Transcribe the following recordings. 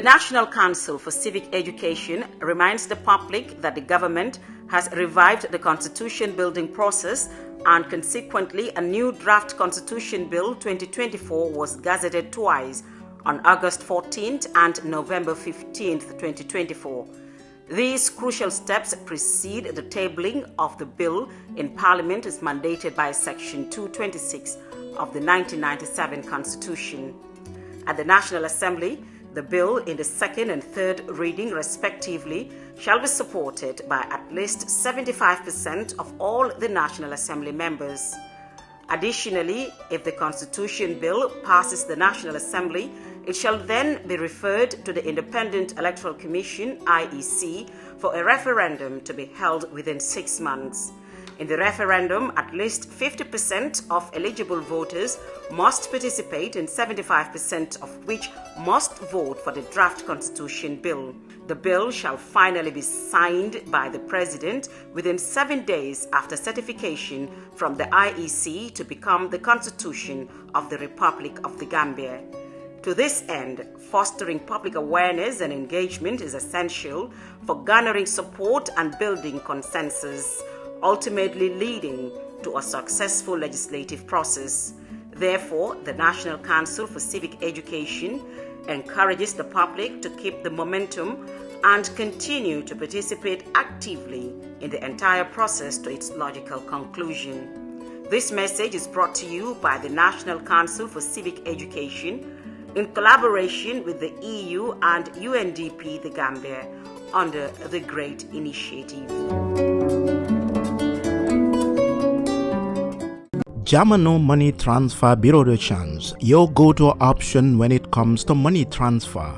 The National Council for Civic Education reminds the public that the government has revived the constitution building process, and consequently a new draft Constitution Bill 2024 was gazetted twice on August 14th and November 15th, 2024. These crucial steps precede the tabling of the bill in Parliament as mandated by Section 226 of the 1997 Constitution. At the National Assembly, the bill in the second and third reading respectively shall be supported by at least 75% of all the National Assembly members. Additionally, if the Constitution Bill passes the National Assembly, it shall then be referred to the Independent Electoral Commission, IEC, for a referendum to be held within 6 months. In the referendum, at least 50% of eligible voters must participate, and 75% of which must vote for the draft Constitution Bill. The bill shall finally be signed by the President within 7 days after certification from the IEC to become the Constitution of the Republic of the Gambia. To this end, fostering public awareness and engagement is essential for garnering support and building consensus, ultimately leading to a successful legislative process. Therefore, the National Council for Civic Education encourages the public to keep the momentum and continue to participate actively in the entire process to its logical conclusion. This message is brought to you by the National Council for Civic Education in collaboration with the EU and UNDP, the Gambia, under the GREAT initiative. Jamano Money Transfer Bureau de Change, your go-to option when it comes to money transfer.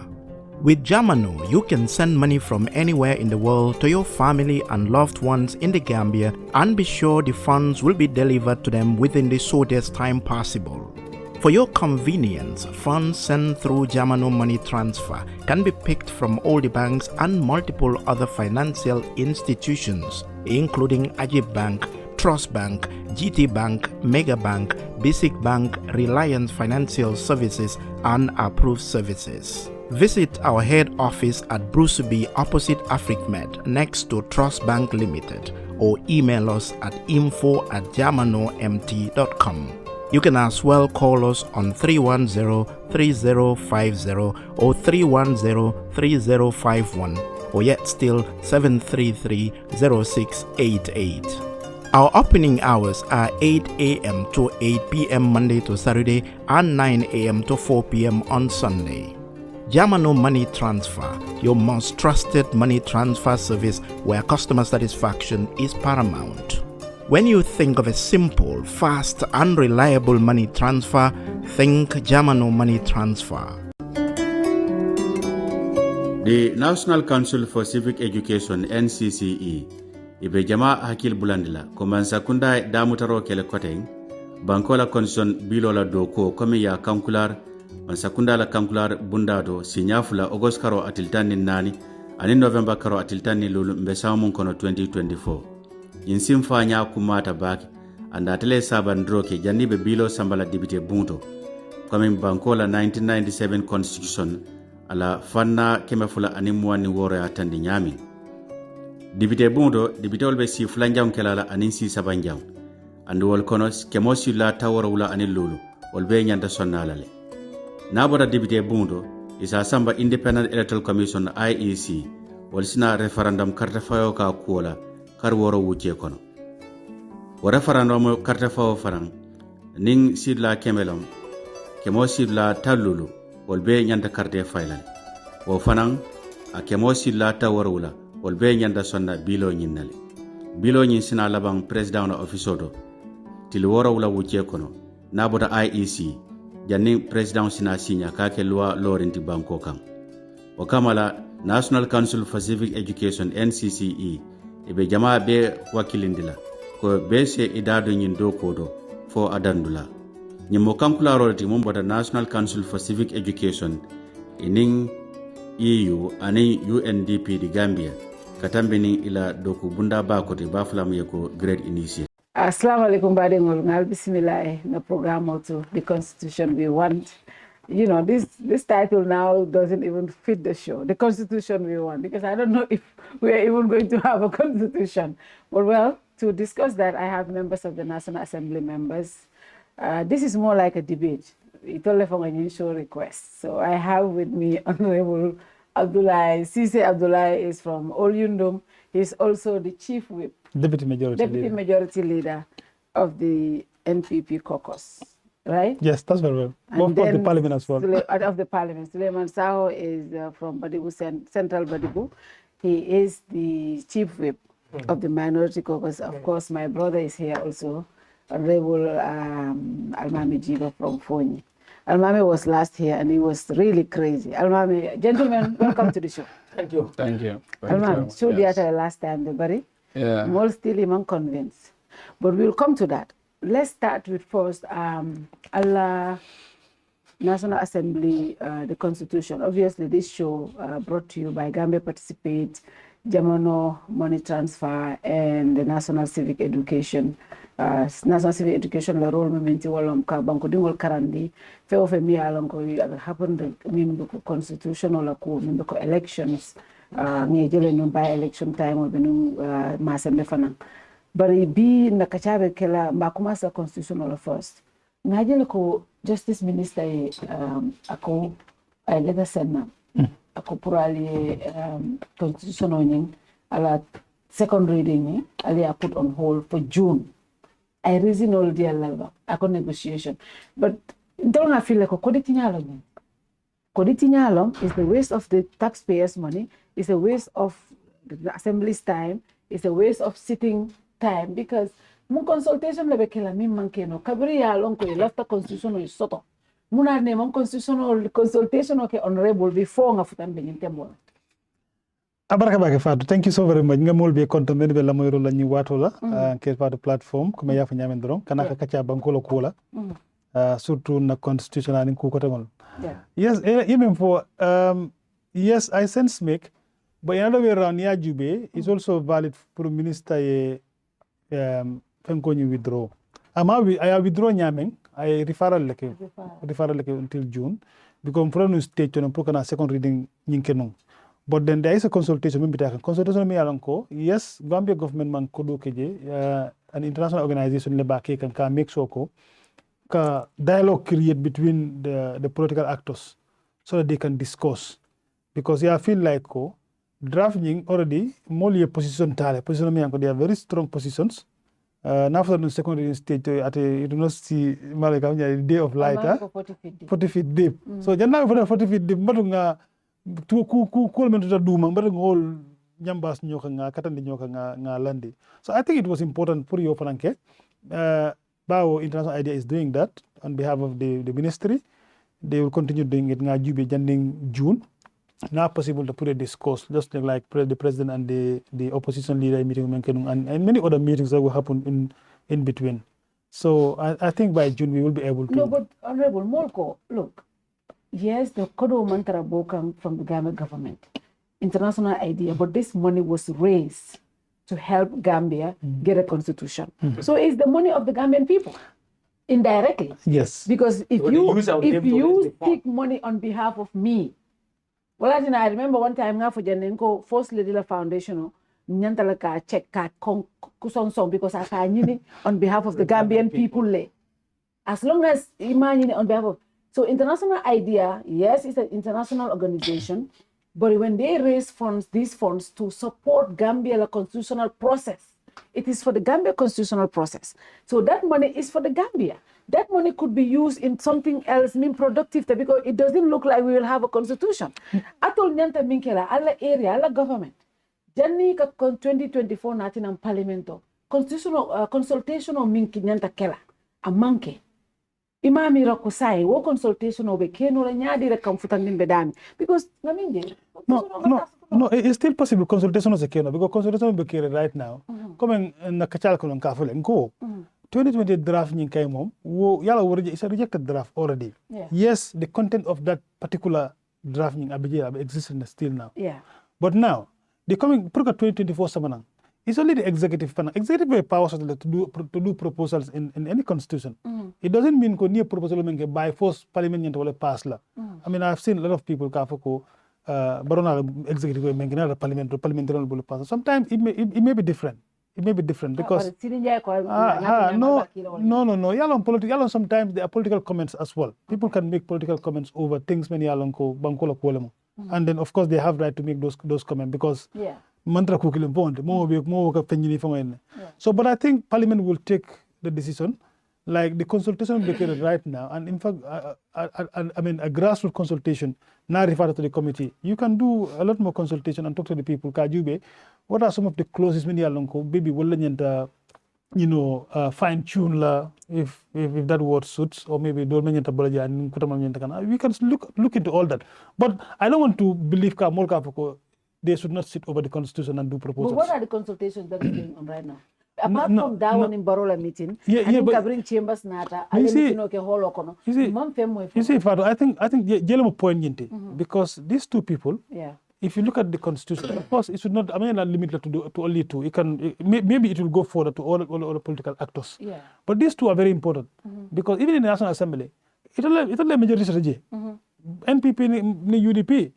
With Jamano, you can send money from anywhere in the world to your family and loved ones in the Gambia and be sure the funds will be delivered to them within the shortest time possible. For your convenience, funds sent through Jamano Money Transfer can be picked from all the banks and multiple other financial institutions, including Ajib Bank, Trust Bank, GT Bank, Mega Bank, Basic Bank, Reliance Financial Services, and Approved Services. Visit our head office at Bruceby opposite AfricMed next to Trust Bank Limited, or email us at info@jamanomt.com. You can as well call us on 310-3050 or 310-3051, or yet still 733-0688. Our opening hours are 8 a.m. to 8 p.m. Monday to Saturday and 9 a.m. to 4 p.m. on Sunday. Jamano Money Transfer, your most trusted money transfer service where customer satisfaction is paramount. When you think of a simple, fast, and reliable money transfer, think Jamano Money Transfer. The National Council for Civic Education, NCCE, ibe jama hakil bulandila komansa kunda damutaro kele koteng bankola condition bilola doko komi ya kankular mansakunda la kankular bundado sinyafula August karo atiltani nani ani November karo atiltani lulu mbesamun kono 2024 insim fanya kumata baki anda tele saban droke janibe bilo sambala dibite bunto komi bankola 1997 constitution ala fanna kemefula animwani woro ya tandi nyami dibite bundo dibite olbe si fulanjam kelala anin si sabanjam andu wol konos kemosi la tawara wula anil lulu olbe nyanda sonnalale nabora dibite bundo isa samba Independent Electoral Commission IEC wol sina referendum carte fayo ka kuola kar woro wuce kono wo referendum carte fayo faran ning sidla kemelam kemosi la talulu olbe nyanda carte faylale wo fanan a kemosi la tawara wula wolbe nyanda sonna bilo nyinnale bilo nyin sina labang president na officeoto til woro wala wuce kono naboda IEC janni president sina sinya kake loi lorinti banko kan o kamala National Council for Civic Education NCCE ibe jamaa be wakilindila ko be se idado nyin do kodo fo adandula nyimo kankula rolti mumboda National Council for Civic Education ining EU ani UNDP di Gambia katambini ila doku bunda ba kote ba flamu yeko grade initiate. Assalamu alaikum bade ngol ngal bismillah na programme to the constitution we want you know, this title now doesn't even fit the show, the constitution we want, because I don't know if we are even going to have a constitution. But well, to discuss that, I have members of the National Assembly members. This is more like a debate. It's only for an initial request. So I have with me Honorable Abdoulie Ceesay. Abdoulie is from Olyundum. He's also the chief whip, Deputy majority leader of the NPP caucus, right? Yes, that's very well. Both of the parliament as well. Of the parliament. Sulayman Saho is from Badibu, Central Badibu. He is the chief whip of the minority caucus. Of course, my brother is here also, Honorable Almameh Gibba from Fonyi. Almameh was last here and he was really crazy. Almameh, gentlemen, welcome to the show. Thank you. Thank you. Almameh, show the other last time, the body. Yeah. I'm all still even convinced. But we'll come to that. Let's start with first Allah National Assembly, the Constitution. Obviously, this show brought to you by Gambia Participate, Jamano Money Transfer, and the National Civic Education. National Civic Education la role mementi walom ka banko dingol karandi fe o fe mi alon ko happen min ko constitution la ko min ko elections ngi jele no by election time o benu masembe fanan bari bi nakachabe kala makuma sa constitution la first ngajele ko justice minister ako ay leda senna ako purali constitution on ala second reading ni ali put on hold for June. I reason all the level, I got negotiation. But don't I feel like Koditinyalom is the waste of the taxpayers' money, it's a waste of the assembly's time, it's a waste of sitting time because mon consultation lebe kela mi mankeno kabri ya lonko left the constitution is soto. Muna ne mon consultation okay honorable before ngafutan benin tembo. Abaraka bake Fatou, thank you so very much. Nga molbe konto meni be la moyro la ni wato la ke Fatou platform kuma yafa nyamen doron kana ka kacha banko la kula. Surtout na constitution ani ku ko tangol. Yes, even for yes, I sense make but in other way around ya jube is also valid for minister fenko ni withdraw. I withdraw nyamen I referral leke until June because from state on pro kana second reading nyinkenong. But then there is a consultation. Consultation me alonko. Yes, Gambia government man kodo keje an international organization le baake can make sure ko ka dialogue create between the political actors so that they can discuss. Because I feel like ko drafting already more position tale. Position me anko they are very strong positions. Now after the second reading stage at a university Malaka the day of light 40 feet deep. So janna for the 40 feet deep madunga ku men to duma mbar ngol nyambas nyoka nga katandi nyoka nga landi. So I think it was important for you Franke Bao International Idea is doing that on behalf of the ministry. They will continue doing it nga jube janding June. Now possible to put a discourse just like the president and the opposition leader meeting and many other meetings that will happen in between. So I think by June we will be able to. No, but Honorable Molko, look. Yes, the Kodo Mantra Bokang from the Gambia government, international idea, but this money was raised to help Gambia get a constitution. So it's the money of the Gambian people, indirectly. Yes. Because if you take money on behalf of me, well, I remember one time for Janenko, First Lady Foundation, Nyantalaka check card kusong because I can on behalf of the Gambian people. As long as imagine on behalf of. So international idea, yes, it's an international organization, but when they raise funds, these funds to support Gambia constitutional process, it is for the Gambia constitutional process. So that money is for the Gambia. That money could be used in something else, mean productive, because it doesn't look like we will have a constitution. Atol nyanta minkela, alla area, alla government. Jani ka 2024 natin ang parliamento. Constitutional consultation o minki nyanta kela, amanke. Imami rakusai wo consultation obe keno la nyadi re kamfutan din bedami because naminje no it's still possible consultation is keno because consultation be kere right now comme na kachal ko ka fule ko 2020 draft nyin kay mom wo yalla wori is a rejected draft already. Yes, the content of that particular draft nyin abije exists still now, but now the coming 2024 samanang it's only the executive powers to do proposals in any constitution. It doesn't mean ko niya proposal men ke by force parliament nyanta wala pass la. I mean, I've seen a lot of people ka foko barona executive men ke na parliamentary bulu pass. Sometimes it may be different. It may be different because no. Yalon political. Sometimes there are political comments as well. People can make political comments over things many yalon ko bankola kolemo, and then of course they have right to make those comments because mantra kukilim ponte mo ka fenyini fonga. So, but I think Parliament will take the decision. Like the consultation became right now, and in fact, I mean a grassroots consultation. Now referred to the committee. You can do a lot more consultation and talk to the people. Kajube, what are some of the clauses many alonko? Maybe fine tune la if that word suits, or maybe we can look into all that. But I don't want to believe they should not sit over the constitution and do proposals. But what are the consultations that are going on right now? Apart from that one in Barola meeting, but bring chambers nata. You see, Fado, I think Jelemo point because these two people. If you look at the constitution, of course, it should not. I mean, not limit to only two. Maybe it will go further to all the political actors. But these two are very important because even in the National Assembly, it's a majority. NPP ni UDP.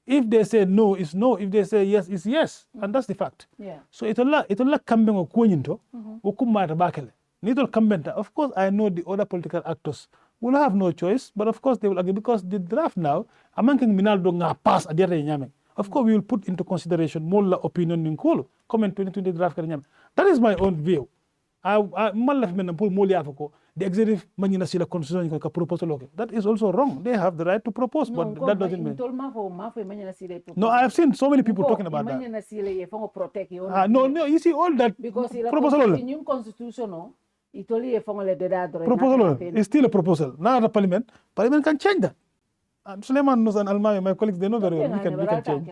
If they say no, it's no. If they say yes, it's yes, and that's the fact. So itola kambeng o kunyinto ukumata bakele. Nitol kambenta. Of course, I know the other political actors will have no choice, but of course they will agree because the draft now amangking minaldo nga pass adiare nyame. Of course, we will put into consideration more opinion in Kolo. Comment 2020 draft nyame. That is my own view. The executive manina sila constitution ka proposal. That is also wrong. They have the right to propose, but that doesn't mean. No, I have seen so many people talking about that. No, you see all that because proposal. New constitution, proposal is still a proposal. Now the parliament can change that. And Sulayman knows and Almameh, my colleagues, they know very well. We can change.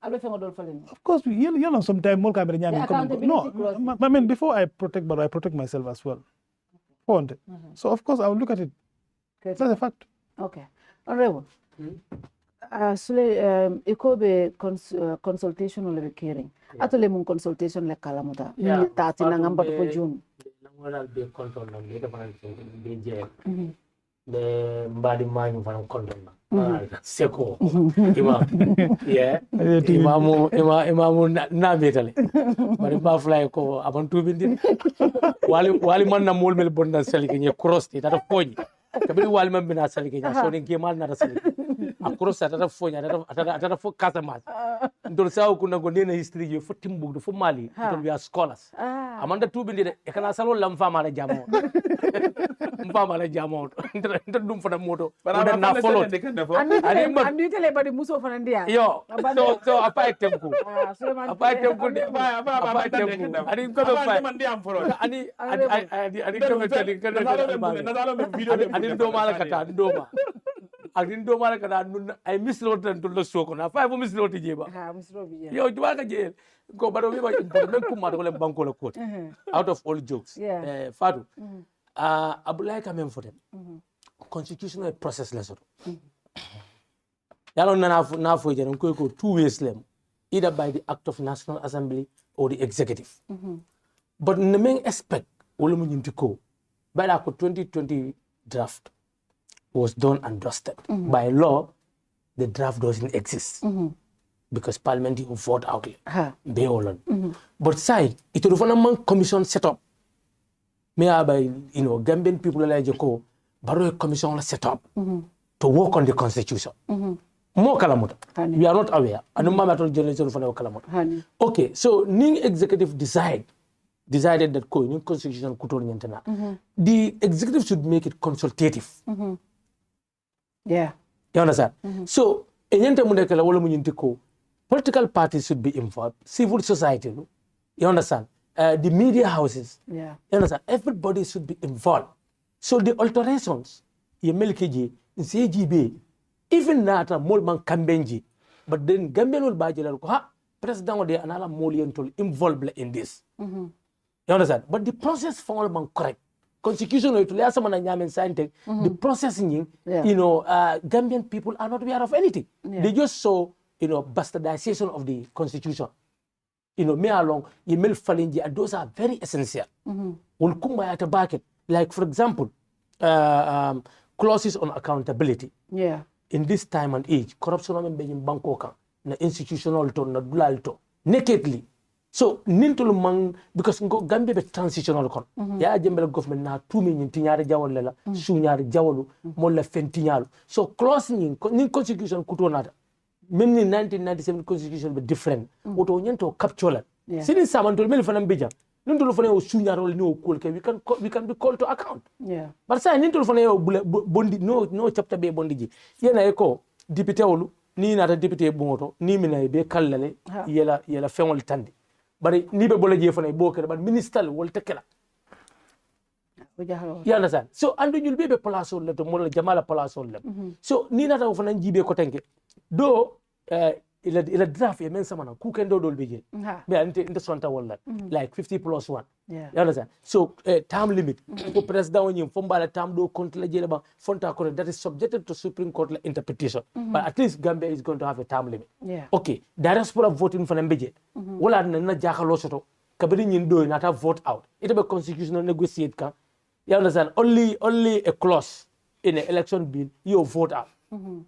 Of course, you know, sometimes more camera. No, I mean, before I protect myself as well. So, of course, I will look at it. That's a fact. Okay. Honorable. Ikobe consultation or the caring. Atole mun consultation le kalamuta. Tati na ngamba for June. The body mind from condom. Seko. Imamu na betale. But if I fly ko upon 2 billion. Wali man na mol mel bonda sali kenya cross it at a point. Kabili wali man bina sali kenya so ni kemal na sali. A cross at a phone at a catamas. Don't say kuna gondina history you for Timbuktu for Mali. We are scholars. Amanda 2 billion. I can asalo lamfa mala jamo. Mala jamo. Dum for the moto. But I'm not followed. And you tell everybody Muso Fanandia. Yo, so a fight temple. A fight temple. I didn't go to fight. I didn't do Malakata, Doma. I didn't do Malakata. I miss Lotan to the Sokona. 5 miss Loti Jeba. Yo, Duaka jail. Go, but we were important Kumar Bankola quote. Out of all jokes. Fadu. Abdoulie come for them. Constitutional process lesson. Yalon na for 2 ways either by the act of National Assembly or the executive. But in the main aspect, by the 2020 draft was done and dusted. By law, the draft doesn't exist because Parliament will vote out. But side, it will be a commission set up. By Gambian people like Joko, Baro commission set up to work on the constitution. More Kalamuta. We are not aware. I don't matter generation for Kalamuta. Okay, so Ning executive decided that new constitution could the executive should make it consultative. Yeah. You understand? So political parties should be involved, civil society. You understand? The media houses. Yeah. You understand? Everybody should be involved. So the alterations, MLKG, CGB, even that Molman Kambenji, but then Gambian will buy President de anala Molientol involved in this. You understand? But the process for all correct. Constitution to the processing, Gambian people are not aware of anything. They just saw, bastardization of the constitution. Me along, and those are very essential. Like, for example, clauses on accountability. Yeah. In this time and age, corruption on being bankoka, na institutional to, na dulal to, nakedly. So, nintul mang, because Gambia be transitional con. Ya jembele government na 2 million tinyari jawol lela, sunyari jawolu, molla fentinyalo. So, clause nin constitution kutonada. Même in 1997 constitution be different. Oto nyento capture. Sini samantol mel fanam bija. Nintol fane o sunyaro ni o kol ke we can be called to account. Yeah. But say nintol fane o bondi no chapter be bondi ji. Yena eko député wolu ni nata député bongoto ni mina be kallale yela fengol tandi. Bari ni be bola je fane bo kere but minister wol tekela. You understand? So andu ñul be place le to mo la jamala place le. So ni nata o fane jibe ko tenke. Do ila draft men samana ku ken do dol be je. Be ante sonta wala like 50+1. Yeah. You understand? So term limit for president on from bala term do control je ba fonta ko that is subjected to Supreme Court interpretation. But at least Gambia is going to have a term limit. Yeah. Okay, diaspora voting for nambeje. Wala na jakalo soto kabiri nyin do na ta vote out. It be constitutional negotiate kan. You understand? Only a clause in the election bill you vote out.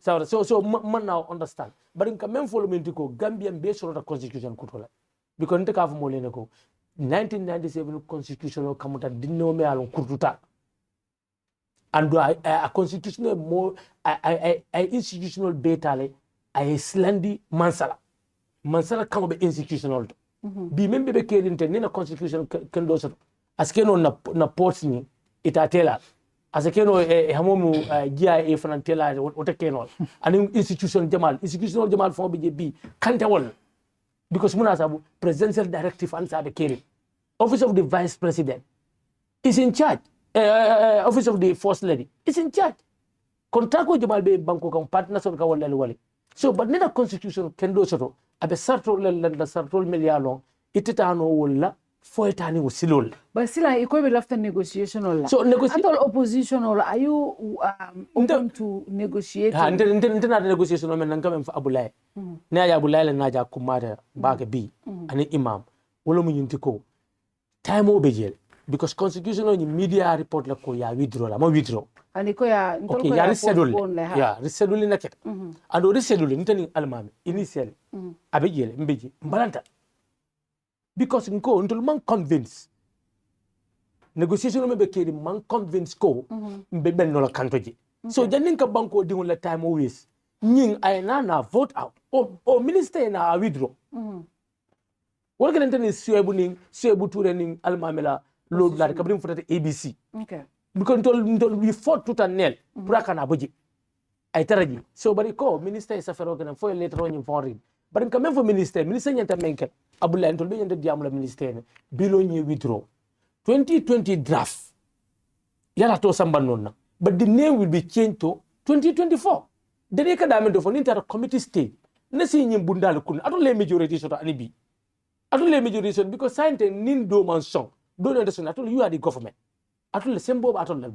So man now understand. But in même follow me ko Gambian based on the constitution kutola. Because nte ka mo lene ko 1997 constitutional kamuta dinno me alon kurtuta. And a constitutional more a institutional betale a slandi mansala. Mansala kamo be institutional. Bi membe be kelinte ni na constitution kendo so. Askeno na ports ni itatela. As a keno hamomu GIA fanantela wota kenol and institutional jamal fo be kantawol because muna sabu presidential directive and sabe kere office of the vice president is in charge office of the first lady is in charge contract jamal be banko kam partners on ka wala so but nina constitution kendo soto abe sarto la sarto million ititano wala foytani wasilol but still I equate with after negotiation or so all opposition or are you open to negotiate na negotiation men nan kam fa Abdoulaye na ya Abdoulaye na ja kumada baga bi ani imam wala mu nyinti ko time obejel because constitutional media report la ko ya withdraw la ma withdraw ani ko ya okay ya reschedule na ket and reschedule ntani almami initially abejel mbeji mbalanta because nko until man convince negotiation me be keri man convince ko mbe benno la kantoji so janin ka banko dingu la time always nying ay na vote out o minister na withdraw wala kan tan suebu toure ning almamela load la kabrim fotata ABC okay because ntol we fought to tanel pour kana boji ay taraji so bari ko minister sa fero kana fo later on foreign but quand même for minister nyanta menkel Abdoulaye ntol be nyanta diamula minister bilo nyi withdraw 2020 draft yala to samban nonna but the name will be changed to 2024 dene ka damento fo ninta committee state na si nyim bundal kun ato le majority soto anibi ato le majority because science nin do man song do no understand ato you are the government ato le sembo ato le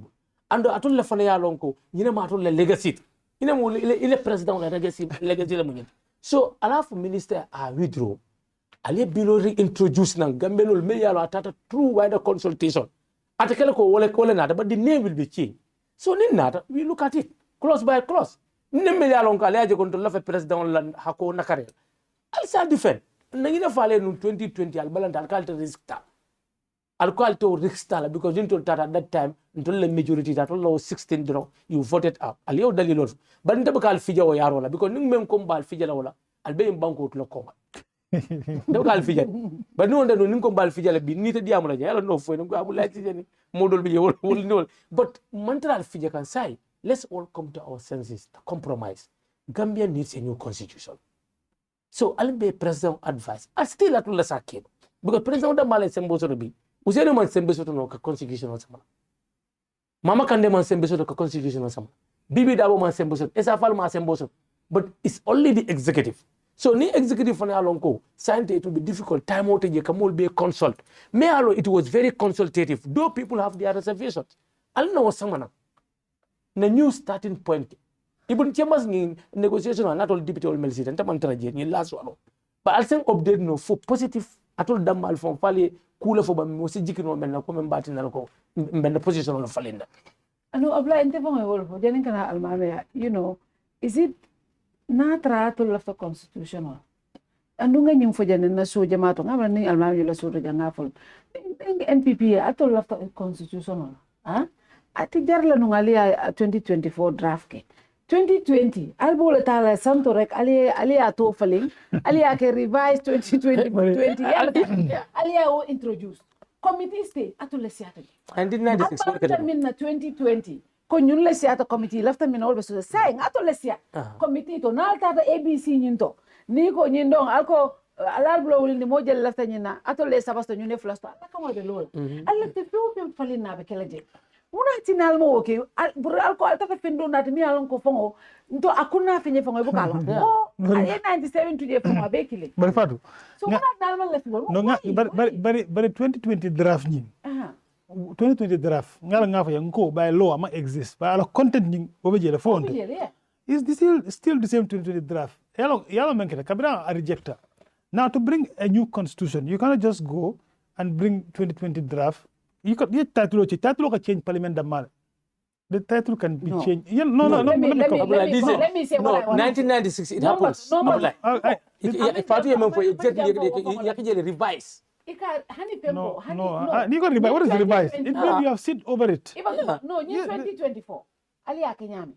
ando ato le fana ya lonko nyina ma ato le legacy ina mo ile president la legacy la munyen so alafu minister a withdraw ale bilo reintroduce na gambelol me yalo atata through wider consultation atakele ko wole nada but the name will be changed so nin nada we look at it close by close nin me yalo ko ale aje kon to la president la hako nakare al sa defend na ngina fale no 2020 al balanta al kalta risk ta al kalta risk ta because into tata at that time into the majority that all 16 draw you voted up al yow dalilol but ndaba kal fija o yaro la because ning men ko bal fija la wala al be banko to ko do kal fija ba no ndano ning ko bal fija la bi ni te diamula yalla no fo ngo Abdoulaye Ceesay modol bi wol nol but mantra fija kan say let's all come to our senses to compromise Gambia needs a new constitution so I'll be president advice I still at la sakin because president da male sembo so bi usene man sembo so no ka constitution on sama mama kande man sembo so ka constitution on sama bibi dabo man sembo so esa fal man sembo so but it's only the executive. So ni executive fana alonko science it will be difficult time out je kamol be consult me alo it was very consultative though people have their reservations alna wasamana na new starting point ibn chambers ni negotiation na tol deputy ol melsi tan man traje ni last one but al sen update no for positive atol damal fon fali kula fo ba mo si jikino men na ko men batina ko ben position on falinda Ano abla ente fo ngol fo janin kana Almameh, you know, is it na trato lafta constitutional? Ando nga nyung fo janin na so jamato nga ni Almameh la so janga fo. NPP atol lafta constitutional. Ha? Ati jar la no ngali 2024 draft ke. 2020 albo le tala santo rek ali ato faling ali ke revise 2020 ali o introduce committee stay ato le siata and in 96 apa min na 2020 ko ñun le siata committee lafta min olbe so say ato le siata committee to nalta da ABC ñinto ni ko ñindon alko alar blowul ni mo jël lafta ñina ato le sabasto ñune flasto ala kamo de lol alla te few falina be kala je una tinal mo okay bural ko alta fendo na mi alon ko fongo nto akuna finye fongo bu kala o ay 97 to je fongo be kile bari Fatou so una dalman la fongo no nga bari 2020 draft ñi 2020 draft ngala nga fa yango by law ma exist ba ala content ñi bo be jele fonde is this still the same 2020 draft yalo men kete kabira a rejecta now to bring a new constitution you cannot just go and bring 2020 draft. You title can change parliament dammal. The title can be changed. Yeah, no. Let me say what I want. 1996 it happens. Fatu yemem for exactly yakijele revise. No. You got revise. What is revise? It means you have sit over it. No, 2024. Ali akenyami.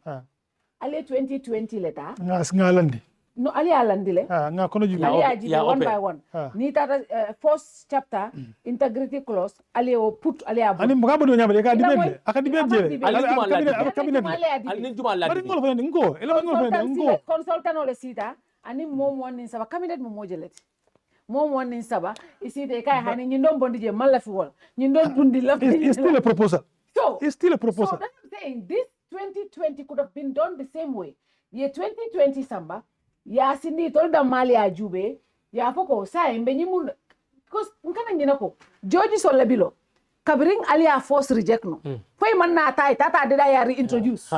Ali 2020 letter. Ngalandi. No, ali alandile. Nga kono jibi. Ali ajibe one by one. Ni tata first chapter integrity clause ali o put ali abu. Ani mukaba do nyambe ka dibede. Aka dibede. Cabinet. Ali njuma la. Bari ngol fene ngo. Ela ngol fene ngo. Consultant ole sita ani mom woni saba cabinet mo mojelet. Mom woni saba isite kay hani ñi ndom bondi je mala fi wol. Ñi ndom dundi la. It's still a proposal. So it's still a proposal. So that's what I'm saying. This 2020 could have been done the same way. Year 2020 samba ya sindi tol da mali ajube ya foko sa imbe nyimu because nkana ngina ko George Solle bilo kabring ali a force reject no foi man na tay tata de da ya reintroduce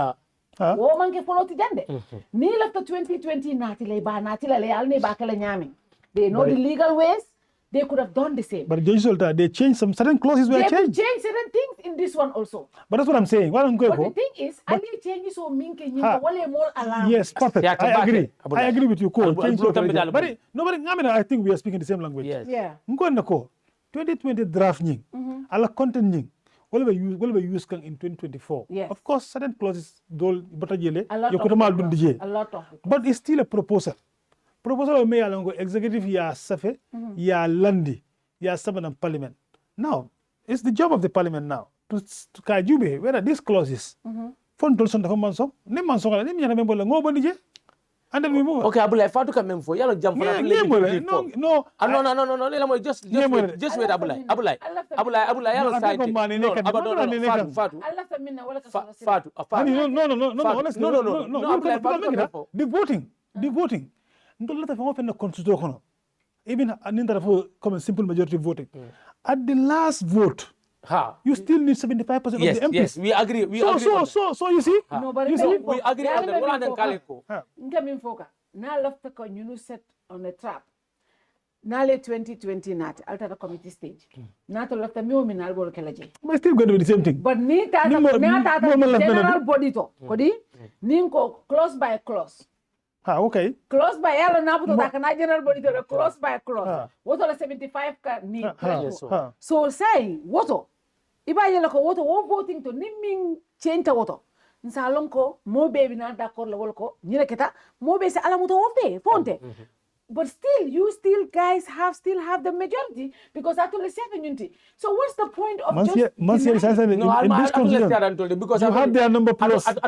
wo man ke foloti jande ni lafta 2020 nati lay ba nati la al ne ba kala nyami they know the legal ways they could have done the same. But George Solle they changed some certain clauses were changed. They changed certain things in this one also. But that's what I'm saying. What I'm going for. But the thing is, ali changes so minke nyinga wale more alarm. Yes, perfect. I agree with you. Cool. Change but nobody ngamina I think we are speaking the same language. Yes. Yeah. Ngona ko 2020 draft nying ala content nying will be used in 2024. Yes. Of course certain clauses dol botajele yokotamal dundije. A lot of it. But it's still a proposal. Proposal me alongo executive ya safe ya landi ya saban parliament. Now it's the job of the parliament now to kajube whether these clauses fon tol son dafa manso ne manso ngala ne mi nyana membo la ngobo nije and then we move. Okay, Abdoulie Fatou kan même fo yalo jam fana no let me just wait Abdoulie yalo side Fatou Allah fa minna wala Fatou no the voting ndo lata fa ngofena constitution kono even aninda for come simple majority voting at the last vote you still need 75% of the MPs. Yes, we agree. So you see? No, but we agree on the one and Kaleko. Ngam foka. Na lafta ko ñu set on a trap. Na le 2020 nat alta the committee stage. Na to lafta mi o minal bol kala je. But still going to be the same thing. But ni ta general body to. Kodi ni ko close by close. Okay. Close by yalo na buto takana general body to close by close. Woto la 75 ka ni. So say woto iba yelo ko woto wo voting to nimming change woto. Nsalon ko mo baby na d'accord la wol ko nyine keta mo be se ala muto wote fonte. But still, you guys still have the majority because actually 7 unity. So what's the point of in this constitution? Because you have their number plus. When it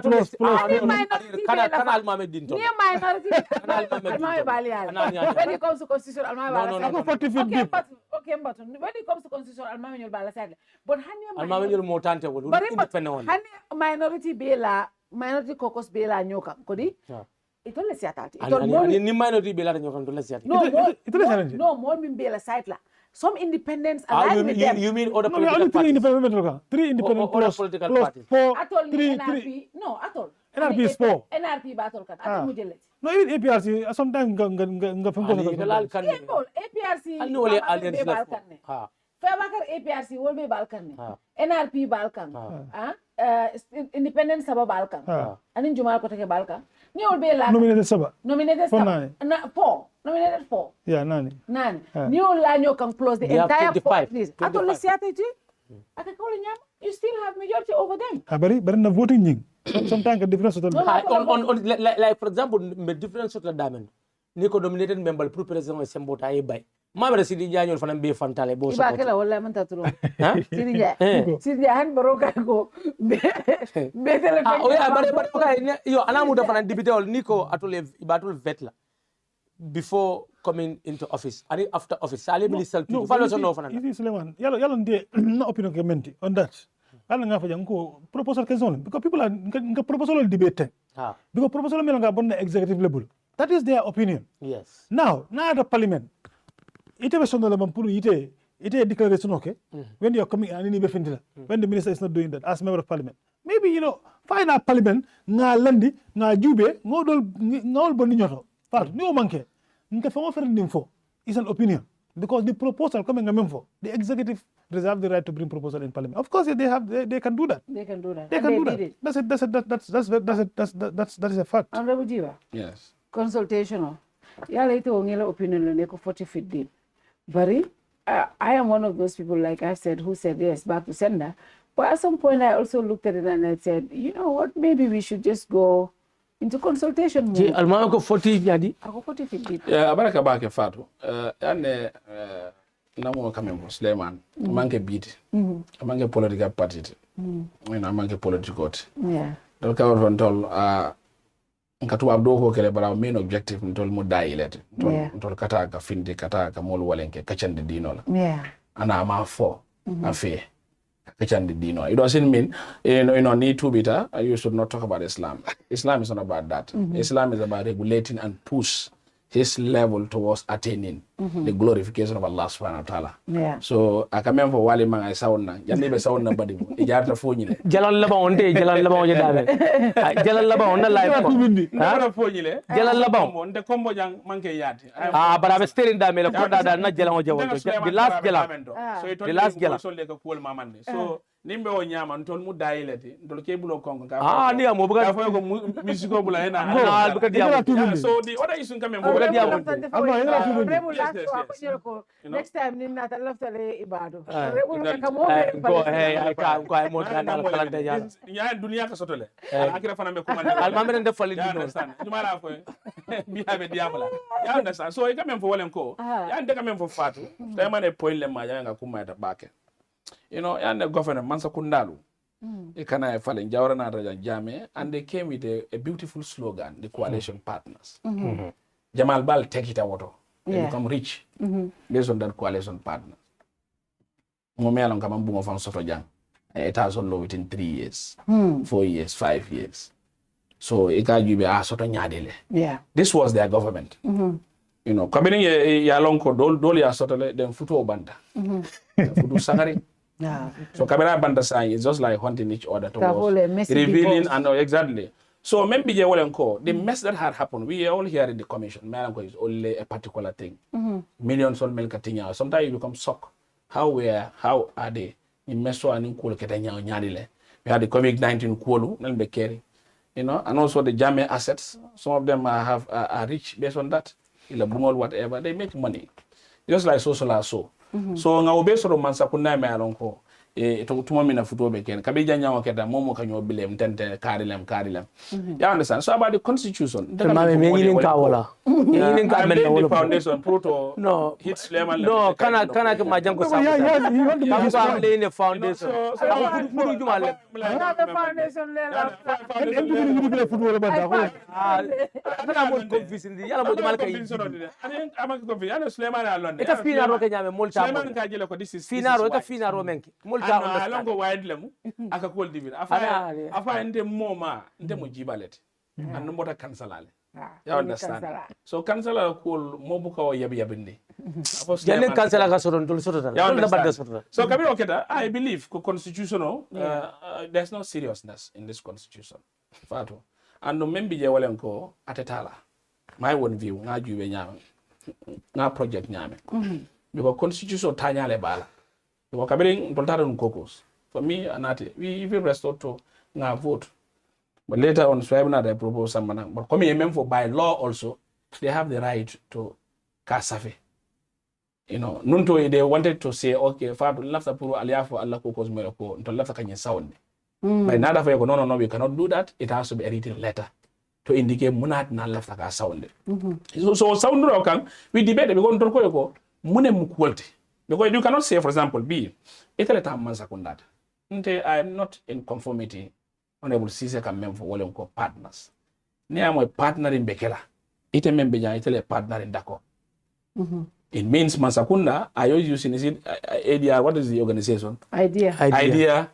comes to constitution, okay, but when it comes to constitution, Almameh Gibba but minority bela, minority caucus bela nyoka, kodi. Ito le siatati. Ni minority bela nyoka le siatati. No, more min bela site la. Some independents align with them. You mean other political parties? Three independent political parties. 4, atol 3. No, atol. NRP is 4. NRP battle kan. Atol mujelet. No, even APRC sometimes nga APRC. Alno wale alliance la. Fabakar APRC will be balkan. NRP balkan. independent saba balka. Anin Jumal ko take balka. Ni ol be la. Nominated saba. Nominated saba. Four. Nominated 4. Yeah, nani. Ni ol la nyo can close the entire 25. list. Ato lisiate ti. Aka ko nyam. You still have majority over them. But na voting nying. Sometimes a difference like for example, the difference of the diamond. Niko nominated member pro president of Sembota bay. Mama Sidi Janyo fanam be fantale bo support. Ibakela wala man tatlo. Sidi Jan baroka ko be tele. But okay, yo anamu da fanam deputy ol Niko atule ibatul vetla before coming into office. Ani after office. Sale minister to follow so no fanam. It is Sulayman. Yalo de no opinion committee on that. Ala nga fa jang ko proposal question because people are nga proposal debate. Because proposal mel nga bon executive level. That is their opinion. Yes. Now the parliament. Ite be sono la mampuru ite declaration okay. When you are coming and any befindila. When the minister is not doing that as member of parliament. Maybe find a parliament nga landi nga jube ngol bonni nyoto. Fat ni o manke. Nka fa offering for is an opinion because the proposal coming memfo the executive reserve the right to bring proposal in parliament. Of course they can do that. They can do that. They can do that. That is a fact. Honorable Jiva. Yes. Consultation. Yala ite ongela opinion le ko 40 feet deep. Bari, I am one of those people, like I said, who said yes, back to sender. But at some point, I also looked at it and I said, you know what, maybe we should just go into consultation mode. Almameh ko 40 yadi. Ako 40 feet deep. Abaraka bake fatu. Ane namo kamembo Sulayman. Manke beat. Manke political party. Manke political. Yeah. Dolka won nkatu abdo ko kele bara main objective ntol mo dayilete ntol kata ka finde kata ka mol walenke kachande dino la ana ma fo afi kachande dino it doesn't mean need to be you should not talk about Islam is not about that. Islam is about regulating and push his level towards attaining the glorification of Allah subhanahu wa ta'ala. So akamem for wali mga sauna yandi be sauna badi mo ijarta fo nyile jalal laba onde jalal laba onde dabe jalal laba on live ko ha fo nyile jalal laba onde kombo jang manke yati bara be steering da mele ko da na jalal o jawon the last jalal so the last jalal so le ko kol mamande so nimbe o nyama ntol mu dayilete ntol ke bulo konko ka ni amo buga ko musico bula ena buga diamo so the other issue kamem buga diamo next time ni nata laftale ibado go hey ay mo dana kala de ya dunia ka sotole akira fana me kuma almameh de fali di non jumala ko bi habe diabla ya understand so kamem fo wolen ko ya ndeka kamem fo fatu tay mane point le ma nga kuma ta bake and the government Mansa Kundalu, Ikana Falling Jawarana Jame, and they came with a beautiful slogan, the coalition partners. Jamal Bal take it out. They become rich based on that coalition partners. Momealong Kamambungo from Sotojang. It has all within 3 years, 4 years, 5 years. So Ikajube Sotonyadele. Yeah. This was their government. Kabini Yalonko Doli Sotole, then Futu Banda. Futu Sangari. So Kabira Banda sign is just like hunting each other towards revealing and exactly. So maybe the mess that had happened, we are all here in the commission. Melanco is only a particular thing. Millions on Melkatinya. Sometimes you become shocked. How are they? In Meso and in Kulu Ketanya Nyadile. We had the COVID-19 Kulu, Nelbekeri. And also the Jame assets. Some of them are rich based on that. Ilabungol, whatever. They make money. Just like social so. So nga obeso ro mansa kunna me alonko to tuma mina futo be ken kabija nyawo keda momo kanyo bilem tente karilem you understand so about the constitution the meaning ka wala meaning ka men the foundation proto no hit Sulayman no kana ka majang ko sa ka lay the foundation furu jumale the foundation le futo wala banda ana mo confusing yalla mo jumal kay ani amaka ko fi ana Sulayman alonde eta fina ro ke nyame molta Sulayman ka jele ko this is fina ro menki molta alongo wide lemu aka kol divin afa ende moma ende mo jibalete and mbota kansalale you understand so kansala kol mo buka o yabinde jenne kansala ka soron dol sotota dol badda sotota so kabiro keta I believe ko constitutional there's no seriousness in this constitution fato and no membi je walen ko atetala my one view nga juwe nyame nga project nyame because constitution tanyale bala ko kabirin doltara Caucus For me, we even restore to nga vote. But later on, Sulayman they propose some manang. But coming for by law also, they have the right to kasafe. You know, nunto they wanted to say, okay, Fadu lafta puru aliafo Allah kokos meroko, nto lafta kanye sound. By nada for no, we cannot do that. It has to be a written letter to indicate munat na lafta ka sound. So sound rokan, we debate because nto ko mune mukwalti. Because you cannot say, for example, italeta mansakundat. I am not in conformity. Honorable Ceesay can member for what call partners. Ne am a partner in Bekela. Ite member itele partner in Dako. It means Mansakunda, I always using ADR, what is the organization? Idea.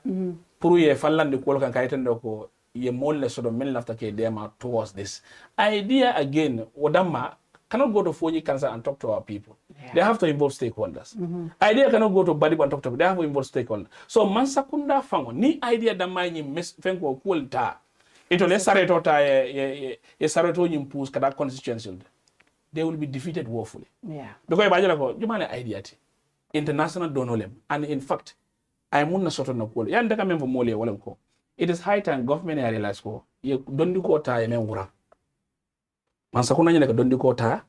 Puru ye fallan de kwol kan kaiten doko ye molle sort of men after ke dema towards this. Idea again, Odama cannot go to Fuji Council and talk to our people. Yeah. They have to involve stakeholders. Idea cannot go to Badi and talk to them. They have to involve stakeholders. So Mansakunda fango ni idea da mai mes fenko kwolta. Ito le sareto ta ye sareto nyimpus kada constituency. They will be defeated woefully. Yeah. Because ibajala ko jumane idea ti international donolem, and in fact I mun na soto na kwol. Ya ndaka memvo mole wala ko. It is high time government I realize ko ye dondi ko ta ye men wura. Mansakunda nyene ka dondi ko ta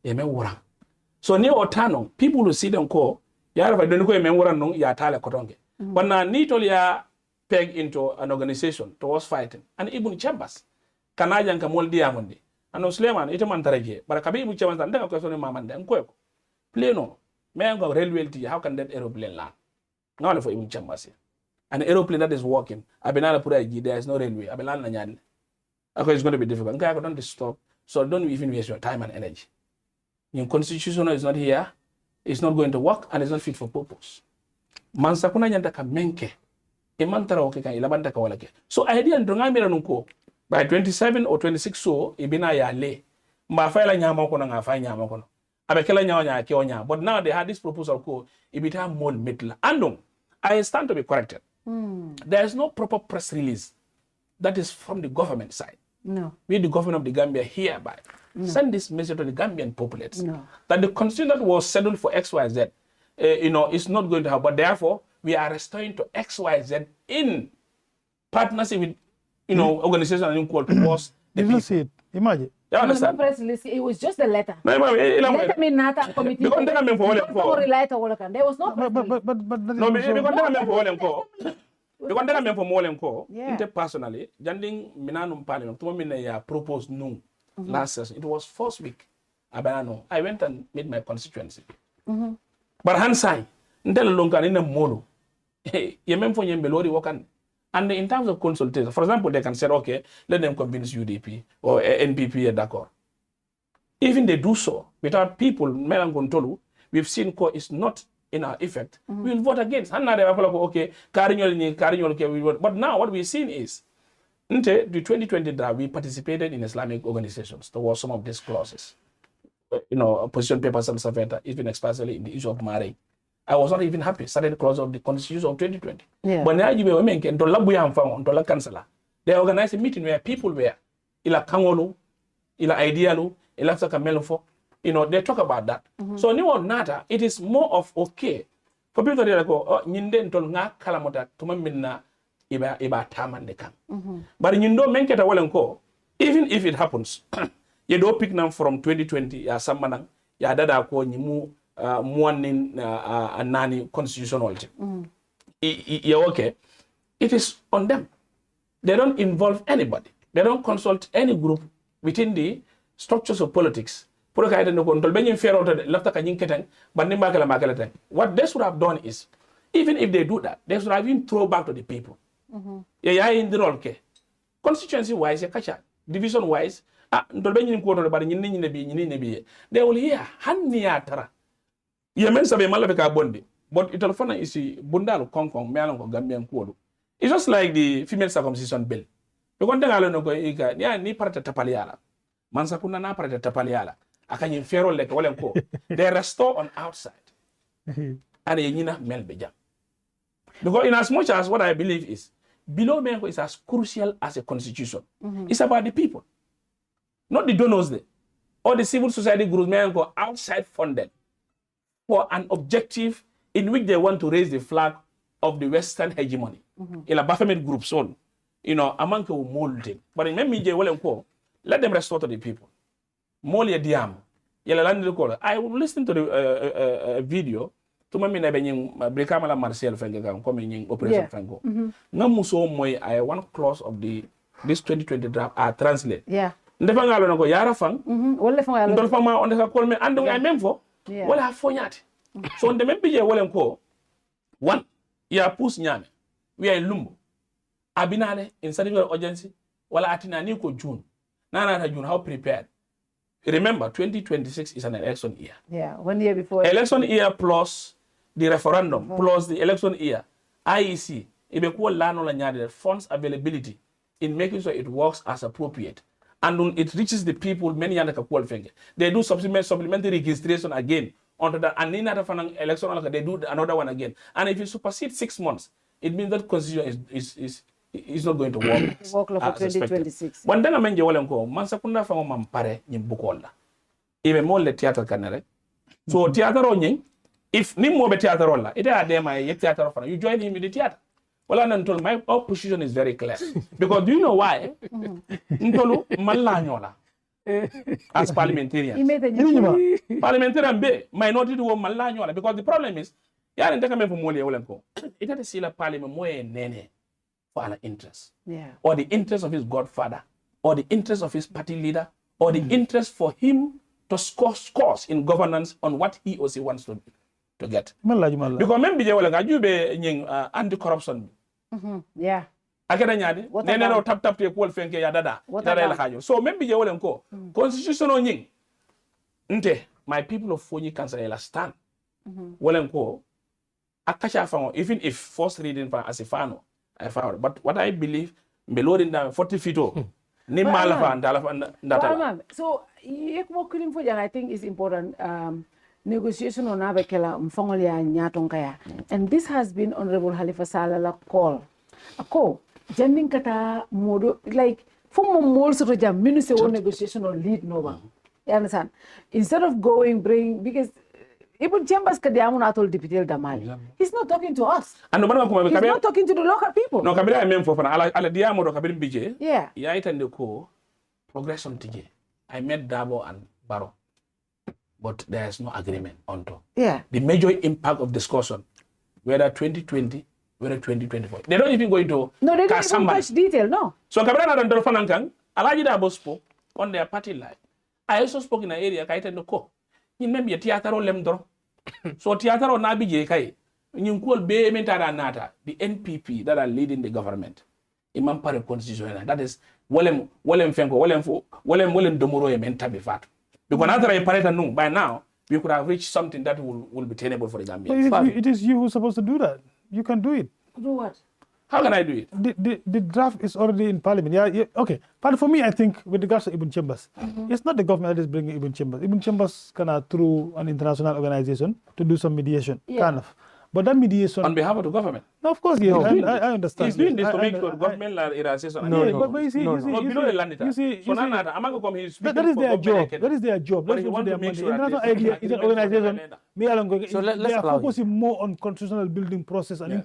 ye men wura. So ni otano people will see them ko ya rafa dondi ko ye men wura no ya tale kotonge. But na ni tol ya peg into an organization towards fighting and even chambers kanaja nka moldi yamundi. Ano Sulayman ite man taraje bara kabi ibu chambers ndaka ko so ne mamande nko ko. Pleno me ngo railway ti how can that aeroplane land? Now for even chambers. An aeroplane that is working, Abenala Puraji, there is no railway. Abenala Nyan. Okay, it's going to be difficult. Okay, I don't stop. So don't even waste your time and energy. Your constitution is not here, it's not going to work, and it's not fit for purpose. Mansakuna nyanda ka menke. Imantara oke kan ilabanda ka walake. So idea ndongamira nunko by 27 or 26 so ibina ya le. Mbafaila nyama kono ngafa nyama kono. Abekela nyanya ke onya. But now they had this proposal ko ibita mon mitla. Andong I stand to be corrected. There is no proper press release that is from the government side. No. We, the government of the Gambia, hereby send this message to the Gambian populace that the constitution that was settled for XYZ, is not going to happen. But therefore, we are restoring to XYZ in partnership with, organizations and equal towards the people. See it. Imagine. You understand? Press release. It was just a letter. Letter mean nata committee. There was no press release. Personally, Janding Minanum Parliament, to proposed no last session. It was first week. I went and made my constituency. But Hansai, Ndela Longan in a molo. Yemen for Yembelori Wokan. And in terms of consultation, for example, they can say, okay, let them convince UDP or NPP at Dakar. Even they do so without people, Melangontolu, we've seen is not in our effect. We will vote against. Okay, but now what we've seen is, the 2020 draft, we participated in Islamic organizations. There were some of these clauses. Position papers and stuff like that, even especially in the issue of marriage. I was not even happy. Started the clause of the Constitution of 2020. Yeah. But now you will make it to councillor. They organized a meeting where people were ila kangolu, ila idealu, ila fo. They talk about that. So new nata, it is more of okay for people to go, nyinde ntol nga kalamota tumamina iba tamandeka. But nyindo menketa walenko, even if it happens, you don't pick them from 2020 ya sammanang ya dada ko nyimu morning nani constitutional okay. It is on them. They don't involve anybody. They don't consult any group within the structures of politics. What they should have done is, even if they do that, they should have even throw back to the people. In the role, constituency wise, division wise, they will hear Haniatara. Yemen sabe malafika bondi, but it'll is bundalu kong mealang Gambian kuodu. It's just like the female circumcision bill. You can't tell ni parata tapaliala. Mansakuna na parata tapaliala. Akanyi fero like walenko. They restore on outside. And yenina melbeja. Because in as much as what I believe is, below Menko is as crucial as a constitution. It's about the people. Not the donors there. Or the civil society groups Menko outside funded for an objective in which they want to raise the flag of the Western hegemony. Ila Baphomet groups on, among the molding. But in me, let them restore to the people. Moli diam. I will listen to the video. To me, na benyeng Brekamala Marcel Fengam coming Operation Fango. Namuso moy I one clause of this 2020 draft are translate. Yeah. Ndefanga lo ko yara fang. Wala fanga lo. Ndolfama on the call me and I memfo. Wala fonyat. So on the membe wala ko. One, ya pus nyame. We are in Lumbo. Abinale in certificate of urgency. Wala atina ni ko June. Nana June, how prepared? Remember, 2026 is an election year. Yeah, 1 year before. Election year plus the referendum plus the election year. IEC, ibekuwa lano la nyade funds availability in making sure it works as appropriate. And it reaches the people, many other kakual fenge. They do supplementary registration again. Onto the and in other election, they do another one again. And if you supersede 6 months, it means that constitution is not going to work. Work for 2026. One then I mean, you will go. Mansakunda fango mampare in Bukola. Even more le theater canare. So theater on if ni more theater rolla, it are there my theater of you join him in the theater. Well, I told my position is very clear. Because do you know why? Ntolu malanyola. As parliamentarians. Parliamentarian be minority to malanyola. Because the problem is, yaran take me from Moli Olenko. It had to see la parliament more nene for our interests. Yeah. Or the interest of his godfather, or the interest of his party leader, or the interest for him to score scores in governance on what he or she wants to get. Because maybe you will be anti-corruption. Yeah. Akeda nyadi nene no tap te ko fenke ya dada la hajo. So maybe you will go constitutional nying nte my people of Fonyi Council stand. Well go akasha fango even if first reading as a fano I found. But what I believe below down 40 feet ni malafa ndala. So I think is important. Negotiation on Abekela Mfongolia Nyatonkaya. And this has been Honorable Halifa Salala call. A call. Jending kata modo like from moles of jam minister negotiation or lead nova. You understand? Instead of bring because even Chambers Kadiamun Atol Deputy Damali. He's not talking to us. And he's not talking to the local people. No, Kabila I meant for ala diamo do Kabila BJ. Yeah. Yeah, it and the co progression TJ. I met Dabo and Barrow. But there is no agreement on to. Yeah. The major impact of discussion, whether 2020, whether 2024. They don't even go into. No, they don't even touch detail, no. So Kabila and Dorfanankang, Alaji Dabo spoke on their party line. I also spoke in an area, Kaiten the co. You maybe a theater or lemdro. So theater or Nabi Kai. You call Bay Mentara Nata, the NPP that are leading the government. Imam Pare Constitution. That is Willem Fenko, Willem Domoro Mentabifat. Because by now, we could have reached something that will be tenable for the Gambia. It is you who's supposed to do that. You can do it. Do what? How can I do it? The draft is already in Parliament. Yeah, okay. But for me, I think with regards to Ibn Chambers, it's not the government that is bringing Ibn Chambers. Ibn Chambers can through an international organization to do some mediation, kind of. But that mediation on behalf of the government. No, of course, yes. I understand. He's doing this to make sure government erasation. But you see, that is their job. That is their job. That's what their money. International idea is an organization. So they are focusing more on constitutional building process and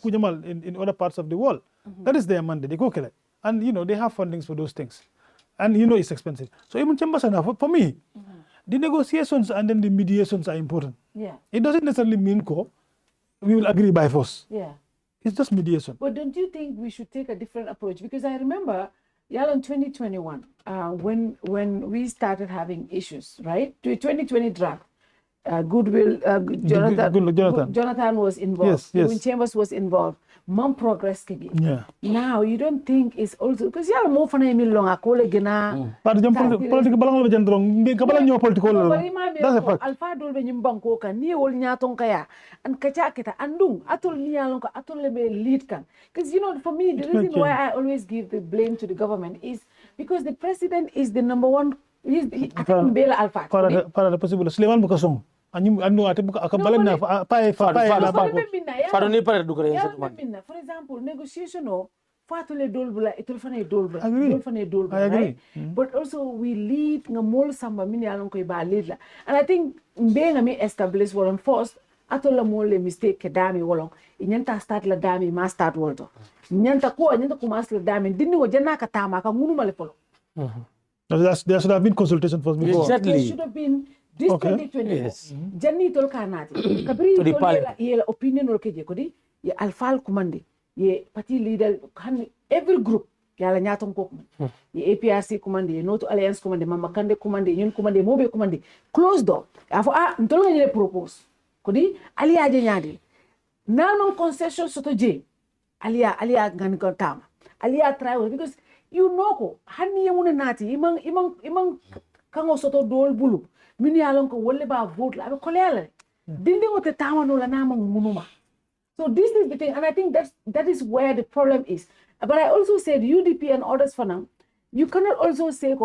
in other parts of the world. That is their mandate. They go collect. And they have fundings for those things. And it's expensive. So even Chambers enough. For me, the negotiations and then the mediations are important. Yeah. It doesn't necessarily mean we will agree by force. Yeah. It's just mediation. But don't you think we should take a different approach? Because I remember, in 2021, when we started having issues, right? To 2020 draft, Goodwill, Jonathan was involved. Yes. Chambers was involved. Mom progress kegi. Yeah. Now you don't think it's also because you more fana emi long akole gena. But the political balance be jendrong. Be kabala nyo political. That's a fact. Alpha dolbe nyimbanko kan ni wol nyatong kaya and kacha kita andung atol nialong ka atol lebe lead kan. Because for me the reason why I always give the blame to the government is because the president is the number one. He Bela Alpha. Para the possible Sulayman Bukasong. For example, negotiation fatule dolbula itulfane dolbula right? But also we lead ngamol samba mini alon ko ba lead la. And I think being me established one first atola mole mistake ke dami wolong inyanta start la dami ma start wolto nyanta ko mas la dami dinni wo janna ka tama ka ngunu male polo there should have been consultation first before. Exactly. There should have been this 2020. Yes. Janni tol kanati. Kabri To the tol parliament. yela opinion ol keje kodi ye alfal kumande ye party leader every group yala nyaton ko ye APRC kumande ye Noto Alliance kumande Mama Kande kumande ñun kumande mobe kumande close door afo ntol ngene propose kodi aliya je nyaade nanon concession soto je aliya ngani ko tama aliya try because you know ko hanni yemune nati imang kango soto dol bulu min yalon ko wolle ba vote la be kolele dindi wote tama no la nama munuma. So this is the thing, and I think that is where the problem is. But I also said UDP and others for now, you cannot also say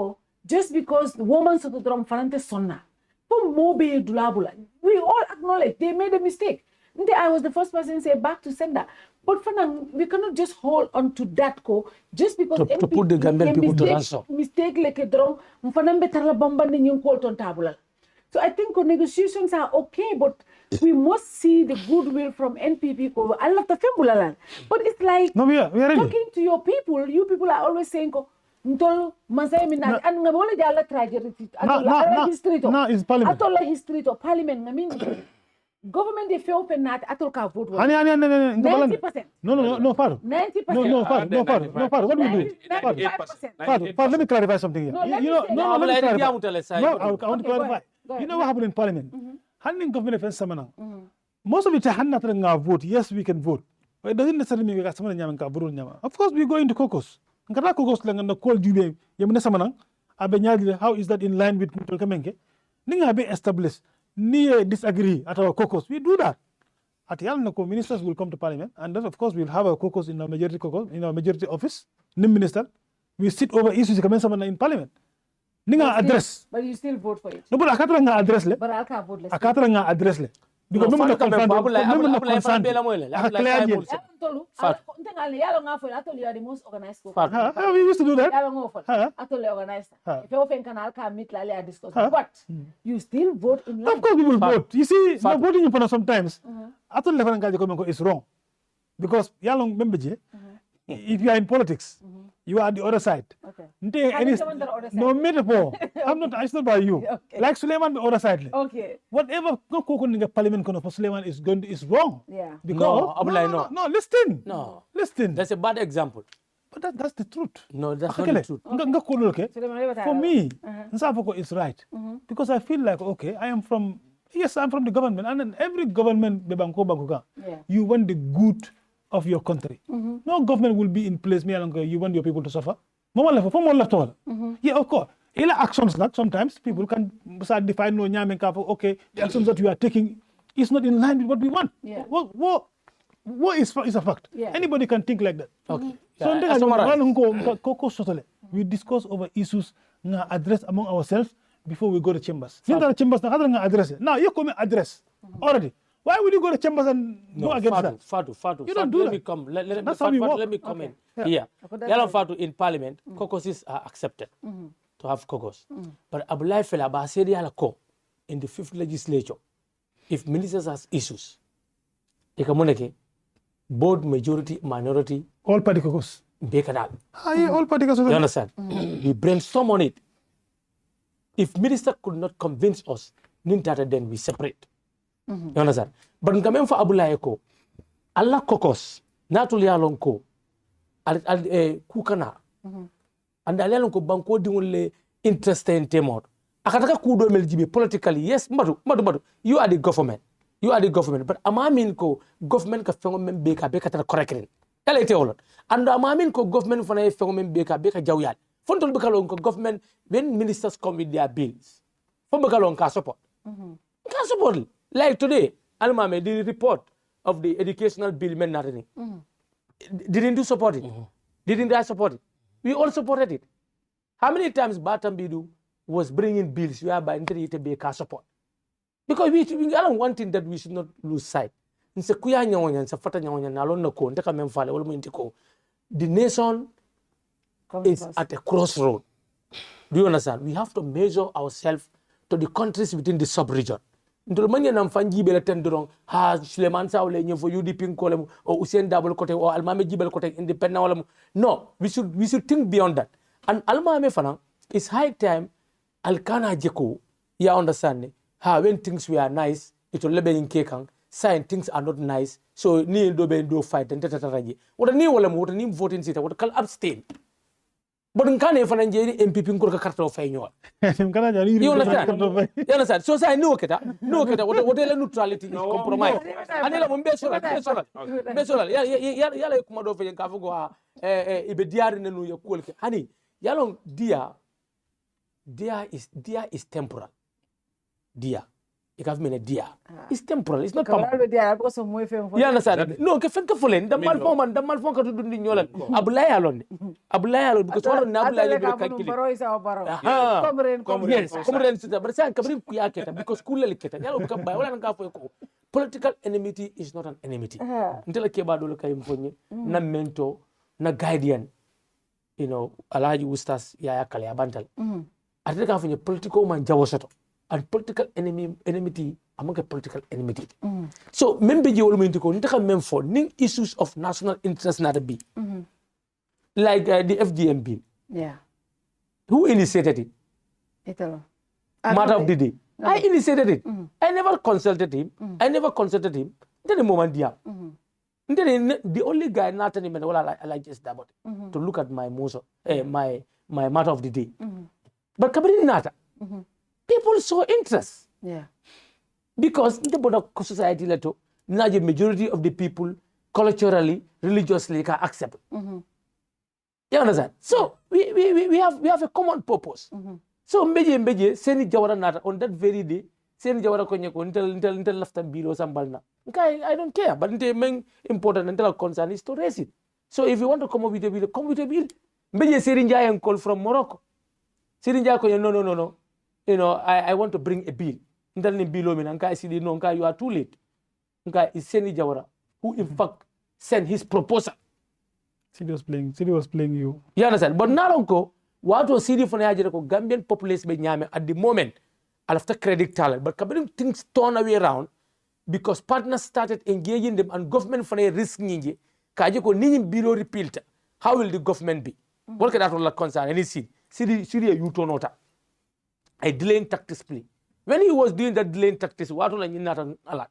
just because the woman soto drum fanante sonna for mobe dulabula. We all acknowledge they made a mistake. I was the first person to say back to sender. But for now, we cannot just hold on to that just because to put the Gambian people to ransom. Mistake like a drum, mfanambe tarla bamba ni yung on tabula. So I think negotiations are okay, but we must see the goodwill from NPP. But it's like we are ready. Talking to your people. You people are always saying, "Ntol masai minat." And ngabole jala tragedy. No, it's parliament. Atola history to parliament. I mean, government they fail for not atol ka vote. 90%. No, Faro. 90%. No, Faro. What do we do? 95%. Faro, let me clarify something here. Let me clarify. You know what happened in parliament? Handing government affairs samana. Most of the time, vote. Yes, we can vote. But it doesn't necessarily mean we got someone nyama. Of course, we go into Caucus. Nkata Caucus lang na call jube yamuna samana. Abenyadi, how is that in line with Kamenge? Ninga be established. Ni disagree at our Caucus. We do that. At Yalnako, ministers will come to parliament, and then of course we'll have a caucus in our majority office. Nim minister, we sit over issues in parliament. Ninga address. But you still vote for it. No, but akatra nga address le. But I can't vote less. Akatra nga address le. Because no Faro confirm. You are the most organized. We used to do that. But you still vote in line. Of course we will vote. You see, no voting in sometimes. Atol level nga is wrong. Because yalong membeje, if you are in politics, you are on the other side. Okay. No metaphor. It's not by you. Okay. Like Sulayman, the other side. Okay. Whatever parliament for Sulayman is wrong. Yeah. Because no, listen. No. Listen. That's a bad example. But that's the truth. No, that's not the truth. For me, Nsafoko is right. Because I feel like, okay, I'm from the government. And then every government, you want the good of your country. No government will be in place, you want your people to suffer. Yeah, of course. Actions that sometimes people can define okay, the actions that you are taking is not in line with what we want. Yeah. What is a fact? Yeah. Anybody can think like that. Okay. So we discuss over issues address among ourselves before we go to chambers. Now you come address already. Why would you go to chambers and go against that? Fatu. You don't do that. Let me come in here. Fatu in parliament, caucuses are accepted to have caucus. But Abdoulie Ceesay in the 5th legislature, if ministers has issues, they can both majority, minority, all party caucus. All party caucus. You understand? We brainstorm on it. If minister could not convince us, then we separate. You understand? But in for Abdoulie ko, Allah caucus, natuli along ko, kukana, and along ko banko dingole interest in temor. Akataka kudo meljibe politically, yes, madu. You are the government. But amamin ko government ka fengo membeka beka tata correctly. Ele teolot. And amamin ko government fana fengo membeka beka jawyal. Fontol bekalon ko government when ministers come with their bills. Fon bekalon ka support. Ka support. Like today, Almameh, the report of the educational bill meant nothing. Didn't you support it? Didn't I support it? We all supported it. How many times Batambidu was bringing bills whereby Nterite support? Because we don't want thing that we should not lose sight. The nation is at a crossroad. Do you understand? We have to measure ourselves to the countries within the sub-region. ndol manya nam fanji bela ten dorong ha Sulayman Saho le nyefo UDP kolem o Hussein Dabal kote o Almameh Gibba kote independent wala no we should think beyond that and Almameh fana it's high time alkana jeko ya understand when things were nice it will lebe in kekang saying things are not nice so ni do be do fight and tataraji wala ni wala mo ni voting sita wala kal abstain but nkane fana njeri MPP ko ka karto fay ñol kana jani you understand so say no keta what la neutrality is compromise anela mo be solal ya kuma do fe ka fugo ibe diari nenu ya kolke hani yalon dia is temporal dia ikavmene dia is temporal it's not permanent you understand no ke fenka folen da mal fon ka dundi ñolal abulay alon because wala na abulay be calculate comme sita bar sa kabrin ku yaketa because kula liketa yalo ka bay wala nga fo ko political enmity is not an enmity ndela ke ba do kay mfonye na mento na guardian you know alaji ustas ya kale abantal ate ka fo political man jawosoto and political enmity among political enmity. So, member you will mean to go into for issues of national interest not be like the FGM bill. Yeah. Who initiated it? Electoral. Matter of the day. I initiated it. I never consulted him. Then the moment then the only guy not any man I like just about to look at my my matter of the day. But kabiri nata. People show interest. Yeah. Because in the border society leto, now the majority of the people culturally, religiously can accept. You understand? So we have a common purpose. So mbeje seni jawara nata on that very day, seni jawara konye ko intel laftan bilo sambalna. Okay, I don't care, but the main important intel concern is to raise it. So if you want to come up with a bill, come with a bill. Mbeje serinja and call from Morocco. Serinja konye no. You know, I want to bring a bill. Ndalni bilo mi nka isidi no nka you are too late. Nka iseni jawara who in fact sent his proposal. City was playing you. You understand? But now what was City for Nigeria Gambian populace be nyame at the moment after credit talent. But kabering things turn away around because partners started engaging them and government for a risk ninje. Kaje ko nini bilo repealed. How will the government be? What can that all concern? Any City you turn out. A delaying tactics play. When he was doing that delaying tactics, what will not a lot?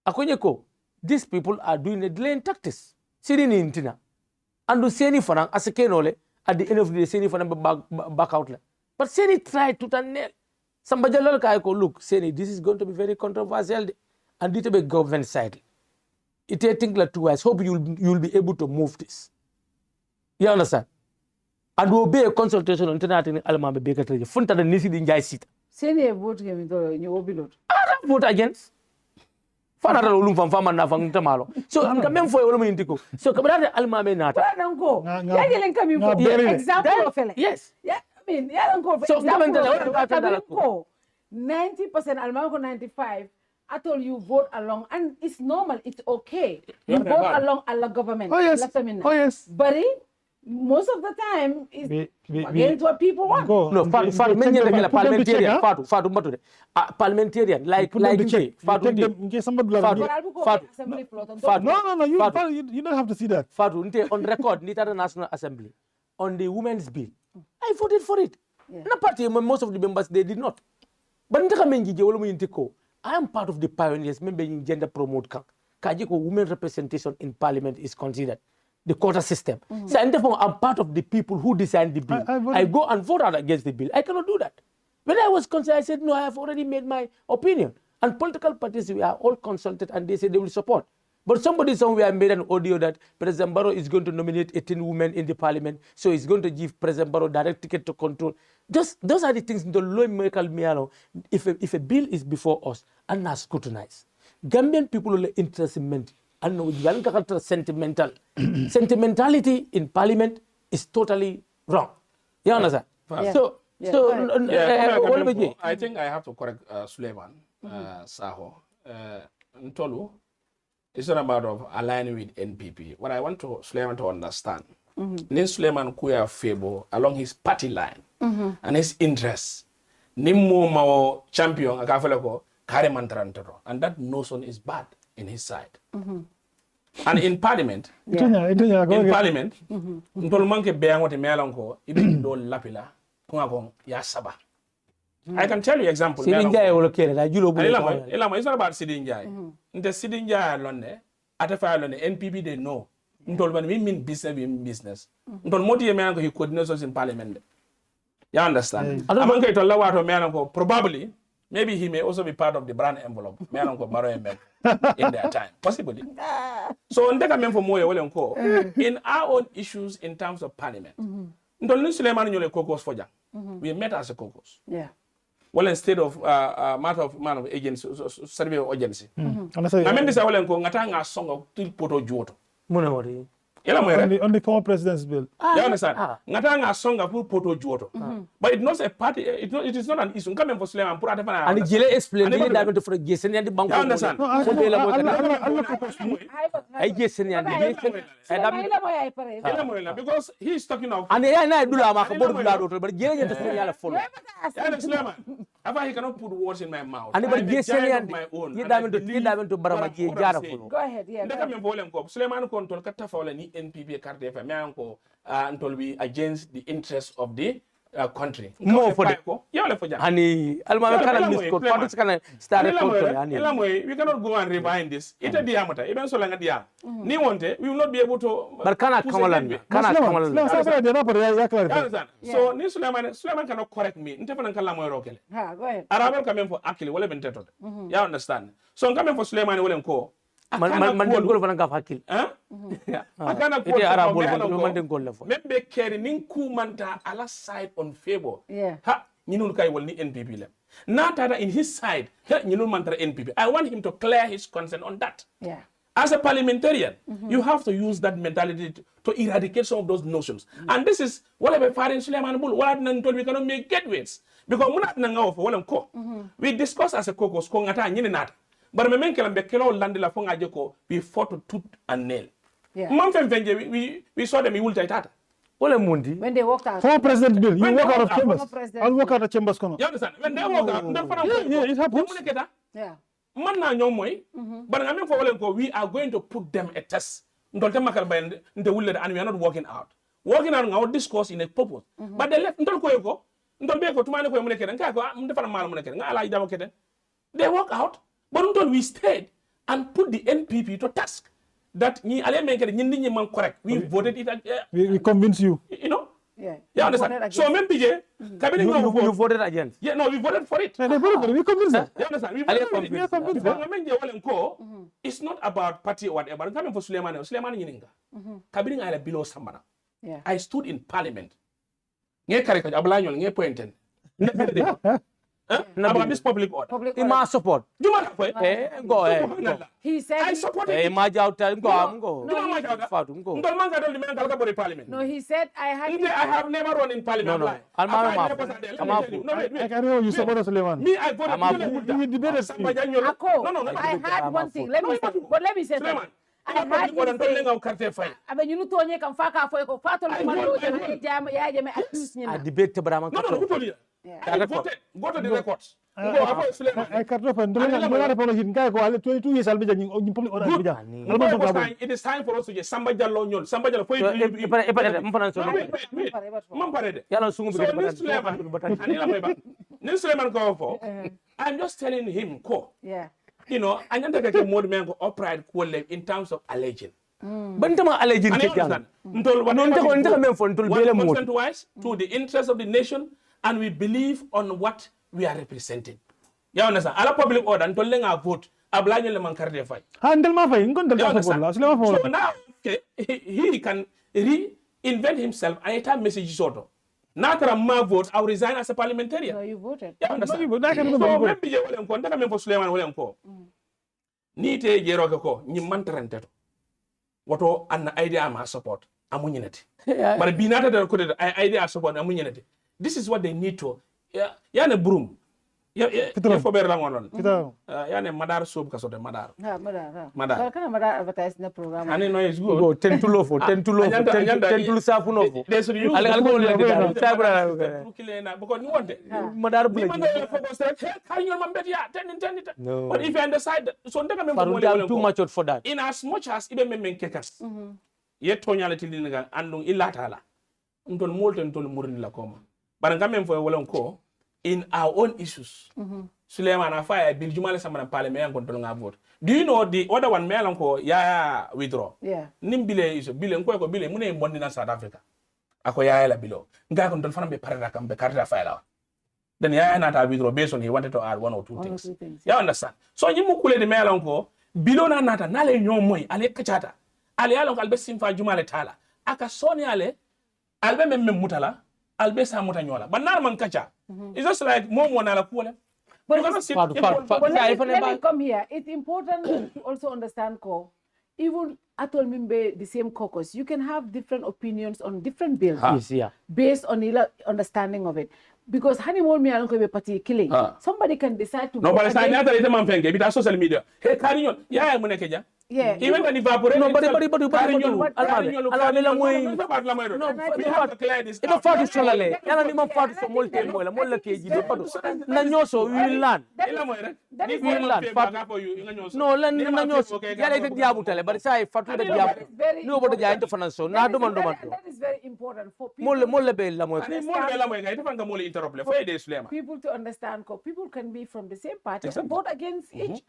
Akonyeko, these people are doing a delaying tactics. Sitting in Tina. And do Seni Fanang as a kenole at the end of the day, Seni Fanang back outlet. But Seni tried to turn nail. Somebody look, Seni, this is going to be very controversial and it will be government side. It will think like twice. Hope you'll be able to move this. You understand? And will be a consultation on international Almameh Gibba. Funta the nisi din jai sit. Senior vote game into you obilot. I vote against. Fana la ulum fam fama na fam tamalo. So kamem fo wala mo indiko. So kabara Almameh nata. Nango. Ya yelen kami for example of ele. Yes. Yeah, I mean, ya nango. So example 90% Almameh 95. I told you vote along, and it's normal. It's okay. You vote along a government. Oh yes. But most of the time is against what people want. No, parliamentarian like No, you don't have to see that. On record, Nita National Assembly on the women's bill. I voted for it. No party, most of the members they did not. But I am part of the pioneers, member in gender promote Kajiko women representation in parliament is considered. The quota system. So, and therefore, I'm part of the people who designed the bill. I go and vote out against the bill. I cannot do that. When I was consulted, I said, no, I have already made my opinion. And political parties, we are all consulted and they say they will support. But somebody somewhere made an audio that President Barrow is going to nominate 18 women in the parliament. So he's going to give President Barrow direct ticket to control. Those are the things in the law medical. If a bill is before us and not scrutinized, Gambian people are interested in and sentimental. Sentimentality in parliament is totally wrong. You understand? Yeah. So, I think I have to correct Sulayman Saho. Ntolu, it's not a matter of aligning with NPP. What I want Sulayman to understand, Nin Sulayman kuya favor along his party line and his interests. Nimmo mao champion akafele ko kare mantarantero, and that notion is bad in his side. And in parliament, ntol manke beyangote melanko ibe do lapila kunga ya saba. I can tell you example. Sidinjay wala kere la julo bu. Elamo it's not about Sidinjay. Nte Sidinjay lonne atafa lonne NPP they know. Ntol ban mean business. Ntol moti melanko he coordinates in parliament. You understand? Amanke to lawato melanko probably maybe he may also be part of the brand envelope. Melanko baro in their time, possibly. So ndeka memfo moye wale nko in our own issues in terms of parliament. Ntol ni Sulayman nyole Caucus for jang. We met as a Caucus. Yeah. Well, instead of matter of man of agency, survey of agency. I mean, this I will go ngatanga song of till poto juoto. Munawari. On the former president's bill. You understand? Ngatanga song of poto juoto. But it's not a party. It is not an issue. Come for Sulayman put at and the jele explain the diamond for Jason and the bank. You understand? I Jason and the because he's talking of and I do la maka but jele just yala follow. Ava he cannot put words in my mouth. And but Jason and my own. You diamond to Baramaji jara follow. Go ahead, yeah. Ndeka me volem ko Sulayman ko tol katta fawla ni NPP carte fa me anko ntol bi against the interests of the country. More for the yeah, Hani Almameh kana misquote politics kana start we cannot go and rewind this. Ita diamata even so langa diam. Ni wonte we will not be able to but kana kamalan so ni Sulayman cannot correct me. Ntefa nan kala moy rokele. Ha, go ahead. Arabel come for akili wala ben teto. You understand? So come for Sulayman wala ko man den gol fana gaf hakil akana ko man den gol la fo membe kere nin kumanta ala side on favor Yeah. ha ñinul kay wol ni NPP la natata in his side ha ñinul mantra NPP. I want him to clear his concern on that. Yeah. As a parliamentarian, you have to use that mentality to eradicate some of those notions. And this is what we find in Sulayman Bull. What we cannot make gateways because munat na ngaw fo wala ko we discuss as a Caucus ko ngata ñini nata. But me men kelambe kelo landi la fonga jeko we fought to tooth and nail. Yeah. Man we saw them we will tata. Wala mundi When they walked out. Former president bill, you When walk they out of walk out, chambers. I'll walk out of chambers. You understand? When they walk out, it happens. Yeah. Man na nyomoy, but I mean for Walenko, we are going to put them a test. Ndolta makal ba nde wulle and we are not working out. Working out our discourse in a purpose. But they left ndol ko yoko, ndol be ko tumane ko muneke nka ko ndefana mal muneke nga ala idamo kete. They walk out. But until we stayed and put the NPP to task, that we voted it. We convince you. You know? Yeah. You understand? So maybe you voted against. Yeah, no, we voted for it. They voted for it. We convinced them. You understand? We voted for it. It's not about party or whatever. I'm coming for Sulayman Yininga. Kabiring I below Sambana. Yeah. I stood in parliament. Nge karika ablanyo nge pointen. About this public order. Ima support. Go ahead. He said I supported it. No, he said I have never run in parliament. No. I can know you supported Sulayman. Me, I voted. We debated. No. I had one thing. Let me say something. I had one thing. I mean, you told me can fuck off for a father. I debate Brahma. No, who told you? I voted. Go to the records. I cut off and 22 years. I'll be in public order. It is time for us to get somebody alone. Somebody I'm just telling him, yeah. You know, I don't get more than upright in terms of alleging. Bantama alleging wise to the interest of the nation, and we believe on what we are representing. You understand? Ala public order until lenga vote. Ablanyo le mankarde fay. Handle ma fay. So now he can reinvent himself and it have message soto. Natara ma vote, I will resign as a parliamentarian. No, you voted. You understand? So maybe you will enko. Ndaka mempo Sulayman will enko. Ni te jero ko ni mantaranteto. Wato an idea ma support amunyinati. But binata de ko idea support amunyinati. This is what they need to. Yeah, na broom. ya fo ber la ngonon ya ne madar sob ka sote madar madar kana madar advertise na program ani no is good go tentulo tentulo safu no fo al go le da sabra kile na bako ni wonde madar bu man fo ko straight hay ñol man bet ya ten but if you decide so ndega mem mo too much for that in as much as ibe mem kekas ye toñale tilini ga andung illatala ndol molten tol murin la koma bara ngam fo wolon ko in our own issues. Sulayman afaya bil jumale samana parliament en kontrol nga vote. Do you know the other one melan ko ya withdraw? Yeah. Nim bile iso bile ko bile mune bondi na South Africa. Ako ya la bilo. Nga kontrol fana be parada kam be karta file. Then ya na ta withdraw based on he wanted to add one or two things. You understand? So nyimu kule de melan ko bilo na nata nale nyom moy ale kachata. Ale yalon ko albe simfa jumale tala. Aka soni ale albe mem mutala albe sa muta nyola. Banar man kacha. It's just like mom wana la kule. But let me come here. It's important to also understand ko even atol mimbe the same caucus, you can have different opinions on different bills based on your understanding of it. Because honeymoon me alon ko be party killing. Somebody can decide to no, but I never ite man fenge bita social media. Hey Karinyon, ya muneke yeah. Even when evaporate. No, but Almameh la moy. No, we have to clear this. Ito fatu solale. Yana ni man fatu so molte mola mola keji do fatu. Na nyoso we will learn. Ila mo rek. We will learn. No, len na nyoso. Yala ite diabu tale, but sai fatu de diabu. No bodo ja into financial. Na do man. That is very important for people. Molle be la moy. Molle la moy ga ite fanga molle interrople. Fo ede Sulayman. People to understand ko people can be from the same party and vote against each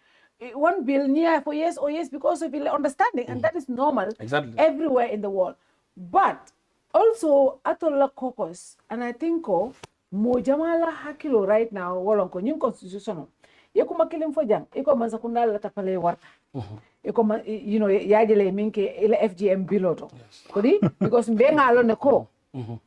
one bill near for yes or yes because of understanding, and that is normal everywhere in the world. But also atola caucus, and I think mojamala hakilo right now walonko nyum constitutional yeko makilim fo jang iko manza kundala tapale warta iko you know yajele minke ile FGM biloto kodi because mbenga alone ko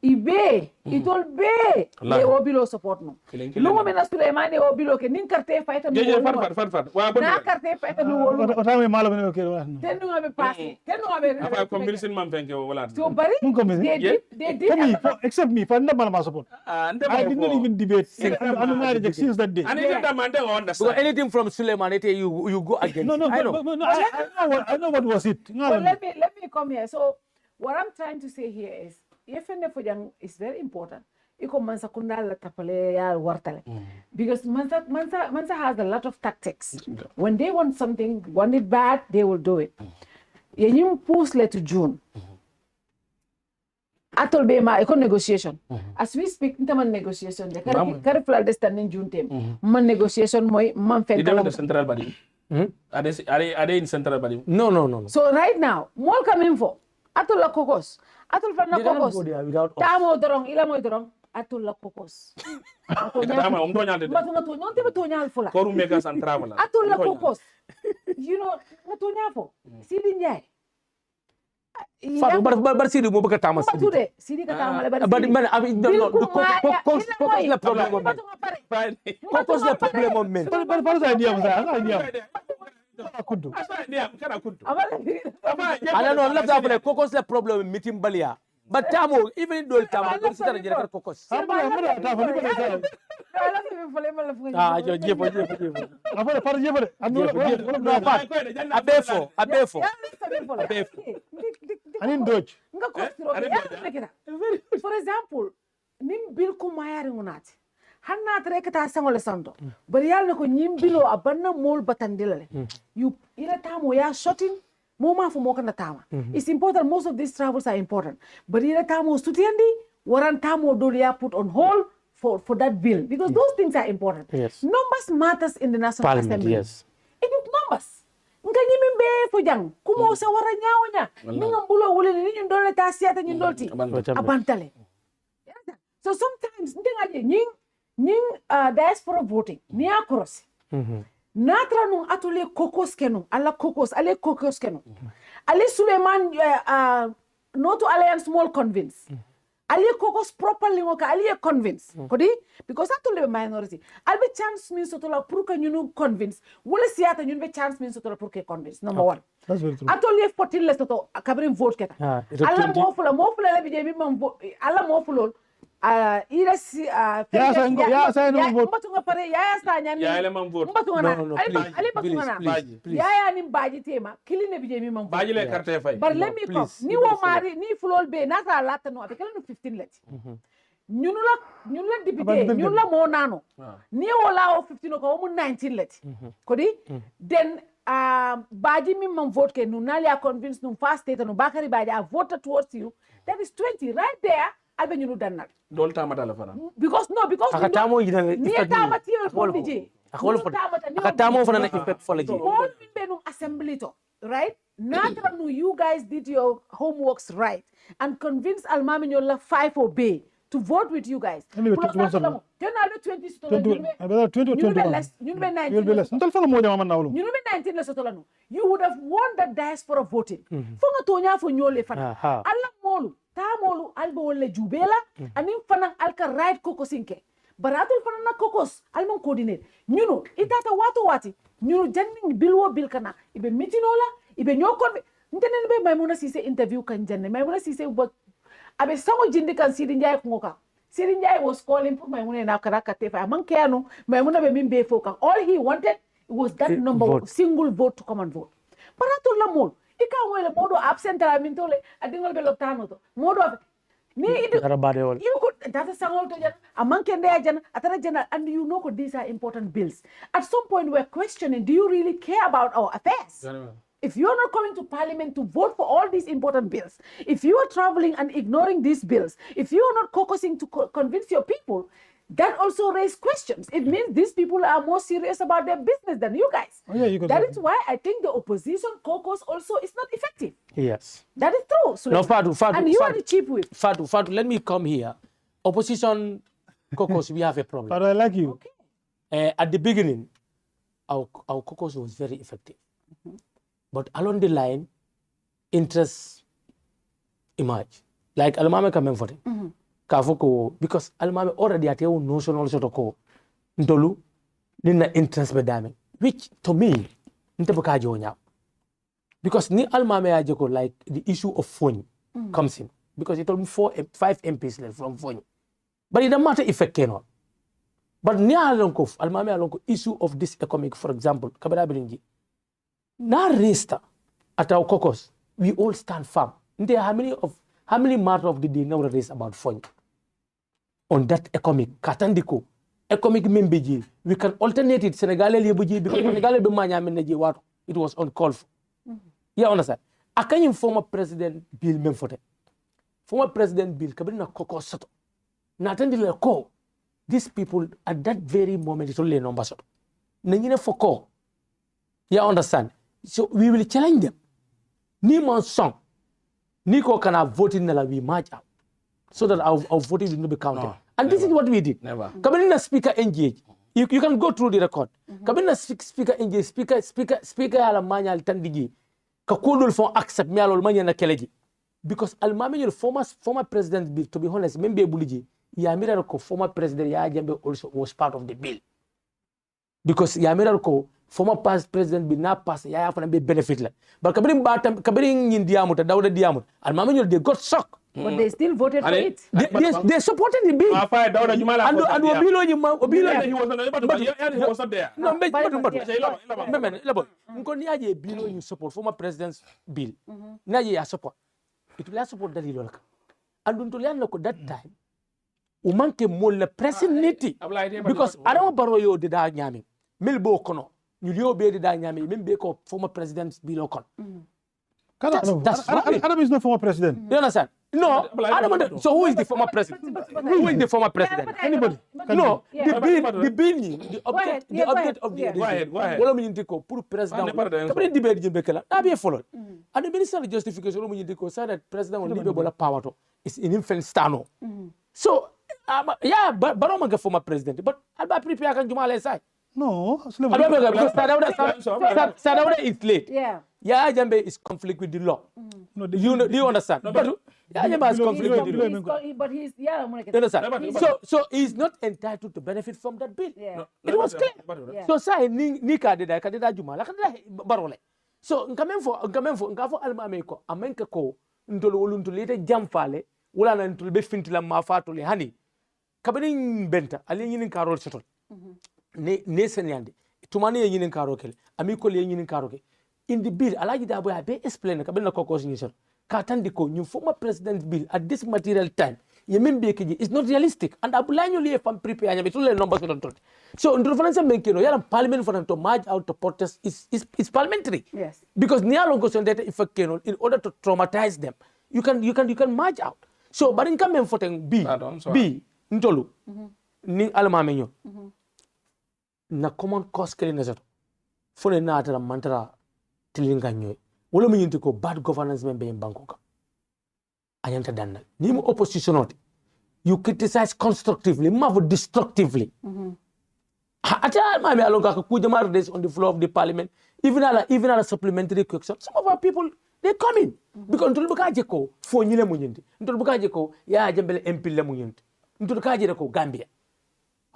ibe itol be le obilo support no lungo mena Sulayman e obilo ke nin carte fayta no far wa bon na carte fayta no wolu otame malo ne ke wala tenu ngabe pass tenu ngabe afa convincing man fenke wala so bari they did except me for ndama ma support I did not even debate anu ngari je since that day and even the man they understand so anything from Sulayman you go against I know what was it well, let me come here. So what I'm trying to say here is yefende fojang is very important. Iko mansa kundala tapale ya wartale. Because mansa has a lot of tactics. When they want something, want it bad, they will do it. Yenyim pusle to June. Atol be ma iko negotiation. As we speak, ntaman negotiation. Kari flag standing June team. Man negotiation moy man fen kala. The central body. Are they in central body? No. So right now, more coming for atol la caucus. Atol fana caucus. Tamo dorong ila moy dorong atol la caucus. Tama umdonya de. Matu non te batonya fula. Koru mega central wala. Atol la caucus. You know, matonya fo. Sidi njay. Fatu bar sidi mo baka tama sidi. Matu de sidi ka tama le bar. But man no caucus la problem. Caucus la problem men. Bar sa idea mo Kudu. Kana kudu. Ala no lafta fule caucus la problem meeting balia. But tamo even do tamo consider jere caucus. Amara ta fuli bale sa. Ala se fule mala fuji. Ah jo jefo. Afale par jefo. Anu abefo. Anin doj. Nga ko for example, nim bil ko mayari ngunati. Hanna trekata sangole santo bari yalla ko nyimbilo abanna mol batandilale you ila tamo ya shooting moma fu mo kana tama it's important. Most of these travels are important, but ila tamo stutiendi waran tamo do ya put on hold for that bill because those things are important. Numbers matters in the National Assembly. It is numbers nga nyimbe fo jang kumo sa wara nyaawnya ninga mbulo wule ni ñu dole ta siata ñu dolti abantale. So sometimes ndinga nying diaspora voting ni akrosi natra nung atule caucus kenu ala caucus kenu ali Sulayman not to alliance small convince ali caucus properly ngoka ali convince kodi because atule minority albe chance means to la pour que ñu convince wala siata ñun be chance means to la pour que convince number one. That's very true. Atole 14 les to kabrim vote keta ala mo fula le bi je mi mam ala mo fulol ira si ya sa no vote mbatunga pare ya sa nyami ya ele man vote mbatunga na ali mbatunga na please ya ni baji tema kiline bije mi man baji le carte fay but let me come ni wo mari ni flol be na ta lata no abekala no 15 leti ñun la député ñun la mo nano ni wala o 15 ko mu 19 leti ko di then baji mi man vote ke nu nali a convince nu fast state no bakari baji a vote towards you that is 20 right there albe ñu dannal dol tamata la fana because akatamo yina ni tama tiyo ko dije akatamo fana na effect for leji all min be no assembly to right natra no you guys did your homeworks right and convince Almameh Gibba 5 obey to vote with you guys. Anyway, 20 you would have won the diaspora voting. Fonga tonya fo nyole fana. Alla molu, ta molu albo wole jubela, anim fana alka right Caucus inke. Baratul fana na Caucus almon coordinate. Nyuno itata wati. Nyuno janning bilwo bil kana. Ibe mitinola, ibe nyokon. Ntenen be Maimouna Ceesay interview kan janne. Maimouna Ceesay abe sango jindi kan Sidi Njai kungoka. Sidi Njai was calling for Maimouna na karaka tefa. Amanke ano, Maimouna be mimbe foka. All he wanted was that single vote to come and vote. Parato la mol. Ika wele modo absent ala mintole adingol be loptano to. Modo ni idu. You could that is sango to jana. Amanke nde jana atara jana and you know these are important bills. At some point we're questioning, do you really care about our affairs? If you're not coming to parliament to vote for all these important bills, if you are traveling and ignoring these bills, if you are not caucusing to convince your people, that also raises questions. It means these people are more serious about their business than you guys. That is why I think the opposition caucus also is not effective. Yes. That is true. So no, Fatu, and you are the chief whip. Fatu, let me come here. Opposition caucus, we have a problem. But I like you. Okay. At the beginning, our caucus was very effective. But along the line, interests emerge. Like Almameh coming for it. Kafoko, because Almameh already at your notional sort of call. Ndolu, nina interest bedame. Which to me, ntebukajo nya. Because ni Almameh ajoko like the issue of phone comes in. Because it told me 5 MPs left from phone. But it doesn't matter if it cannot. But ni alonko, Almameh alonko issue of this economic, for example, kabara birinji. Na resta at our caucus, we all stand firm. There how many matter of the day now race about phone on that economic katandiko economic membeji we can alternate it Senegal lebuji because Senegal be manya meneji what it was uncalled for. Yeah, understand? Akanyim former president bill memfote. Former president bill kabiri na caucus soto. Na attendi le ko these people at that very moment it's only a number soto. Nanyine for call. Yeah, understand? So we will challenge them. Ni man song. Ni ko kana voting nala we match out. So that our voting will not be counted. No, and never. This is what we did. Never. Kabinina speaker engage. You can go through the record. Kabinina speaker engage. Speaker ala manya al tandigi. Kakundul for accept me alol manya na keleji. Because Almameh former president, to be honest, membe buliji. Yamira ko former president ya jambe also was part of the bill. Because Yamira ko former past president be na pass ya have be benefit la. But kabiring in diamut Dawda diamut. Almameh they got shocked. But they still voted for it. They supported the bill. And Obilo he was not there. No, Nkoni aje bilo you support former president's bill. Na ye support. It will support dalilo laka. And untoliana ko that time umanke mol pressing niti because Adama Barrow yo de da nyame. Milbo kono. Nyulio be de da nyame. Membe ko former president's bill kono. Adam is not former president. You understand? No, so who is the former president? Who is the former president? Anybody? No, the bill, the object of the Go ahead. Wala mnyindiko pour president. Kabri debate jimbekela. Nabi followed. And the minister of justification wala mnyindiko said that president will libe bola power to. It's in influence stano. So yeah, but Baroma get former president. But Alba prepare kan Jumala side. No, because Sadawda is late. Yeah, Jambe is conflict with the law. No, do you understand? But Jambe has conflict with the law. But he's understand? So he's not entitled to benefit from that bill. Yeah. It was clear. So say ni kadida Juma la kadida Barole. So nkamenfo ngafo Almameh ko amenka ko ntolo wolunto lete jamfale wala na ntolo be fintila mafato le hani kabani benta ali nyinin karol setol ne senyande tumani ye nyinin karo kel ami ko le nyinin karo ke in the bill alaji dabo ya be explain kabani na Caucus ni setol ka tandi ko ñu former president bill at this material time ye membe kiji is not realistic and abulanyo li fam prepare nyame tule numbers ko ton so ndo fanansa menkino yaram parliament for to march out to protest is parliamentary. Yes, because nialo go son data effect keno in order to traumatize them you can march out so barin kamen foten b ntolu ni almameh nyo na common cause kele nazato fone na atara mantara tilinga nyoy wala mu yinti ko bad governance membe en banko ka anyanta danna ni mu opposition oti you criticize constructively mavo destructively ata almameh alonga ko kujamar days on the floor of the parliament even at a supplementary question some of our people they come in because ntol buka jeko fo nyile mu nyindi ntol buka jeko ya jambele MP le mu nyindi ntol ka jere ko Gambia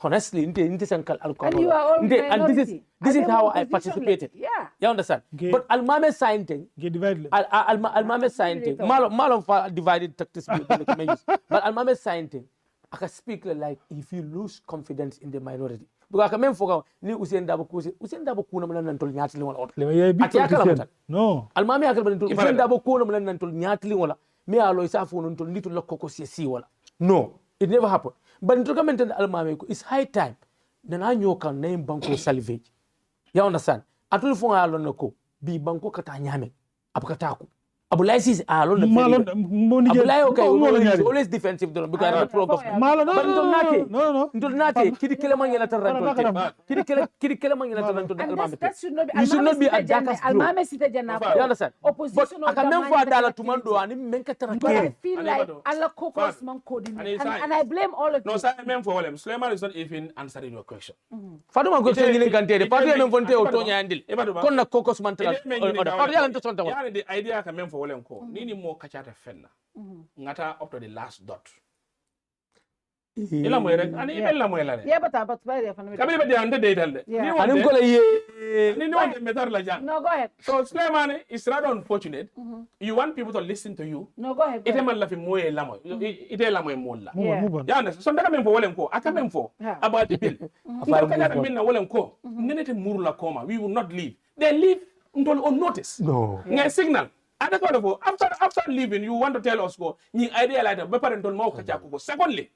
honestly inte sankal alcohol and this is how I participated. Yeah, you understand but almameh signing get divided almameh signing malum for divided tactics but almameh signing I can speak like if you lose confidence in the minority because I même foga ni Usain Dabo kuna mala nantol nyatli wala no almameh akal ban Usain Dabo kuna mala nantol nyatli wala me alo isa fo nantol nitul la Caucus si wala no it never happened but into comment almameh ko it's high time nana nyoka name banko salvage you understand atul fo ngalo nako bi banko kata nyame abukataku Abdoulie Ceesay alone Abdoulie okay is always defensive because I have a problem no ndo nate kidi kele mangela taranto kidi kele mangela taranto almameh you should not be a jackass almameh sita jana you understand opposition but akamem fo adala tumando ani menka but I feel like alla Caucus man coordinate and I blame all of you. No, sir, I for William. Sulayman is not even answering your question. Faduma go say nyine kante fadu ya memfonte otonya andil konna Caucus man tala fadu ya nto sonta ya the idea ka mem for William ko nini mo kachata fenna ngata up to the last dot ila mo rek ani bella mo la Yeah, but by the family. kabili be ande de dalde anim ko la ye ni wonde metar la ja No, go ahead. so Sulayman is rather unfortunate you want people to listen to you No, go ahead. ite man la fi moye lamo ite lamo e molla move on ya na so ndaga men fo William ko aka men fo about the bill kaya min na William ko nenete muru la koma we will not leave they leave ntol on notice no ngai signal ada ko defo after leaving you want to tell us go ni idea like be parent don mo kacha ko secondly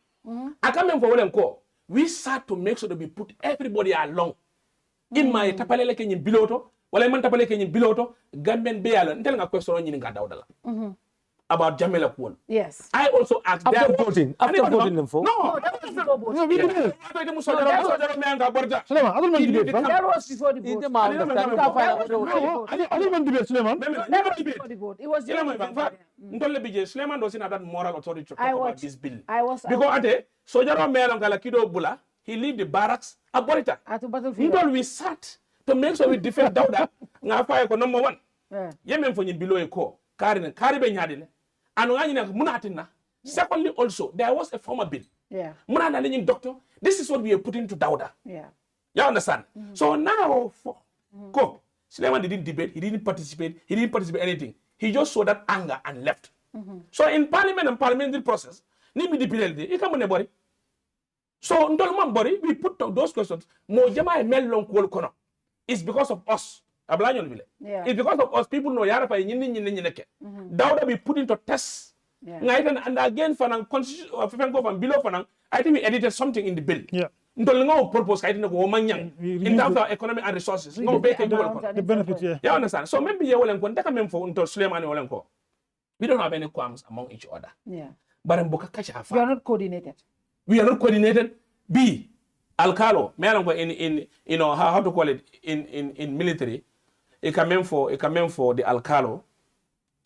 aka men fo William ko we start to make sure that we put everybody along in my tapalele ke nyin biloto wala man tapalele ke nyin biloto gamben be yalla ntel nga question nyin nga dawdala about Jamela Kwon. Yes. I also asked after voting them for no That was before voting. no we didn't Sulayman I don't want debate That was before the vote. I don't want debate Sulayman That was before the vote. It was during the vote. Ntolle bije Sulayman does not have that moral authority to talk about this bill. I was Because ate Sojaro Meram kala kido bula he leave the barracks at Borita. at the battlefield. Ntol we sat to make sure we defend Dauda nga fire ko number 1. Yeah. Yemen fo nyi below e ko kari be nyaade anu ngani na munatina. Secondly also there was a former bill. Yeah. Munana learning doctor this is what we are putting to Dauda. Yeah. You understand? So now for go Sulayman didn't debate, he didn't participate anything. He just saw that anger and left. So in parliament and parliamentary process, ni bi dipilelde, he come on body. So ndol body, we put those questions. Mo jama e mel long kwol kono. It's because of us. Ablanyon vile. Yeah. It's because of us people know yara pa nyini neke. Dauda be put into test. Yeah. And again fanang constitution of and below fanang, I think we edited something in the bill. yeah Ndol ngo propose kaiti ngo manyang in terms of economic and resources. Ngo be ke the benefit yeah you understand? So maybe you will enko ndaka mem for unto Sulayman will enko. We don't have any qualms among each other. Yeah. But mboka kacha afa. You are not coordinated. We are not coordinated. B alkalo me alongo in you know how to call it in military. It can mean for the alkalo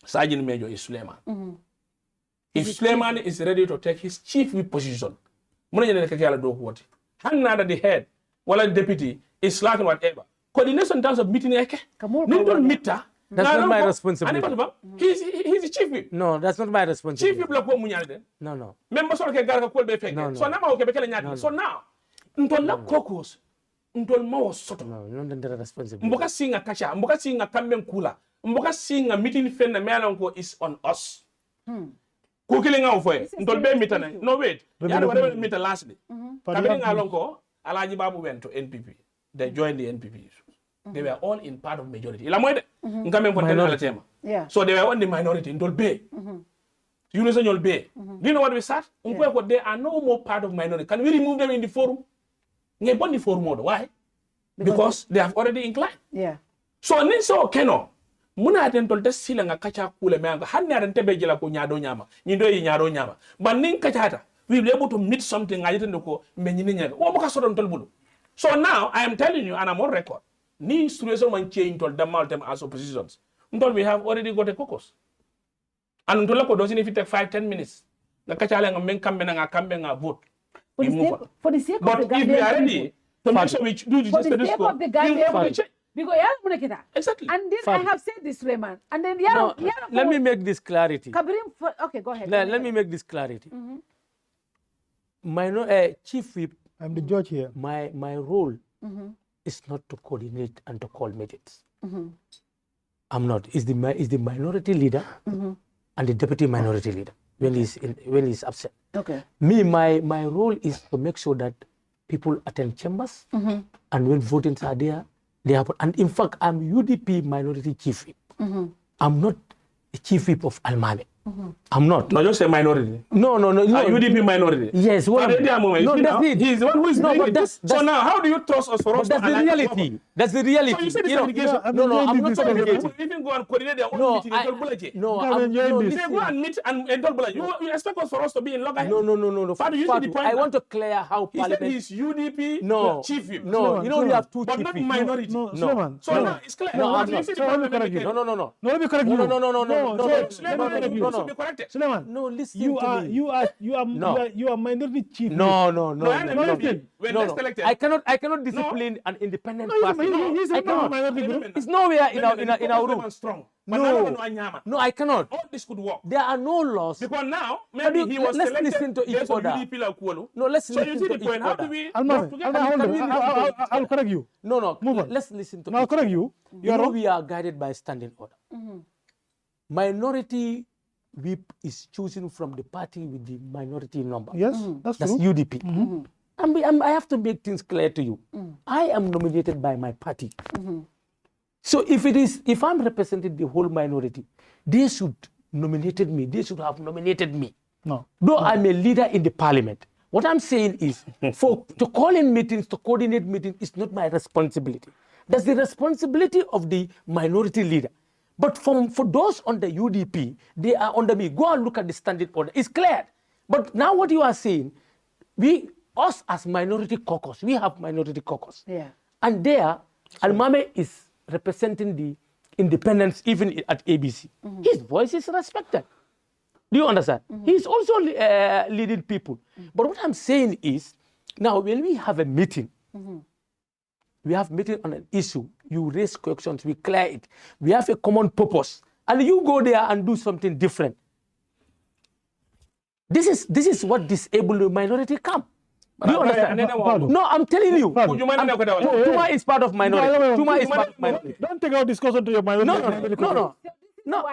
Sergeant Major is Sulayman. If Sulayman is ready to take his chief whip position, muna nyene kakala do what? Hang nada the head, wala the deputy is slacking whatever. Coordination in terms of meeting eke. Nindon mita. That's not my responsibility. He's the chief whip. No, that's not my responsibility. Chief whip la ko munyalde. No. Member so ke garga ko be fenge. So now o ke be kala nyadi. So now ntol la Caucus ntol mo soto. No, not the responsibility. Mboka singa kacha, mboka singa kamben kula. Mboka singa meeting fenda me alongo is on us. Ko killing out for it. Don't be meeting. No wait. Yeah, whatever meeting last day. Kabiri ngalonko Alaji Babu went to NPP. They joined the NPP. They were all in part of majority. Ilamoide. Nkame minority. Yeah. So they were on the minority in Dolbe. You know, Dolbe. Do you know what we said? They are no more part of minority. Can we remove them in the forum? They want the forum mode. Why? Because they have already inclined. Yeah. So niso keno. Muna atentol des sila nga kacha kule meanga. Hanne atentebe jela ko nyado nyama. Nyindo yi nyado nyama. But ning kachata. We will be able to meet something. Ajitendo ko menyini nyaga. Wabuka sodo ntolbulu. So now I am telling you, and I'm on record. Ni situation man change tol damal them as oppositions. Until we have already got a caucus. And until ko doesn't if it take 5-10 minutes. Na kachala nga men kambe nga kambe nga vote. For the sake but of the if we are ready to make sure we do the for the sake of the Gambian because exactly. And this I have said this, Sulayman. And then let me make this clarity. Okay, go ahead. Let me make this clarity. Chief Whip, I'm the judge here. My role is not to coordinate and to call meetings. I'm not. Is the minority leader and the deputy minority leader when he's absent. Okay. Me, my role is to make sure that people attend chambers, and when votings are there, they happen. And in fact, I'm UDP minority chief whip. I'm not a chief whip of Almameh. I'm not. No, just a minority. No. UDP minority. Yes. Well, no, that's it. He's the one who is doing it. So now, how do you trust us for us? That's the reality. That's the reality. So you said it's No, I'm not segregating. Even go and coordinate their own meeting in Dolbulaji. They go and meet and Dolbulaji. You expect us for us to be in Logai? No. I want to clear how Parliament. He said he's UDP chief whip. No, you know we have two chief but not whips. minority. No. So now it's clear. No, I'm not. Let me correct you. No. No, let me correct you. No. Sulayman, No, listen you to are me. you are minority chief. No. When they're selected. I cannot discipline an independent No, party. he's I a cannot. minority group. It's nowhere in our room. No, I cannot. All this could work. There are no laws. Because now, maybe he was let's selected listen to each based on other. UDP like Kualu. No, let's So listen you see to the each point. How other. do we Almameh, I'll correct you. No. Move on. Let's listen to No, I'll each correct other. you. You know we are guided by standing order. Minority whip is chosen from the party with the minority number. Yes, that's That's true. UDP. I have to make things clear to you. I am nominated by my party. So if I'm representing the whole minority, they should nominated me. They should have nominated me. No. Though I'm a leader in the parliament. What I'm saying is, to call in meetings, to coordinate meetings is not my responsibility. That's the responsibility of the minority leader. But for those on the UDP, they are under me. Go and look at the standing order. It's clear. But now what you are saying, us as minority caucus, we have minority caucus. Yeah. And there, Almameh is representing the independents even at ABC. His voice is respected. Do you understand? He's also leading people. But what I'm saying is, now when we have a meeting, we have meeting on an issue, you raise questions, we clear it. We have a common purpose. And you go there and do something different. This is what disabled minority come. Do you understand? No, I'm telling you. Tuma is part of minority. Tuma is part of minority. Don't take our discussion to your minority. No. So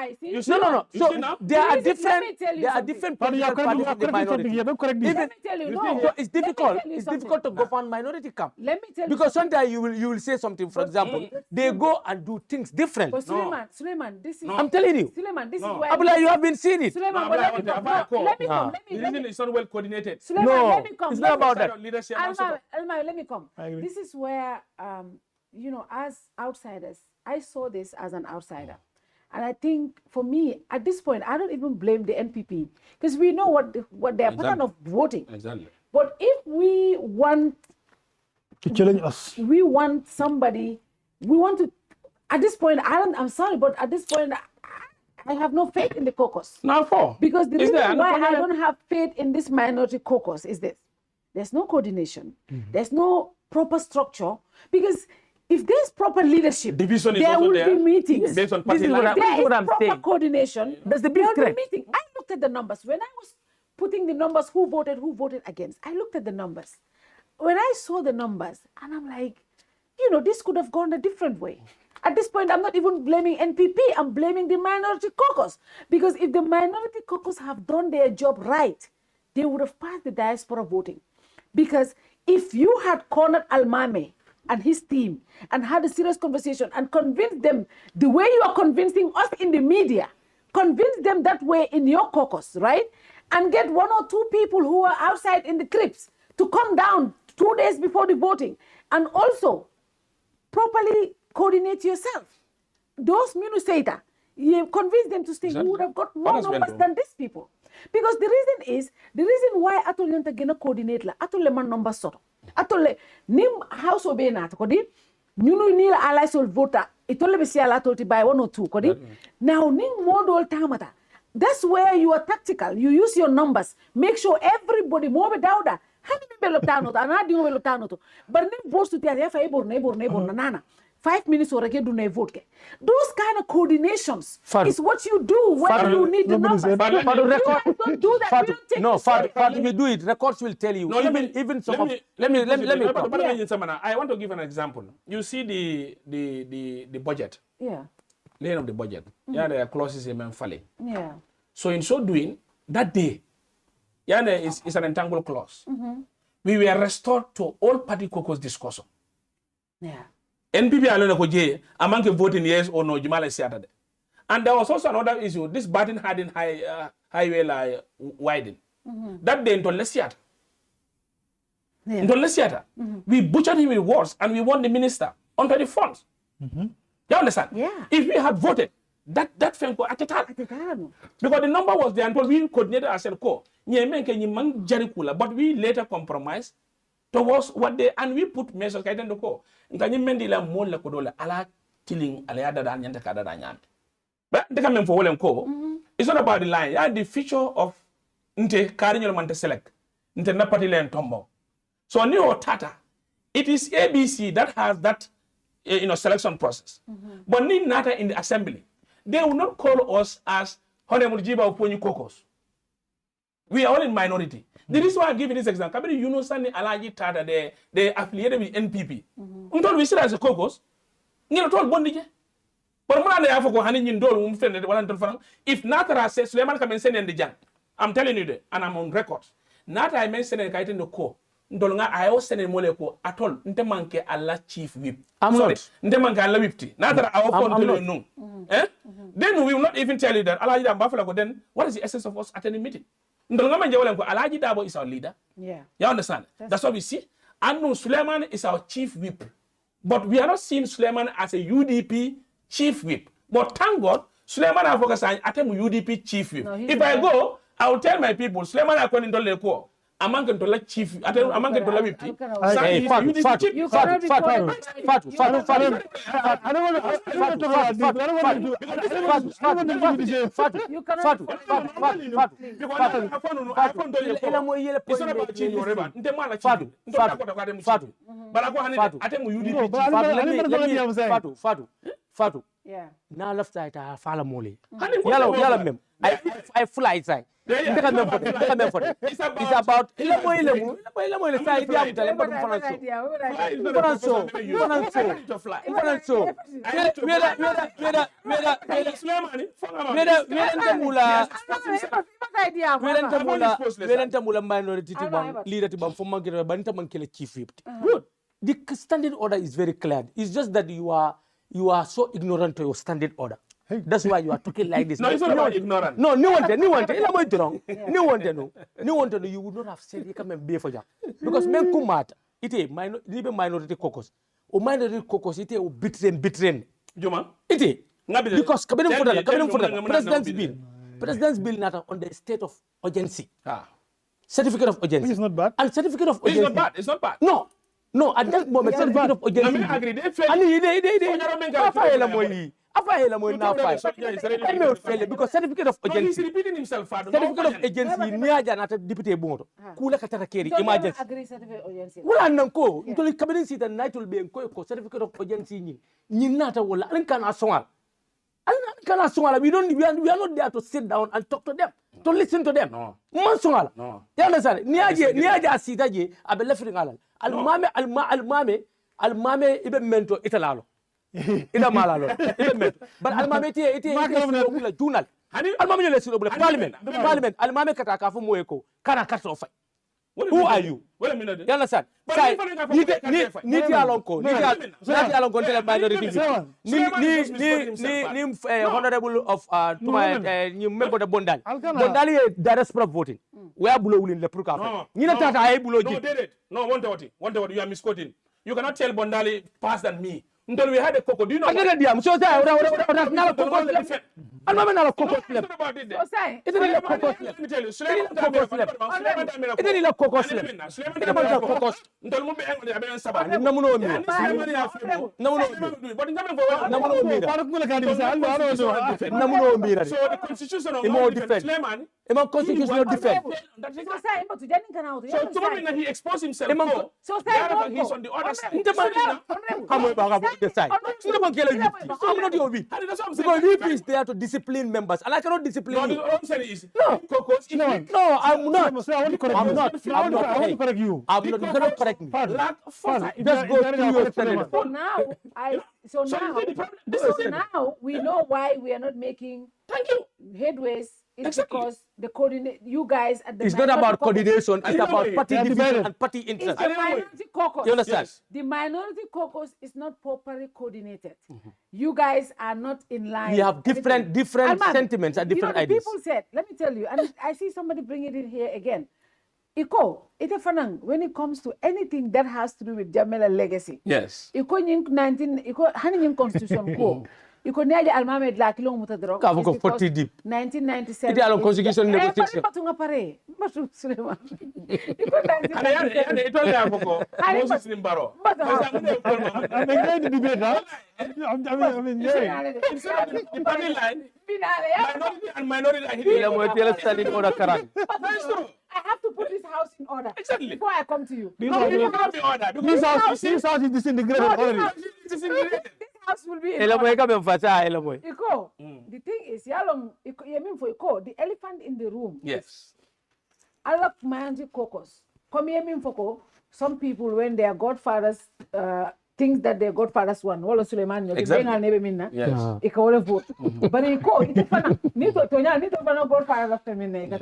there are let me different tell you political parties in the minority. Correct this. Let me tell you, So it's difficult. tell you It's something. difficult to govern minority camp. Let me tell you Because sometimes you will say something, for example, they go and do things different. But Sulayman, this is... I'm telling you. Sulayman, this is why... Abdullah, you have been seeing it. Sulayman, but let me come. Let me come. The reason it's not well coordinated. Sulayman, No, let me come. it's not about that. Almameh, let me come. I agree. This is where, as outsiders, I saw this as an outsider. And I think, for me, at this point, I don't even blame the NPP. Because we know what their pattern of voting. Exactly. But if we want... To challenge us. We want somebody... We want to... At this point, I'm sorry, but at this point, I have no faith in the caucus. Now for. Because the reason why I don't have faith in this minority caucus is this. There's no coordination. There's no proper structure. Because if there's proper leadership, Division is there also will there. be meetings. Based on party This is what line. I- There is I'm proper saying. coordination. That's the big There will threat. be meeting. I looked at the numbers. When I was putting the numbers, who voted against, I looked at the numbers. When I saw the numbers, and I'm like, this could have gone a different way. At this point, I'm not even blaming NPP. I'm blaming the minority caucus. Because if the minority caucus have done their job right, they would have passed the diaspora voting. Because if you had cornered Almameh and his team and had a serious conversation and convinced them the way you are convincing us in the media, convince them that way in your caucus, right? And get 1 or 2 people who are outside in the crypts to come down 2 days before the voting, and also properly coordinate yourself. Those Minuseta, you convince them to stay, you would have got more numbers than these people. Because the reason why Atole gonna coordinate la Atole man number soto. Atole nim house obey na kodi nyunu ni la allies will vote itole be sia la tolti by 1 or 2 kodi. Now ning model tamata. That's where you are tactical. You use your numbers. Make sure everybody more dauda. Hani be lotano to ana dingo be lotano to. But ning votes to tia fa ebor na nana. 5 minutes or again do na vote. Those kind of coordinations is what you do when you need the numbers. Don't do that. If you do it, records will tell you. No, even some let me. I want to give an example. You see the budget. Yeah. Lane of the budget. Yeah, there are clauses in Fale. Yeah. So in so doing, that day, yeah, is an entangled clause. We were restored to all party caucus discussion. Yeah. NPP alone ko je among voting yes or no Jamala Saturday. And there was also another issue. This Barton Harding highway widen. That day into Lesiata. Into Lesiata. We butchered him with words and we won the minister under the funds. You understand? Yeah. If we had voted, that fell at the time. Because the number was there until we coordinated ourselves. But we later compromised towards what they, and we put measures kaiten do ko ngani mendi la mon la ko dole ala killing ala yada da nyanta kada da nyanta but de kam for wolen ko it's not about the line. Yeah, the feature of nte karinyol man te select nte na party len tombo so ni o tata it is ABC that has that selection process but ni nata in the assembly they will not call us as Honorable Gibba upon caucus. We are all in minority. The reason why I give you this example, Kabiri Yunusan Alaji Tada, they affiliated with NPP. Until we sit as a caucus, you know, told Bondije. But when they have go handing in door, if Natara says Sulayman come and send in the jam, I'm telling you that, and I'm on record. Nata I mentioned a kite in the core. Ndolunga I also send a moleko at all. Ntemanke Allah chief whip. I'm sorry. Ntemanke Allah whipti. Natara I offer no. Then we will not even tell you that Alaji and Buffalo. Then what is the essence of us attending meeting? Alaji Dabo is our leader. Yeah. You understand? That's what we see. And no, Sulayman is our chief whip. But we are not seeing Sulayman as a UDP chief whip. But thank God, Sulayman has focused on UDP chief whip. No, if I go, I will tell my people, Sulayman is going to Leko. Among the chief, among the whip. Fatu. Yeah. Now left side I follow mole. Yalla mem. I fly side. It's about the standard order is very clear. It's just that you are so ignorant to your standard order. Hey. That's why you are talking like this. No, it's not about ignorant. No, you would not have said you come and be for you. Because men kumat, it is minority caucus. O minority caucus, it is bitren. Juma? It is. Because President's bill not on the state of urgency. Certificate of urgency. Which is not bad. And certificate of urgency. It's not bad. No, at that moment, certificate of urgency. I agree. They because certificate of urgency. He's repeating himself. Certificate of urgency. Niaja na deputy bondo. Kula katara keri emergency. Agree certificate of urgency. Wala nanko. Ntoli cabinet seat and night will be ko certificate of urgency ni. Nata wala. Ankana songal. We are not there to sit down and talk to them. To listen to them. No. Mansongal. No. You understand? Niaja sita je abe lefri ngalal. Almameh ibe mento italalo. ida malalo but almame ite la journal almame le silo parliament almame kata ka fu moyeko kana kato fay who are you wala mi na de you understand say ni ti alonko tele minority ni honorable of tuma ni member de bondali diaspora voting we are bulo wulin le pour ka ni na tata ay bulo ji no wonte what you are misquoting. You cannot tell Bondali past than me. Until we had a cocoa. Do you know? I didn't diam. So say na cocoa. Almame na cocoa slip. So say It is a cocoa slip. Let me tell you. It is a cocoa slip. It is a cocoa slip. Until mumbe engo de aben saba. Namuno mi. Namuno mi. So the constitution of Sulayman. Imo constitutional defense. so say imbo to jani kana auto. So Sulayman he exposed himself. So say He's on the other side. The side. I'm not your weak. Because VP is there to discipline members, and I cannot discipline you. No, Caucus. No, I'm not. I'm not. I want to correct you. I'm not. You cannot correct me. Just go to your Senate. So now we know why we are not making headways. It's because the coordinate you guys at the it's not about coordination, it's about party division and party interest. The minority caucus. You understand? Yes. The minority caucus is not properly coordinated. You guys are not in line. We have different sentiments and different ideas. People said, let me tell you, and I see somebody bring it in here again. When it comes to anything that has to do with Jamela legacy. Yes. Constitution ko. Iko neaje Almameh la kilo mutadro. Ka ko 40 deep. 1997. Ite alon constitution negotiation. Batu ngapare. Batu Sulayman. Iko 1997. Ane ito le akoko. Moses Nimbaro. I'm going to debate that. I mean, yeah. The party line. Minority and minority are hitting. I have to put this house in order. Exactly. Before I come to you. This house is disintegrated already. This house will be in order. Iko, the thing is, the elephant in the room. Yes. I love my caucus. Some people, when their godfathers things that their godfathers want, wala Sulayman nyo, exactly. Yes. Ika wala vote. But ito fana, nito fana godfathers of feminine.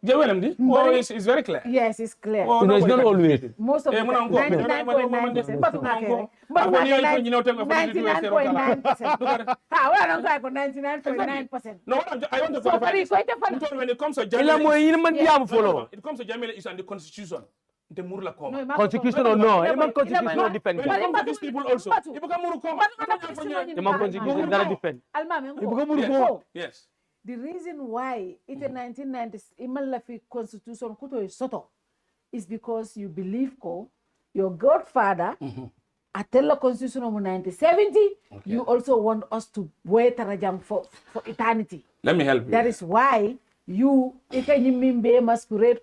It's very clear. Yes, it's clear. It's not always. Most of the 99.9%. But 99.9%. I don't go for 99.9%. No, I want to clarify. When it comes to Jamila, it comes to Jamila is on the constitution. Constitution or no? Constitution no depend. These people also. Constitution that depend. Yes. The reason why it in 1990 constitution kuto soto is because you believe your godfather at the constitution of 1970. You also want us to wait for eternity. Let me help you. That is why you masquerade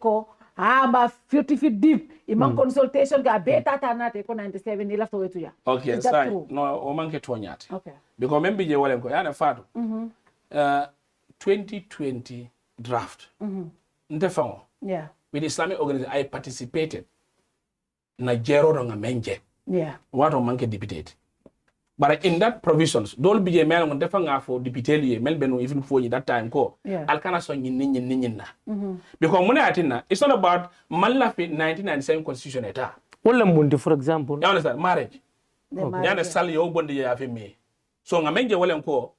ba 50 feet deep. Imam consultation ga beta tanate ko 97 ni lafto wetu ya. Okay, that's fine. No, o manke tonyate. Okay. Because membi je wale ko yana fatu. 2020 draft. Ndefango. Yeah. With Islamic organization, I participated. Na jero nga menje. Yeah. What o manke deputate. But in that provisions, don't be a man on defanga for deputy Melbourne even for that time ko. Alkana so nyin na. Because money atina, it's not about Malafi 1997 constitution eta. Wala mundi for example. You understand? Marriage. Yana sal yo bondi ya me. So ngamenje wala ko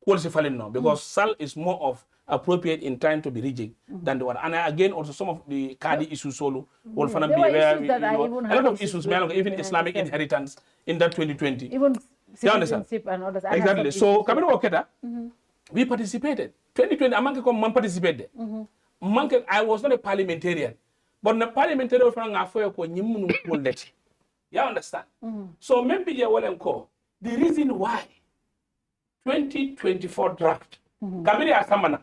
policy falling no because sal is more of appropriate in time to be reject than the one. And again, also some of the Kadi issues solo will be where a lot of issues, even Islamic inheritance in that 2020. Even citizenship and others. Exactly. So, we participated. 2020, I participated. I was not a parliamentarian, but the parliamentarian you understand? So, maybe the reason why 2024 draft, Kabiri Asamana,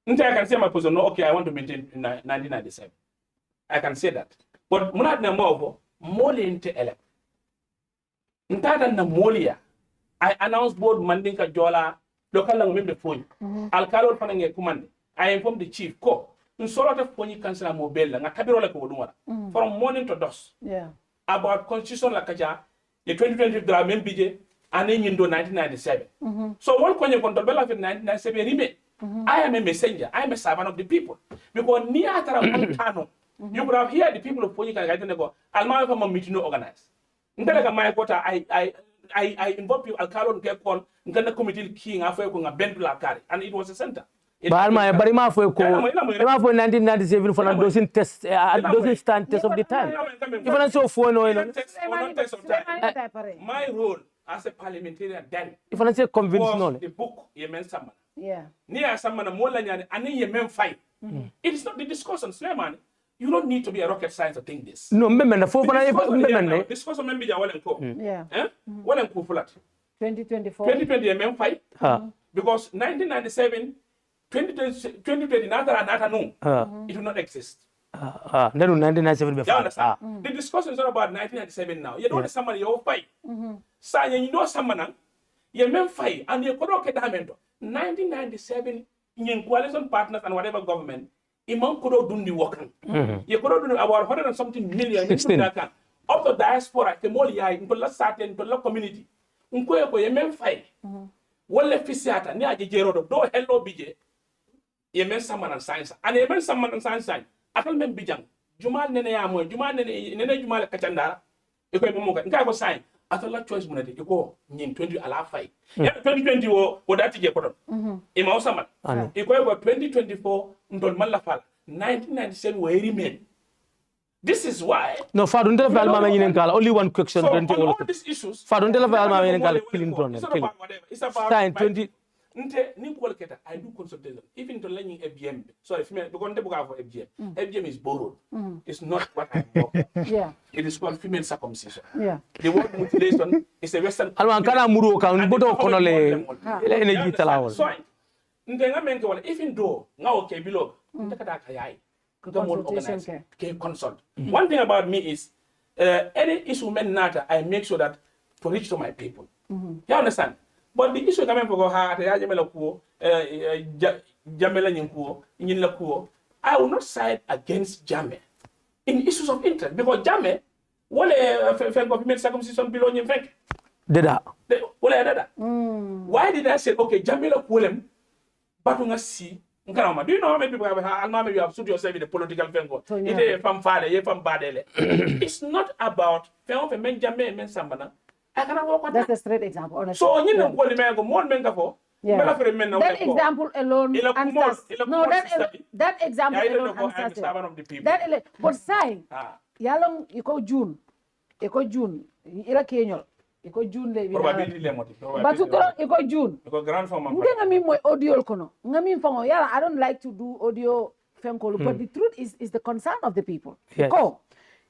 I can say my position, no, okay, I want to maintain 1997. I can say that. But Munat Namovo, Moli into elect. Ntada na Molia, I announced board Mandinka Jola, local language the phone. Alcalo Pananga command. I informed the chief co. In sort of phony councillor mobile, and a cabinet from morning to dusk. Yeah. About constitution like the 2020 draft MPJ, and then you do 1997. So one kwenye kontobela for 1997 remain. I am a messenger. I am a servant of the people. Because near Atara Montano, you could have heard the people of Ponyika and go, Almameh from a meeting no organize. Nteleka my quota, I involve you, Alcalon get called, Ngana committee king after a bendula carry, and it was a center. Balma, but ima for 1997 for a dozen tests, a dozen stand test of the time. Even so, for no, my role as a parliamentarian then, if I say convince no, the book, Yemen Saman. Yeah. Near Saman, Molan, and then Yemen fight. It is not the discussion, Sulayman. You don't need to be a rocket science to think this. No, remember, discussion, member, yeah. Well, and Kufulat. 2024. 2020, Yemen fight. Because 1997, 2020, another no. It will not exist. Then 1997 You understand? The discussion is not about 1997 now. You know someone you fight. So you know someone you men fight and you could okay 1997 in coalition partners and whatever government, Imam could do the work. You could do about 100 and something million up to diaspora, Kemolia, into la certain into la community. Unko you men fight. Wale fisiata ni aje jero do hello bije. You men someone and science and you men someone and science. Akal men bijang jumal nene ya moy jumal nene jumal kacandara iko e momo ka ko sign atola choice munati iko nyin 20 ala fay 2020 wo dati je ko don e ma osamal iko ko 2024 ndol malla fala 1997 wo remain. This is why no fadu ndela fa almameh nyinen kala only one question so on all these issues fadu ndela fa almameh nyinen kala killing drone it's about 20 nte ni ko keta I do consultation even to learning FGM sorry female because nte buka for FGM FGM is borrowed it's not what I work yeah it is called female circumcision yeah the word mutilation is a western alman kana muru kan boto kono le energy talawol so nte ngamen ko wala even though ngawo ke bilo nte kata kayai consultation ke consult one thing about me is any issue men nata I make sure that to reach to my people you understand. But the issue coming for ha ya jamela kuo jamela nyinkuo nyinla kuo I will not side against Jame in issues of interest because Jame wale government circumcision below nyim fek deda wale dada why did I say okay jamela kuolem batu nga si nkanama do you know how many people have Almameh you have suit yourself in the political fengo ite fam fale ye fam badele it's not about fem men Jame men sambana. That's a straight example, honestly. So you know what the more men go. That example alone answers. No, that example alone answers. That but say, yalong iko June, ila Kenya, iko June le. Probability le moti. But iko June. Iko grandfather. Ngami mo audio kono. Ngami fango yala. I don't like to do audio phone but the truth is the concern of the people. Yes. Ko,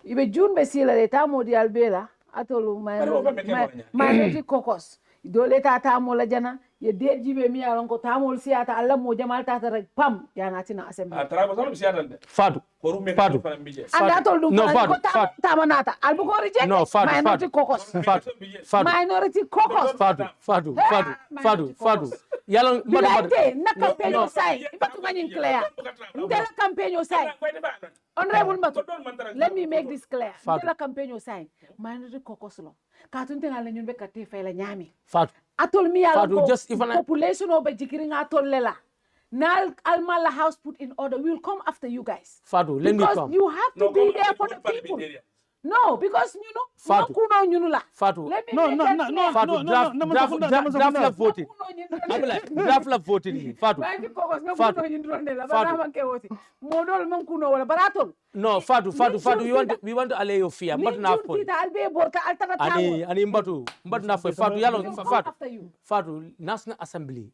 ibe June be sila le tamo di albela. Atolu my Caucus dole ta mola jana ye de jibe mi alon ko tamol siata alla mo jamal ta rek pam ya natina assembly traba solo siata de fadu anda tol dum ko tamanata albu ko reject no minority Caucus minority Caucus fadu yalon madam na campaign o sai batu ngani clear ndela campaign o sai honorable Matu, let me make this clear. Ndela campaign o sai minority Caucus lo katunte na la ñun be katé fay la ñami fadu atol mi yalla ko just even population o be jikiri nga atol lela now Almala house put in order we will come after you guys fadu let me come because you have to be there for the people. No, because you know, Fatu. Let me draft voting. Draft voting. Fatu. No, Fatu. We want to allay your fear, but not for. Ani mbatu, but not for Fatu. Yalon Fatu. National Assembly.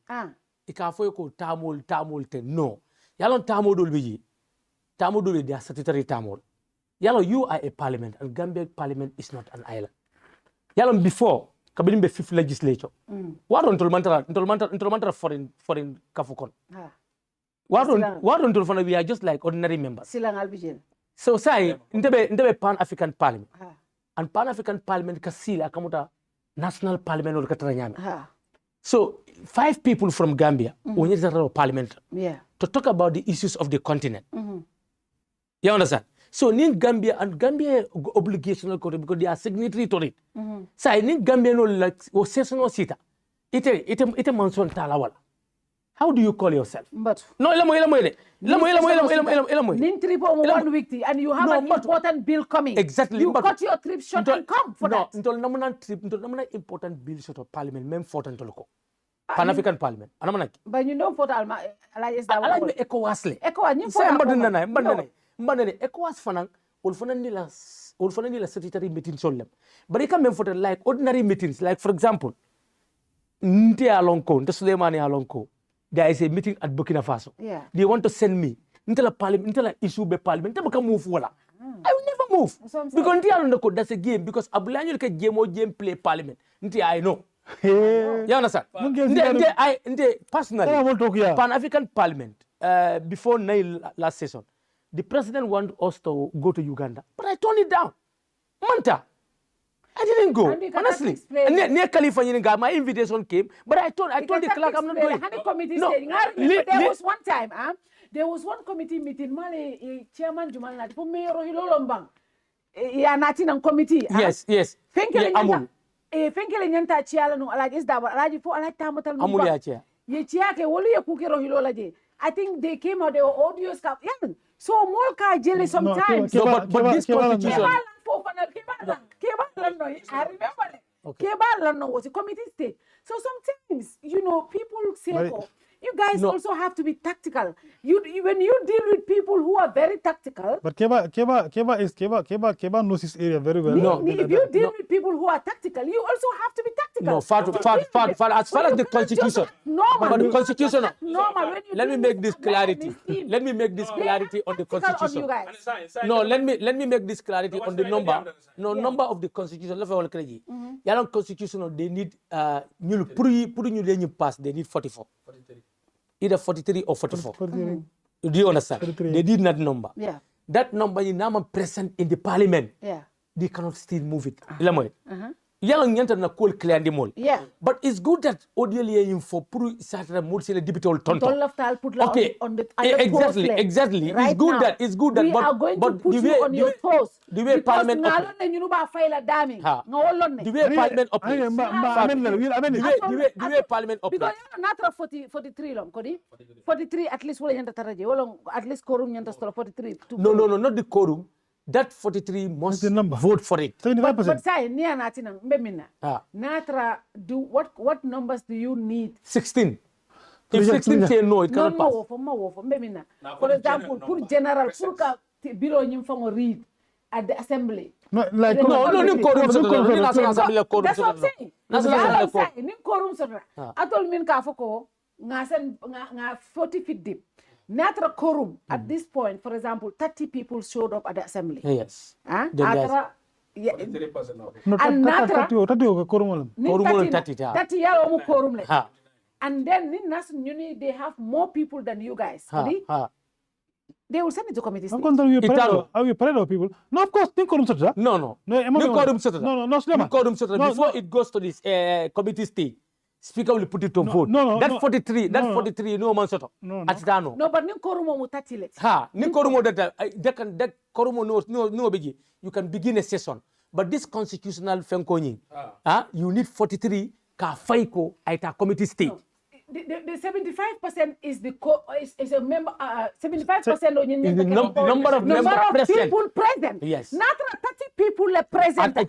Ikafo ko tamol te no. Yalon tamol dolbi. Tamol dolbi dia statutory tamol. Yalo, you are a parliament, and Gambia parliament is not an island. Yalo, before, Kabilim be fifth legislature. What on Tolmantara foreign Kafukon? What on Tolfana, we are just like ordinary members. So, say, Ndebe Pan-African Parliament. And Pan-African Parliament, Kasila, Kamuta, National Parliament or Kataranyami. So, 5 people from Gambia, we need a parliament to talk about the issues of the continent. You understand? So nin Gambia and Gambia obligational code because they are signatory to it. So nin Gambia no like o session o sita. Ite manson talawala. How do you call yourself? But no, elamoy. Nin trip on 1 week and you have an important bill coming. Exactly. You cut your trip short and come for that. No, namunan important bill short of parliament, mem fortan toloko. Pan-African Parliament. But you know for Almameh ECOWAS le. ECOWAS ni for mbandane ECOWAS fanang ol fanani la statutory meeting sollem. But it can be for like ordinary meetings, like for example, Nte Alonko, Nte Sulayman Alonko. There is a meeting at Burkina Faso. Yeah. They want to send me. Until a parliament, until issue be parliament, I can move wala. I will never move. Because that's a game. Because Abdoulie you can game play parliament. I know. You understand? Personally, Pan-African Parliament, before last session, the president wanted us to go to Uganda. But I turned it down. Manta. I didn't go, honestly. Near California, my invitation came, but I told the clerk I'm not going. No, there was one time, there was one committee meeting, Mali chairman Jamano, for Mayor Hilolombang. Yeah, nothing committee. Yes. Fenkele nyanta chiala no alaji isdaba alaji fo alaji tamatal no ba. Ye chiake wolu ye kukiro hilola je. I think they came out, they were audio scap. Yeah. So more ka jelly sometimes. No, but this constitution. I remember it. Keba was a committee state. So sometimes, people say, you guys also have to be tactical. When you deal with people who are very tactical. But Keba knows his area very well. If you deal with people who are tactical, you also have to be tactical. No, as far as the constitution. But the constitution. Let me make this clarity. Let me make this clarity on the constitution. No, let me make this clarity on the number. No, number of the constitution. Yalan constitution, they need pass. They need 44. Either 43 or 44. Do you understand? 43. They did that number. Yeah. That number is now present in the parliament. Yeah. They cannot still move it. Yalang yanta na call clear the mall. Yeah. But it's good that audially info puru satra mulsile dibitol tonto. Okay. Exactly. Right, it's good that we are going to put you on your toes. The way parliament operates. The way parliament operates. The way parliament operates. Because not 43 long, Kodi. 43 at least at least quorum yanta 43. No, not the quorum. That 43 must vote for it. 75%. But say, Natra, what numbers do you need? 16. If 16 say no, it cannot pass. For example, for general, for bureau you read at the assembly. No, quorum. That's what I'm saying. Quorum. I told me Kafoko, 40 feet deep. Natra quorum at this point, for example, 30 people showed up at the assembly. Yes. And 30% quorum. And then they have more people than you guys. They will send it to committee. Are we parade of people? No, of course, quorum. No. Before it goes to this committee state. Speaker will put it to vote. That 43, no man soto. No, but Ninkorumo mutatile. Ninkorumo that Korumo no bigi. You can begin a session. But this constitutional fenkoni, you need 43 ka faiko aita committee state. The 75% is is a member. 75% on the number of people present. Yes. Not 30 people present. 30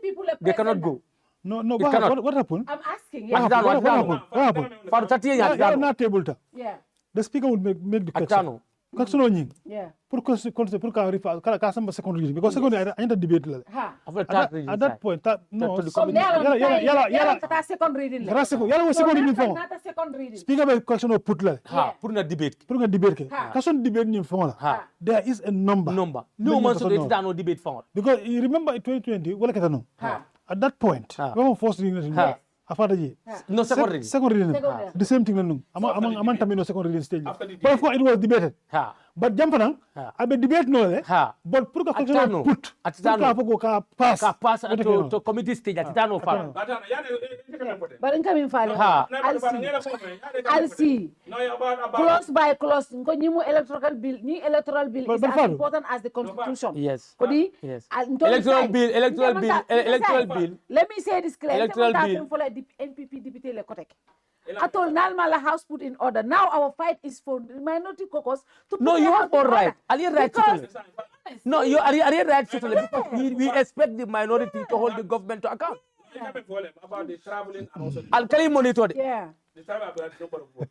people present. They cannot go. No, what happened? I'm asking. What happened? For 30 years, they are not able to. Yeah. The speaker would make the question. Yeah. Because second reading. Because second, I enter debate. At that point, no. Second reading. Second reading. Speaker by question of put a debate. Question debate there is a number. No man so no debate for. Because you remember in 2020, at that point, when first reading, no second reading. Second reading. The same thing. Among Tamino second reading stage. But of course it was debated. But Jampanang, I be debate no. But put pass to committee stage at Tano. But in coming file, I'll see. Clause by clause, electoral bill is as important as the constitution. Yes. Yes. Electoral bill. Let me say this clearly. Electoral bill. For the NPP deputy Lekotek. I told Nalma the house put in order. Now our fight is for the minority caucus to put No, you have all right. Are you right? No, you are right because we expect the minority to hold the government to account. About the traveling and also I'll tell you monitor it. Yeah. the time I've had number of votes.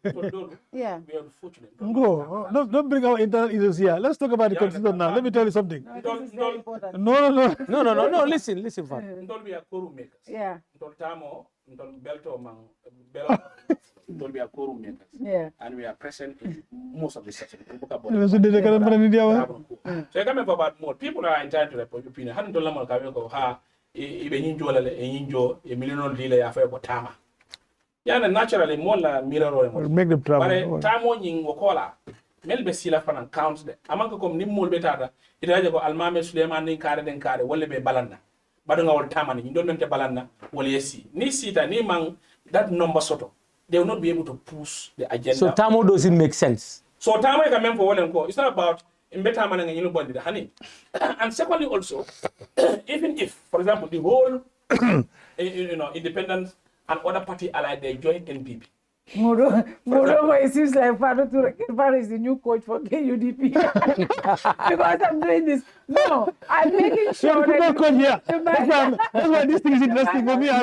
Yeah. We are unfortunate. Go. Don't bring our internal issues here. Let's talk about the constitution now. Let me tell you something. No, this is very important. No. Listen, Fat. Don't be a quorum makers. Yeah. Don't tamo, don't belto mang don't be a quorum makers. Yeah. And we are present in most of the sessions. So I come about more. People are entitled to their opinion. Hadn't told them go ha ibe nyinjo la nyinjo e millionaire deal ya fa botama. Yana naturally more la mirror make them travel. But tamo nying wokola melbe sila fanan counts de amanka kom nimmol betata itaje ko almame Sulayman ni kare den kare wolle be balanna bado ngawol tamani ni don mente balanna wol yesi ni sita ni mang that number soto they will not be able to push the agenda. So tamo doesn't make sense. So tamo e kamem for wolen ko it's not about mbeta man ngini bondi the honey. And secondly also even if for example the whole independent and other party allied they join NPP. Moro, it seems like Faro is the new coach for KUDP. Because I'm doing this. No, I'm making sure that... Here. That's why this thing is interesting for me. You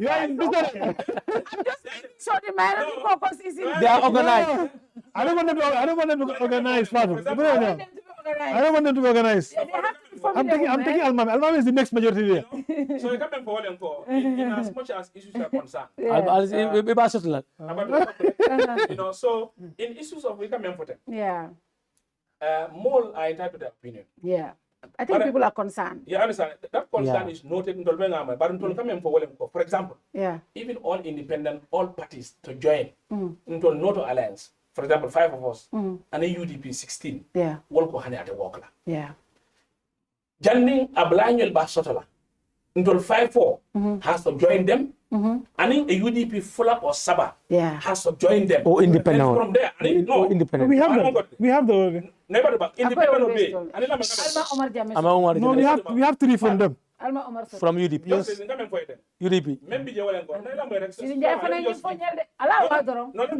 are in business. I'm just making sure the minority caucus is in... They are organized. I don't want them to organize, Faro. I don't want them to be organized. Yeah, they have to form I'm taking Almameh. Almameh is the next majority there. So you come for them for in as much as issues are concerned. So in issues of we come for them. Yeah. More are entitled to their opinion. Yeah. I think people are concerned. You understand? That concern is noted in the but until come for them for example. Yeah. Even all independent, all parties to join into a NATO alliance. For example, 5 of us, and a UDP 16. Yeah. Walk on at the walk. Yeah. Janning a Blaniel Basotola until 5-4 has to join them. And a UDP Fuller or Saba has to join them. Or independent. And from there, independent. We have the never about independent obey. No, we have 3 from them. From UDP. Yes. UDP. Let me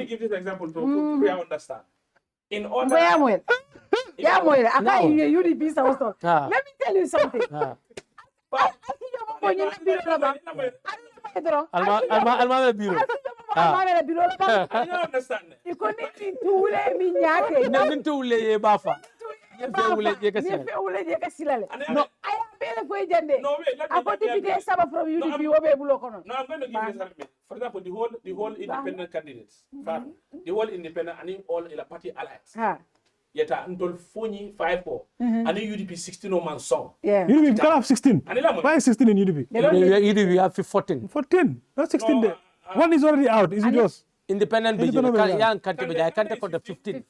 give this example to understand. In order. Let me tell you something. Almameh Bureau. I don't understand. You couldn't no, I am better for Jande. No, wait, I got to be some from you. No, I'm going to give you an argument. For example, the whole independent candidates, the whole independent and all in a party alliance. Yet until 5-4, and the UDP 16 man song. Yeah. UDP can have 16. Why is 16 in UDP? UDP have 14. 14. Not 16 there. One is already out. Is it yours? Independent I can't take the 15.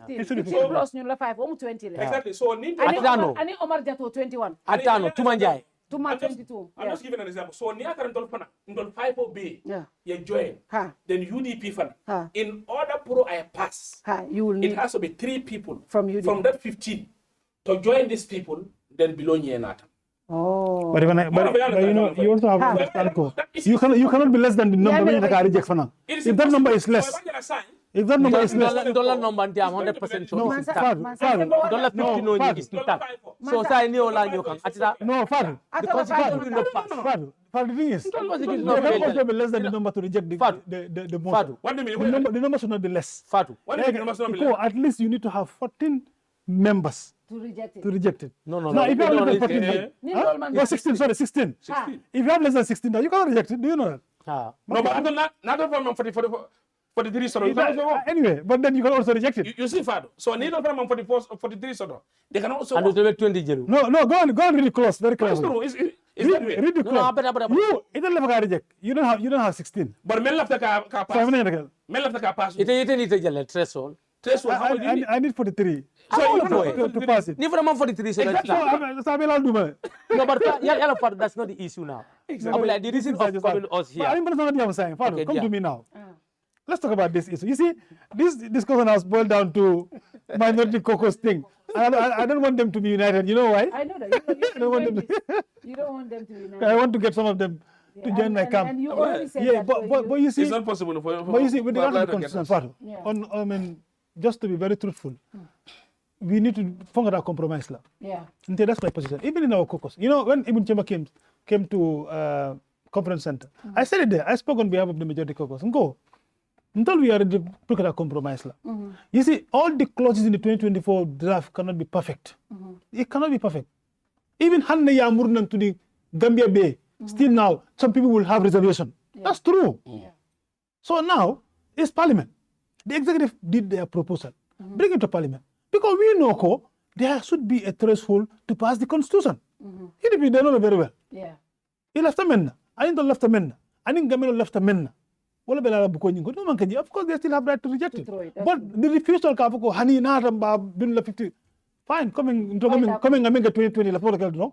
15 plus 5, 20. Exactly. So Atano. Ani Omar Jato 21. Atano, Tumanjai. Tuma 22. I'm just giving an example. So near current until 5-4B, you join. Then UDP fan. In order for I pass, you will need it has to be 3 people from UDP. From that 15 to join these people, then below Yenata. Oh. But you also have to understand. You cannot be less than the number when you reject for now. If that number is less. If that number is less, dollar number, I'm 100% sure. Dollar 50 no is not. So say ni ola you can. No, Fad. The constitution will not pass. Fad, the thing is, you can also be less than the number to reject the most. What do you mean? The number should not be less. Fadu. At least you need to have 14 members. To reject it. No. Now, if you have less than 14, 16. Sorry, 16. If you have less than 16, you cannot reject it. Do you know that? No, but not from 43 sort of. Anyway, but then you can also reject it. You see, Fado. So, neither from 43 sort of. They can also. And 20 Jeru. No, go on really close, very close. Read the close. You don't reject. You don't have 16. But men left the car pass. Men left the car pass. It is threshold. I need 43. So to pass it. Never 43. So No, but that's not the issue now. Exactly. The reason of coming us here. But I think that's not what I'm saying. Father, Okay, come yeah. to me now. Let's talk about this issue. You see, this discussion has boiled down to minority caucus thing. I don't want them to be united. You know why? I know that. You don't want them. You don't want them to be united. I want to get some of them to join my camp. And you already said yeah, that. but you see, It's not possible for but you see, with regard to the to get constitution, us. Father, Yeah. I mean, just to be very truthful, we need to find a compromise. Yeah. And that's my position. Even in our caucus, you know, when Ibn Chema came to conference center, I said it there. I spoke on behalf of the majority caucus. And go until we are ready to look at a compromise. You see, all the clauses in the 2024 draft cannot be perfect. It cannot be perfect. Even Hanna Yamurnan to the Gambia Bay, still now, some people will have reservation. That's true. So now, it's Parliament. The executive did their proposal. Bring it to Parliament. Because we know there should be a threshold to pass the constitution. They know very well. Yeah. He left a men. I didn't left a men. I didn't Gamelo left a men. Of course, they still have right to reject it. But the refusal of honey, not 50. Fine, coming and make a 2020.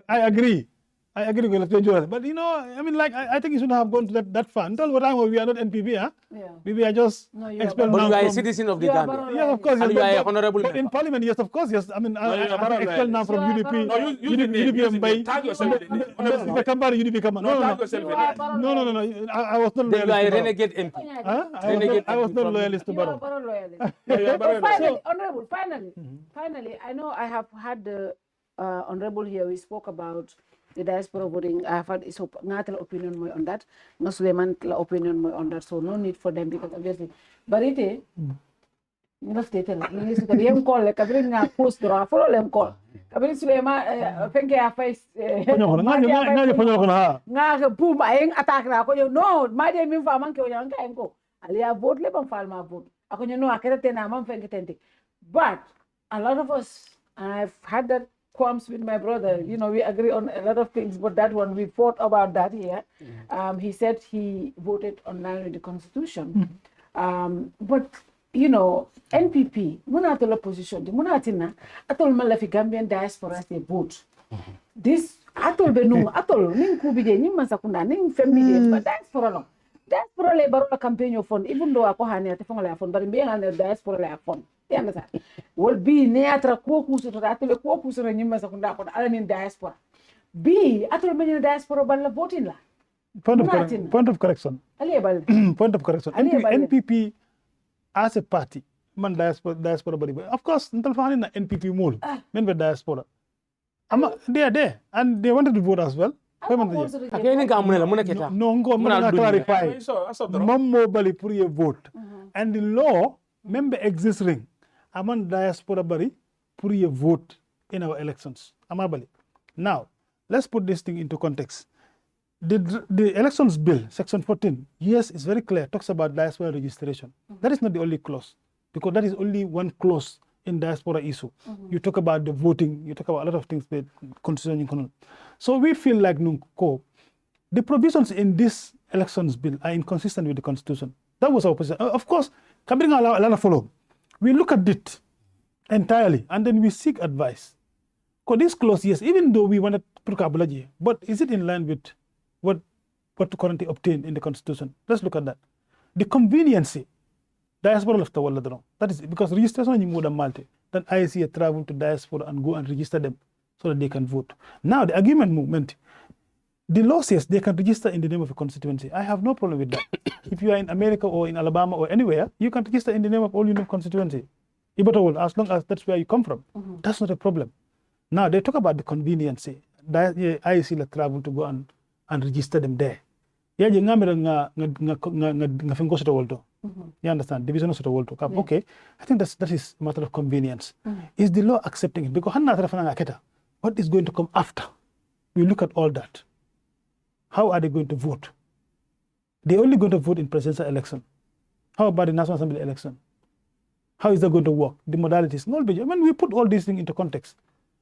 I agree. I agree with you. But you know, I mean, like, I think you should have gone to that far. Until what time we are not NPP, huh? Yeah. We are just expelled. But you are a citizen of the Gambia. Yeah, of course. And you are a honorable but in member. Parliament, yes, of course, yes. I mean, I'm expelled now from UDP. No, UDP. Tag yourself. UDP. No. I was not Then you are a loyalist. renegade MP. I was not loyalist to You are Barrow. Barrow loyalist. You are Barrow Finally, Honorable, finally, I know I have had the Honorable here. We spoke about the diaspora voting. I have had his opinion on that. No Sulayman opinion on that. So no need for them because obviously. But it is. You you call like a post draw. Follow them call. Kabiri Sulayman, think I face. Nga boom, ayeng attack na ako yung no. My day min fa man ko yang kain ko. Alia vote le bang falma vote. Ako yung no akira tena man fengitente. But a lot of us, and I've had that qualms with my brother. You know, we agree on a lot of things, but that one we fought about that here. He said he voted online with the Constitution, but you know, NPP, muna atol opposition, muna atina atol malafi Gambian diaspora they vote. This atol benung atol ning kubije ning masakunda ning family but diaspora long. Diaspora le baro campaign fund even though ako hani ate fonga la fund but mbe ngane diaspora la fund. You understand? Will be ne atra Caucus to atol Caucus re ning masakunda ko ala nin diaspora. B atol men diaspora balla voting la. Point of correction. Point of correction. NPP as a party, man diaspora body. Of course, until finding the NPP more, men with diaspora. They are there and they wanted to vote as well. No, clarify. Mammo bali puri vote. And the law member exists ring. Aman diaspora bari puri vote in our elections. Amabali. Now, let's put this thing into context. The elections bill, section 14, yes, it's very clear, talks about diaspora registration. That is not the only clause, because that is only one clause in diaspora issue. You talk about the voting, you talk about a lot of things with constitution. So we feel like the provisions in this elections bill are inconsistent with the constitution. That was our position. Of course, coming a lot of follow. We look at it entirely and then we seek advice. Because this clause, yes, even though we wanted to put, but is it in line with what currently obtained in the constitution? Let's look at that. The conveniency, diaspora left the world. That is because registration in more than Malta. Then ICA travel to diaspora and go and register them so that they can vote. Now the argument movement, the law says they can register in the name of a constituency. I have no problem with that. If you are in America or in Alabama or anywhere, you can register in the name of all your constituency. As long as that's where you come from. That's not a problem. Now they talk about the conveniency. ICA travel to go and register them there. You understand? Division of the world. Okay, I think that is a matter of convenience. Is the law accepting it? Because what is going to come after? We look at all that. How are they going to vote? They're only going to vote in presidential election. How about the National Assembly election? How is that going to work? The modalities. I mean, we put all these things into context.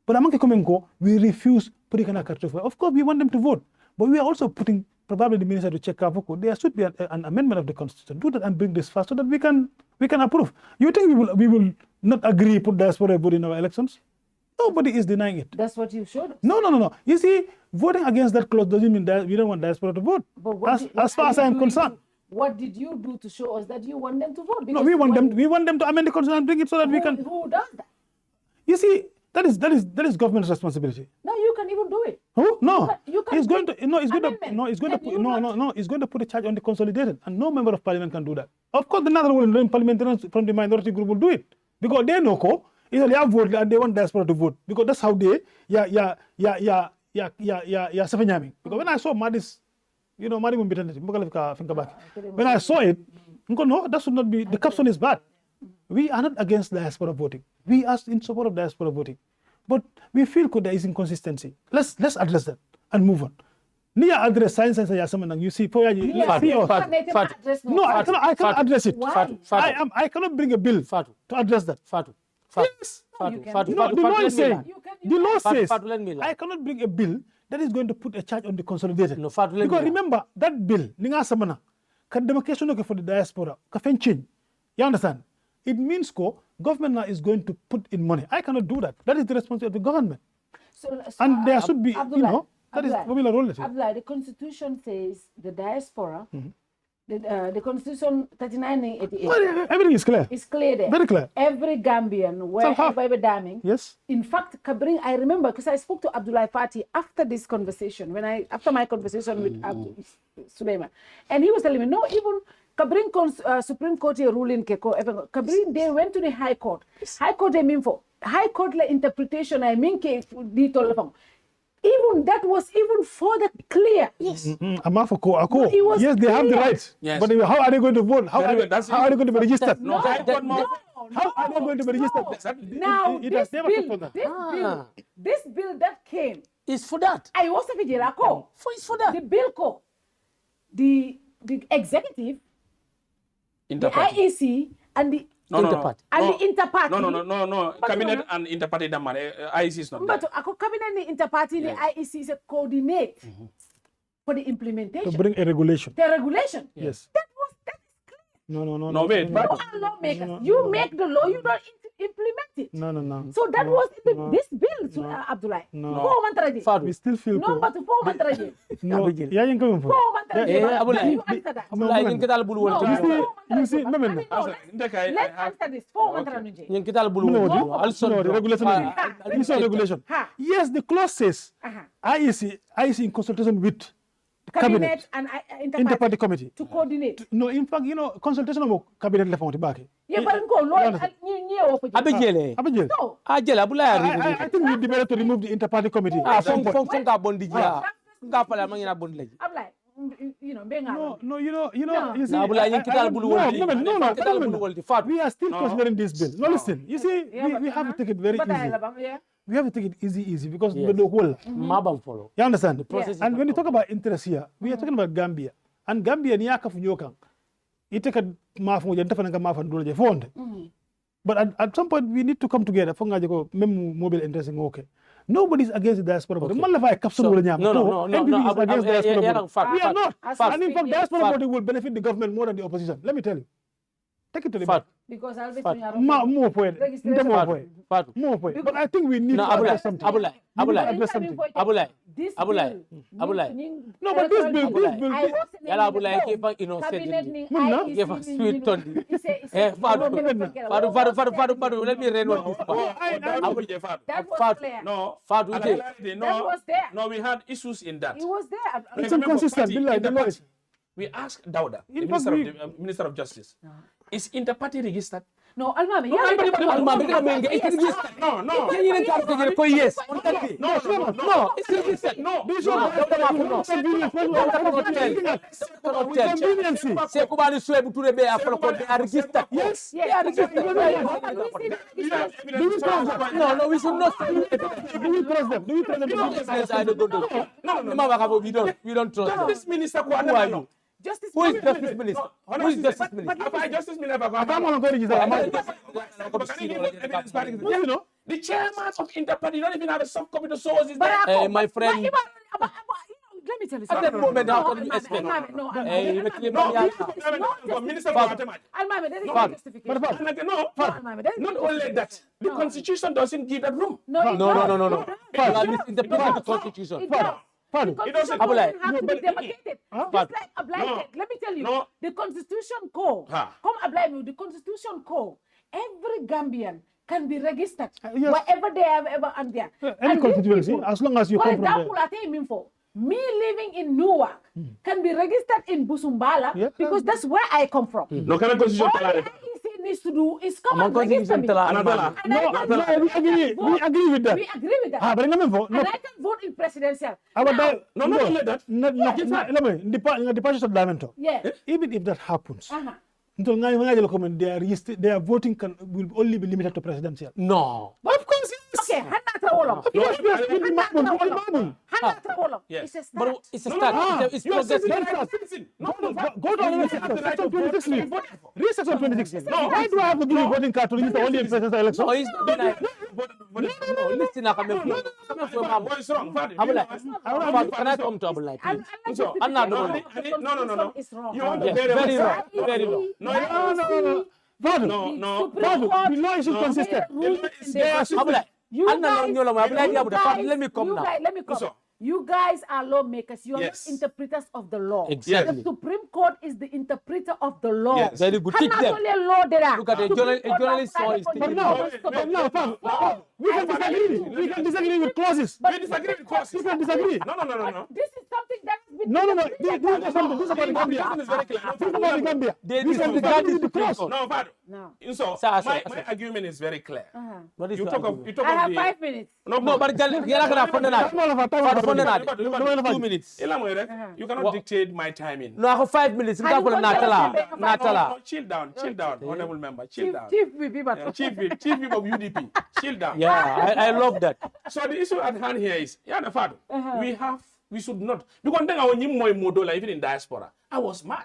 But we refuse. Of course, we want them to vote. But we are also putting probably the minister to check there should be an amendment of the constitution. Do that and bring this fast so that we can approve. You think we will not agree put diaspora vote in our elections? Nobody is denying it. That's what you showed us. No. You see, voting against that clause doesn't mean that we don't want diaspora to vote. But As far as I am concerned. What did you do to show us that you want them to vote? No, we want them to amend the constitution and bring it so that we can. Who does that? You see, that is government's responsibility. No, you can even do it. Who? No. You can He's going to amendment. put a charge on the consolidated, and no member of parliament can do that. Of course, the national parliamentarians from the minority group will do it because they know they have voted and they want diaspora to vote because that's how they because when I saw Madis, Madi when I saw it, no, that should not be. The caption is bad. We are not against diaspora voting. We are in support of diaspora voting, but we feel there is inconsistency. Let's address that and move on. Nia address science and you see, no, I cannot address it. I cannot bring a bill to address that. Yes. The law says I cannot bring a bill that is going to put a charge on the consolidated. Because remember that bill, demarcation for the diaspora, change. You understand? It means government now is going to put in money. I cannot do that. That is the responsibility of the government. And there should be, that is popular role. Abdullah, the Constitution says the diaspora, the Constitution 3988. Everything is clear. It's clear there. Very clear. Every Gambian, wherever damning. Yes. In fact, I remember because I spoke to Abdullah Fati after this conversation, after my conversation with Sulayman, and he was telling me, no, even Kabrin Supreme Court ruling Kabrin, they went to the High Court. High Court they mean for High Court la interpretation I mean even that was even further clear. Yes. Yes, they have the right. Yes. But how are they going to vote? How are they going to be registered? No. How are they going to be registered? Now this bill that came is for that. I was a it's for that. The bill the executive, the IEC, and the interparty. The interparty. No. Cabinet and interparty that money. IEC is not. But cabinet and the interparty, the IEC is a coordinate for the implementation. To bring a regulation. The regulation. Yes. That is clear. No. Wait. You are lawmakers. You make the law. You don't implement it. No. So that was in this bill, Abdullah. No. We still feel. No, but 4 months. No. Yeah, you coming for. 4 months. You answer that. You see, let's answer this. 4 months. The regulation. Yes, the clause says IEC in consultation with cabinet and interparty committee to coordinate. No, in fact, consultation of cabinet left on the back. Yeah, but I think we debated to remove the interparty committee. You see, we are still considering this bill. No, listen, you see, we have to take it very easy. We have to take it easy because the whole. You understand? The process. And when you talk about interest here, we are talking about Gambia. And Gambia, you take a but at some point, we need to come together. Mobile interest in okay. Nobody's against the diaspora voting. No. NPP is against diaspora voting. We are not. And in fact, diaspora voting will benefit the government more than the opposition. Let me tell you. Take it to the back. Because I'll be more point. But I think we need to address something. Abulai. This Abulai. No, but this bill. Yala Abulai gave us gave us sweet Tony. Fadu, let me read what this part. That was clear. No, Fadu. That was there. No, we had issues in that. It was there. It's inconsistent. We asked Dauda, the Minister of Justice, is interparty registered? No, Almameh. Almameh is registered. No. Yes. No, it's registered. No. Sekubani Suebu to the Bay after they are registered. Yes. They are registered. No, we should not. Do we trust them? No. We don't trust them. This minister, who are you? Who is Justice Minister? Who is Justice Minister? Justice Minister. The chairman of Interparty don't even have a subcommittee to source his my friend. Let let me tell you At something. that moment, how can you expect? No, Hey, you make Minister Almameh, there is no justification. Not only that, the Constitution doesn't give that room. No. You are misinterpreting the Constitution. It does. The Constitution doesn't have to be demarcated. Just like obliged. Let me tell you, the Constitution Code, come apply me, the Constitution Code, every Gambian can be registered wherever they have ever and there. Any constituency, as long as you come from there. For example, I tell you, for me living in Newark can be registered in Busumbala because that's where I come from. No kind of Constitution. All the IEC needs to do is come and register me. We agree with that. We agree with that. But and I can vote in presidential. Not only that. In the departures of Diamond. Yeah. Even if that happens, their voting will only be limited to presidential. No. Of course, yes. Okay, Yes. It's a start. But it's a start. It's progressive. Go to section 26. Read section 26. No, why do I have to give a voting card to register only in presidential election? No, he's not denying. No, listen, What is wrong? Can I come to Abdoulie, please? No. It's wrong. You want to Yes, very wrong. Very wrong. No. The law is inconsistent. Let me come now. Let me come. You guys are lawmakers. You are not interpreters of the law. Exactly. The Supreme Court is the interpreter of the law. Yes. Very good. Teach them. Look at a journalist saw his thing. But now, we can disagree with clauses. We disagree with clauses. We can disagree. No. This is something that has been... This is about the Gambia. This is very clear. This is about the Gambia. This is the Gambia Supreme Court. No, Fado. No. So, my argument is very clear. What is You your talk of argument? I have the... 5 minutes. No, but you're not going to 2 minutes. You cannot dictate my timing. No, I have 5 minutes. No, chill down, honorable member, chill down. Chief people. Chief Whip of UDP, chill down. Yeah, I love that. So the issue at hand here is, we should not, because then our new model, even in diaspora, I was mad.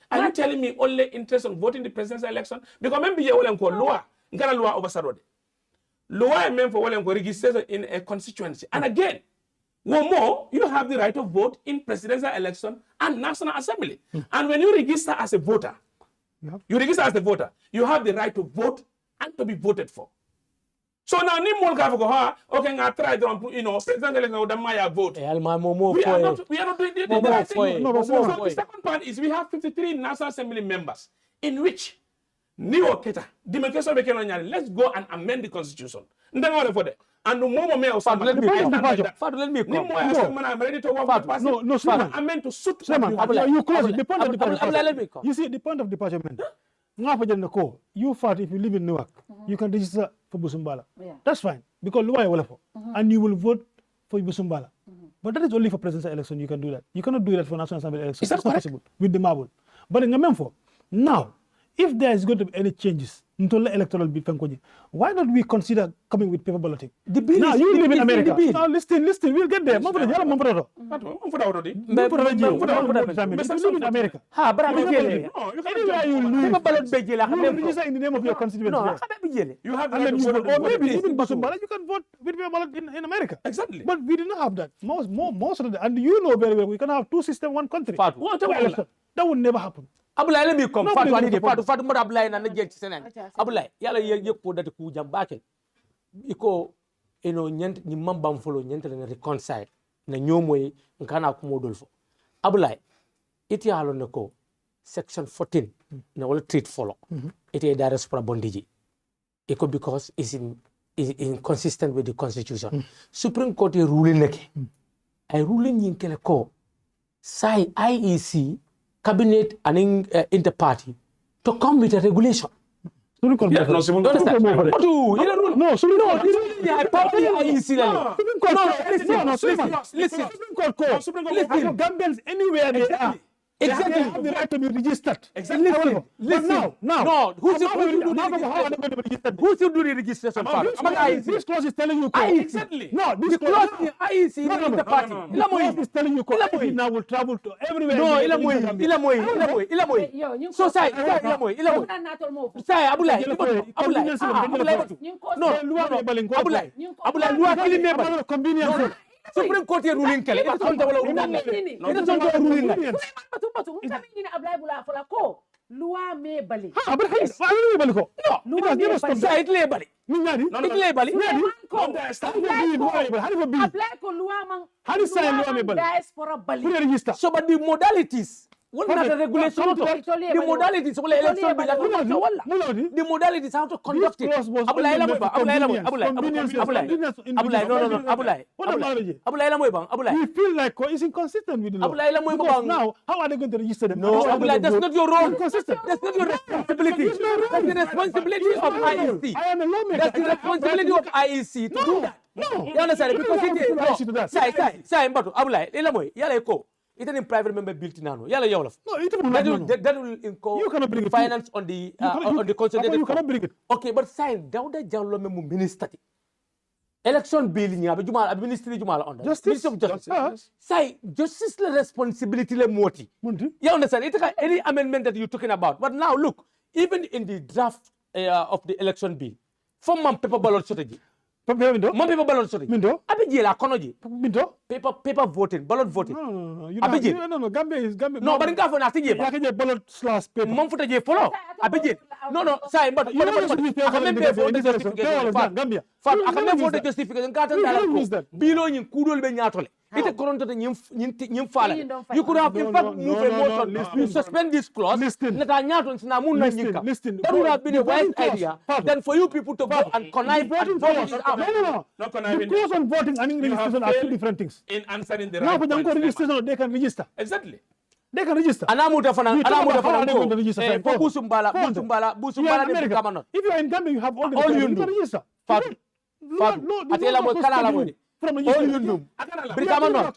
Are you telling me only interest on voting the presidential election? Because maybe you will call law, law over law I meant for registration in a constituency. And again, one more, you have the right to vote in presidential election and national assembly. And when you register as a voter, you have the right to vote and to be voted for. So now, ni more okay, I try to, presidential election with my vote. We are not doing the right thing. So the second part is we have 53 national assembly members, in which let's go and amend the constitution. And the moment let me come. I'm ready to work with No, Sulayman. I meant to suit you close it. The point of departure. Let me come. You see, the point of departure, you thought if you live in Newark, you can register for Busumbala. Yeah. That's fine, because and you will vote for Busumbala. But that is only for presidential election you can do that. You cannot do that for national assembly election. Is that It's not possible with the marble. But in Gamemfo, now, if there is going to be any changes into the electoral bill, why not we consider coming with paper balloting? The bill now, is, you live in America. The bill. Now, listen, we'll get there. You live in America. Anywhere you live, you register in the name of your constituency. You have And then you vote. Or maybe even Busumbala, you can vote with paper ballot in America. Exactly. But we did not have that. Most of the, and you know very well, we can have two systems, one country. That would never happen. Abdoulie, let me come. Fatu mada Abdoulie na nje chisenen. Abdoulie, yala ye ko dati ku jambake. Iko nyent ni mamba mfolo nyent na reconcile na nyomoy nkana ku modolfo. Abdoulie, iti halo nako section 14 na wala treat follow. Iti diaspora bondiji. Iko because is inconsistent with the constitution. Supreme Court ruling nake. Ay ruling yinkele ko sai IEC cabinet and inter-party to come with a regulation. No, I listen. Gambians anywhere they are. Exactly. They have the right to be registered. Exactly. Listen. Now. Who should do the registration part? This clause is telling you. Exactly. No, this clause is IEC in the party. This is telling you. Now will travel to everywhere. No, Ilamoy. So say, Ilamoy. Say, Abdoulie. No, Abdoulie, you are killing me. Convenience. Supreme Court ruling kele ba sonta wala ruling ita sonta ruling batu ni Abdoulie bula fola ko loi me bali But hey, why are you able to? No, It has never stopped sa that. itle bali itle bali apply ko loi man How do you say loi me bali? diaspora bali Put a register. so but the modalities what not the regulation Come to- the modalities wala election bill Muladi. the modalities how to conduct it This clause was Abdoulie only meant for convenience. Abdoulie la moy bang Abdoulie We feel like it's inconsistent with the law. Abdoulie la moy Because bang now, how are they going to register them? no Abdoulie that's not your role Inconsistent. that's not your responsibility that's the responsibility of IEC I am a lawmaker. that's the responsibility of IEC to do that No. you understand because You it don't have to do that. say mbatu Abdoulie la moy yalla ko it's an private member built nano yalla yow la No, it will not. that will incur You cannot bring it. finance on the on the consultation You cannot bring it. okay but sign Dawda Jallow memo minister election bill ni abi juma abi ministry juma la on Justice. Ministry of Justice say justice la responsibility le moti Munti. you understand it any amendment that you're talking about but now look even in the draft of the election bill from man paper ballot strategy Minto. man paper ballot strategy Minto. abi jela kono ji Minto. paper voting ballot voting No. You Abiji. no. Gambia is Gambia. no but nga fo na tije You can get ballot/paper. mon futa je follow abije no say but You know what we aka même for the Gambia. justification Gambia. fat You aka never même for use the that. justification ngata You dala never use that. bilo nyin kudol be nyatole ite koronto de nyim fala you could have in No, fact no, move no, a no, motion listen. to suspend this clause Listen. nata nyato sina mun na nyinka Listen. that would have been a The wise voting clause. idea Pardon. than for you people to go and connive and vote it out No. Not The conniving. clause on voting and You have registration are two failed different things. in answering the Now, right for them point, registration, they can register. Exactly. They can register. anamuta fana You talk anamuta about how fana they going to register ko sign. ko busumbala Hold on. busumbala You are in de America. kama not If you are in Gambia, you have all the All you documents. do. can register. Fatu. Atela mo kala la mo From all you do brikama not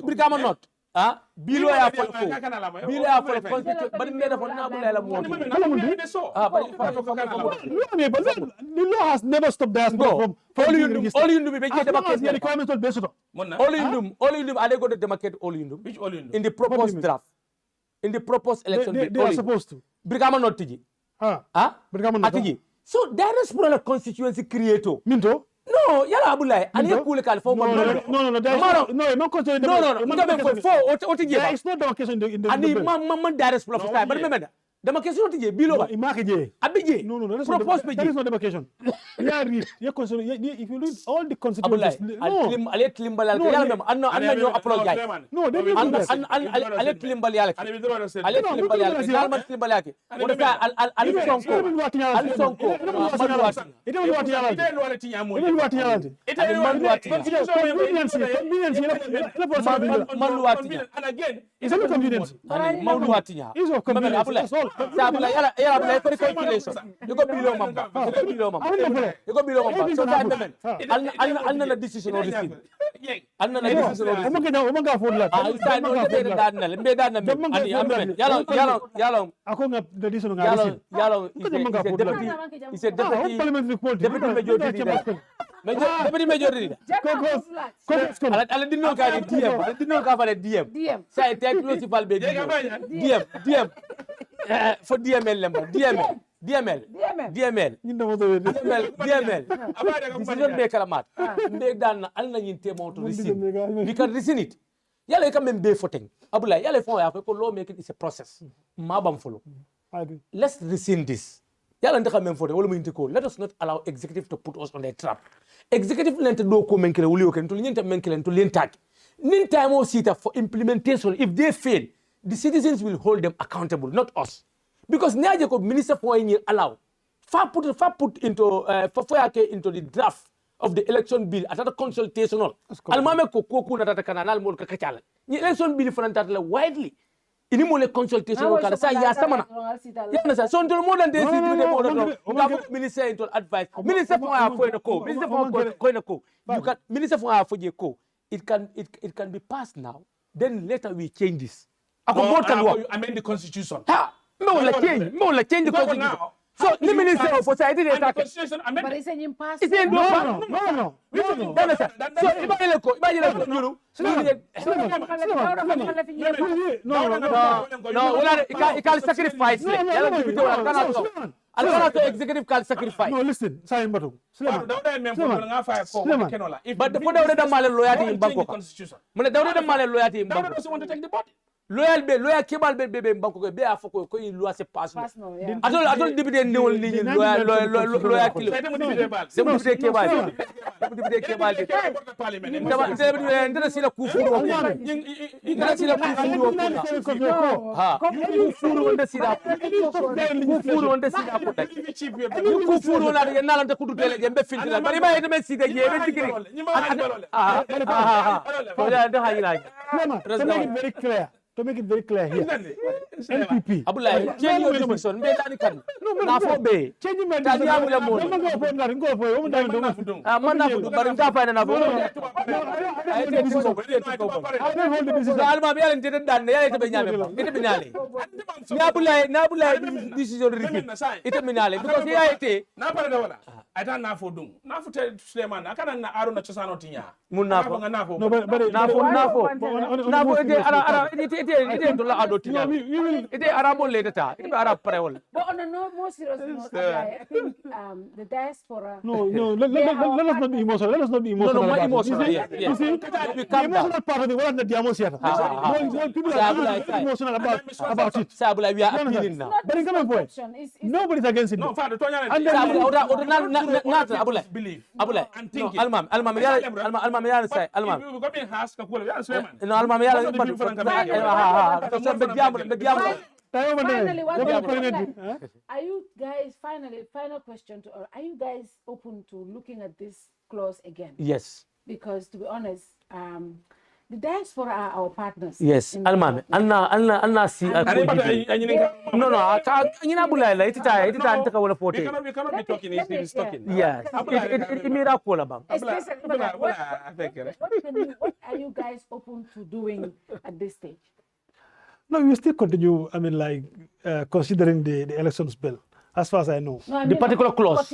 brikama not ah bilo ya fo bilo ya fo constitution bari me da fo na bula la mo ah bari The law has never stopped diaspora from all you being do registered. be As long as the requirements are based on. all you do are they going to demarcate all you do Which all you do? in the What do you proposed mean? draft in the proposed election They bill, are supposed to. brikama not tiji Ah, Brikama not. atiji so diaspora la constituency creator Minto. no yala abulai ani Minto? kule kal fo No, there is Maro. no, no control. no ngabe ko fo o tiji There is no demarcation in the ani bill. man diaspora fo style bari memeda dama question tiji bilo ba Imake. abije No, that is propose not, that is beji not demarcation. Yeah, read. If you read all the abulai constituencies, no, ale klimbal No, yala he- mem anna yo apologize no, they didn't do that. ale klimbal yala And if you don't understand, ale No, klimbal yala because normal klimbal yala wala sa al sonko al sonko Ite wali wati yalante. ite wala ti nyamu. Ite wali wati yalante. Ite Ani mandu wati. Convenience, mandu wati. And again, it's not convenience. mawdu watinya It's of convenience. abulai That's all. sa abulai yala abulai ko calculation yuko bilo mamba yuko bilo mamba so time men alna na decision or receive alna na decision or receive Omanga for that. isa no de dan na mbe dan na ani amen yalo Ako nga the decision nga receive. is a deputy Parliament report. deputy majority leader deputy majority leader Caucus. ala dinno ka fa DM sa e tek principal be DM for DML lemba DML Nyinda mo to wede. DML decision maker mat mbe dan al na nyinte mo to receive we can reason it yalla ka men be voting abulay yalla fon ya ko law making is a process ma bam follow I agree. let's reason this yalla ndaka men voting wala mo yinte ko let us not allow executive to put us on a trap executive lente do ko men kele wuli o ken to nyinte men kele to lentaki nin time o sita for implementation if they fail the citizens will hold them accountable not us because niaje ko minister for any allow fa put into into the draft of the election bill atata consultational almame ko kuna tata kanal mo ka kachala ni election bill fananta la widely ini mo le consultation kala sa ya samana yana sa so ntol mo dan de mo do minister into advice minister for you can minister for je ko it can be passed now then later we change this I amend the constitution. no la change the constitution So, the minister of society they attack. But it's an impasse. It's a No. So, imagine you. No, you can't sacrifice. Executive can't sacrifice. No, listen, Sahin Batum. But the Poda Male loyalty in Bangkok. When the Male loyalty in Bangkok doesn't want to take the body. loyal Kebal be in Bangkok be afoko ko in loi c'est passe. Atol député néol ni loyal kilo. Député Kebal. Député Kebal. Ndara sila kufuru. Ndara sila kufuru. Ha. Kufuru onda sila. Kufuru onda sila ko tak. Kufuru la de nalante kudu tele je be filtral. Bari ba yete be site je be digiri. To make it very clear here. NPP. Abdoulie, change your decision. Be tani kan. Na fo be. Change my Tani amula mo. Go for Man na fudu bar nta fa na fo. Alma be yalen tete dan yalen tebe nyame ba. Ite binale. Ni Abdoulie decision repeat. Ite binale because ya ite na pare da wala. Ata na fo dum. Na fo te Sulayman akana na aro na chosano tinya. Mun na fo. No, but Na fo ite ara ite dola adotinya. Ite arabo ledata. Ite arab parewol. But on a more serious note, I think the diaspora. No, let us not be emotional. Let us not be emotional. No, about it. emotional. You see, Yes. the emotional part of the world that Diamo theater. People are emotional about it. Sabula, we are appealing now. But in coming point, nobody's against it. No, father, Tonya. And then Abdoulie. Believe. Abdoulie. And thinking. Almameh yalla say Almameh. You got me ask ka kula. Sulayman. No, Almameh yalla Finally, are you guys final question to all? Are you guys open to looking at this clause again? Yes. Because to be honest, the diaspora are our partners. Yes. Almameh. Anna see. No. Anyina Abdoulie la itita antaka wala We 40. cannot be talking. He's talking. Yes. It miracle la bang. Especially, what are you guys open to doing at this stage? no, we still continue. I mean, considering the elections bill, as far as I know. No, I The particular clause.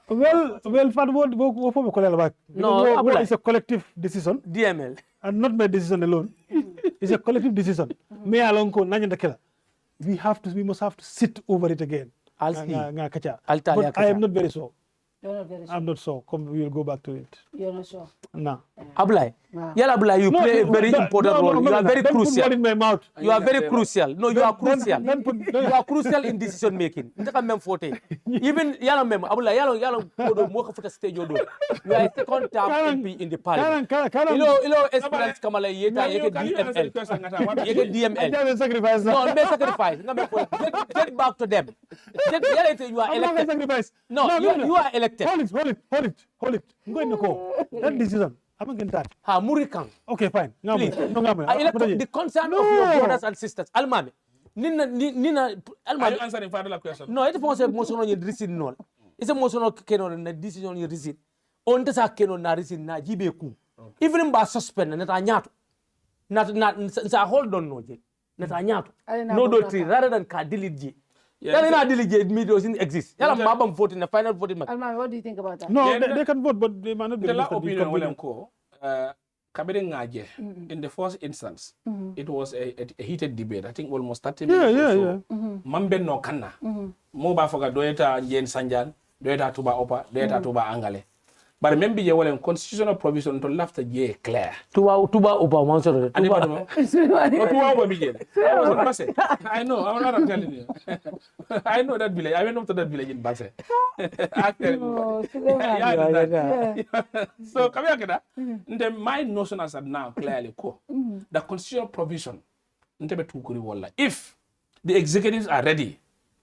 Well, for what No, it's a collective decision, DML. and not my decision alone. It's a collective decision. Me alone ko nanya kila. We must have to sit over it again. I'll see. But I am not very sure. You're not very sure. I'm not sure. We will go back to it. You're not sure. No. Abdoulie. Yalla Abdoulie, you play a very important role. You are very Don't put crucial. word in my mouth. You are very crucial. No, you are crucial. Don't You are crucial in decision making. Ndaka mem forte. Even yalla mem Abdoulie yalla kodo mo ka futa stage odo. You are a second term MP in the parliament. Ilo experience kamala yeta yeke DML. Yeke DML. Sacrifice. No, me sacrifice. Get back to them. You are elected. Sacrifice. No, you are elected. Hold it. I'm going to go. That decision. I'm going to get that. Ha Murikang. Okay, fine. Please. The The concern of your brothers and sisters. Almameh. Nina Are you Almameh. answering father question? No, it was a motion on your decision. No, it's a motion on the decision on your receipt. On the Sakeno na receipt na jibeku. Even by suspend na tanyato. Not hold on no je. Na tanyato. No do rather than ka delete. Yalla na delete me doesn't exist. Yalla mabam vote in the final voting. Almameh, what do you think about that? No, they can vote, but they might not be The able to opinion be William Ko, Kabiri Ngaje, in the first instance, it was a heated debate. I think almost 30 minutes. Yeah. Mambe no kana. Moba foga doeta Jen Sanjan, doeta tuba opa, doeta tuba angale. But remember you were constitutional provision to left ye clear. Tuba opa one sort of. I know, I'm not telling you. I know that village. I went up to that village in Basse. So, my notion as of now clearly the constitutional provision. If the executives are ready,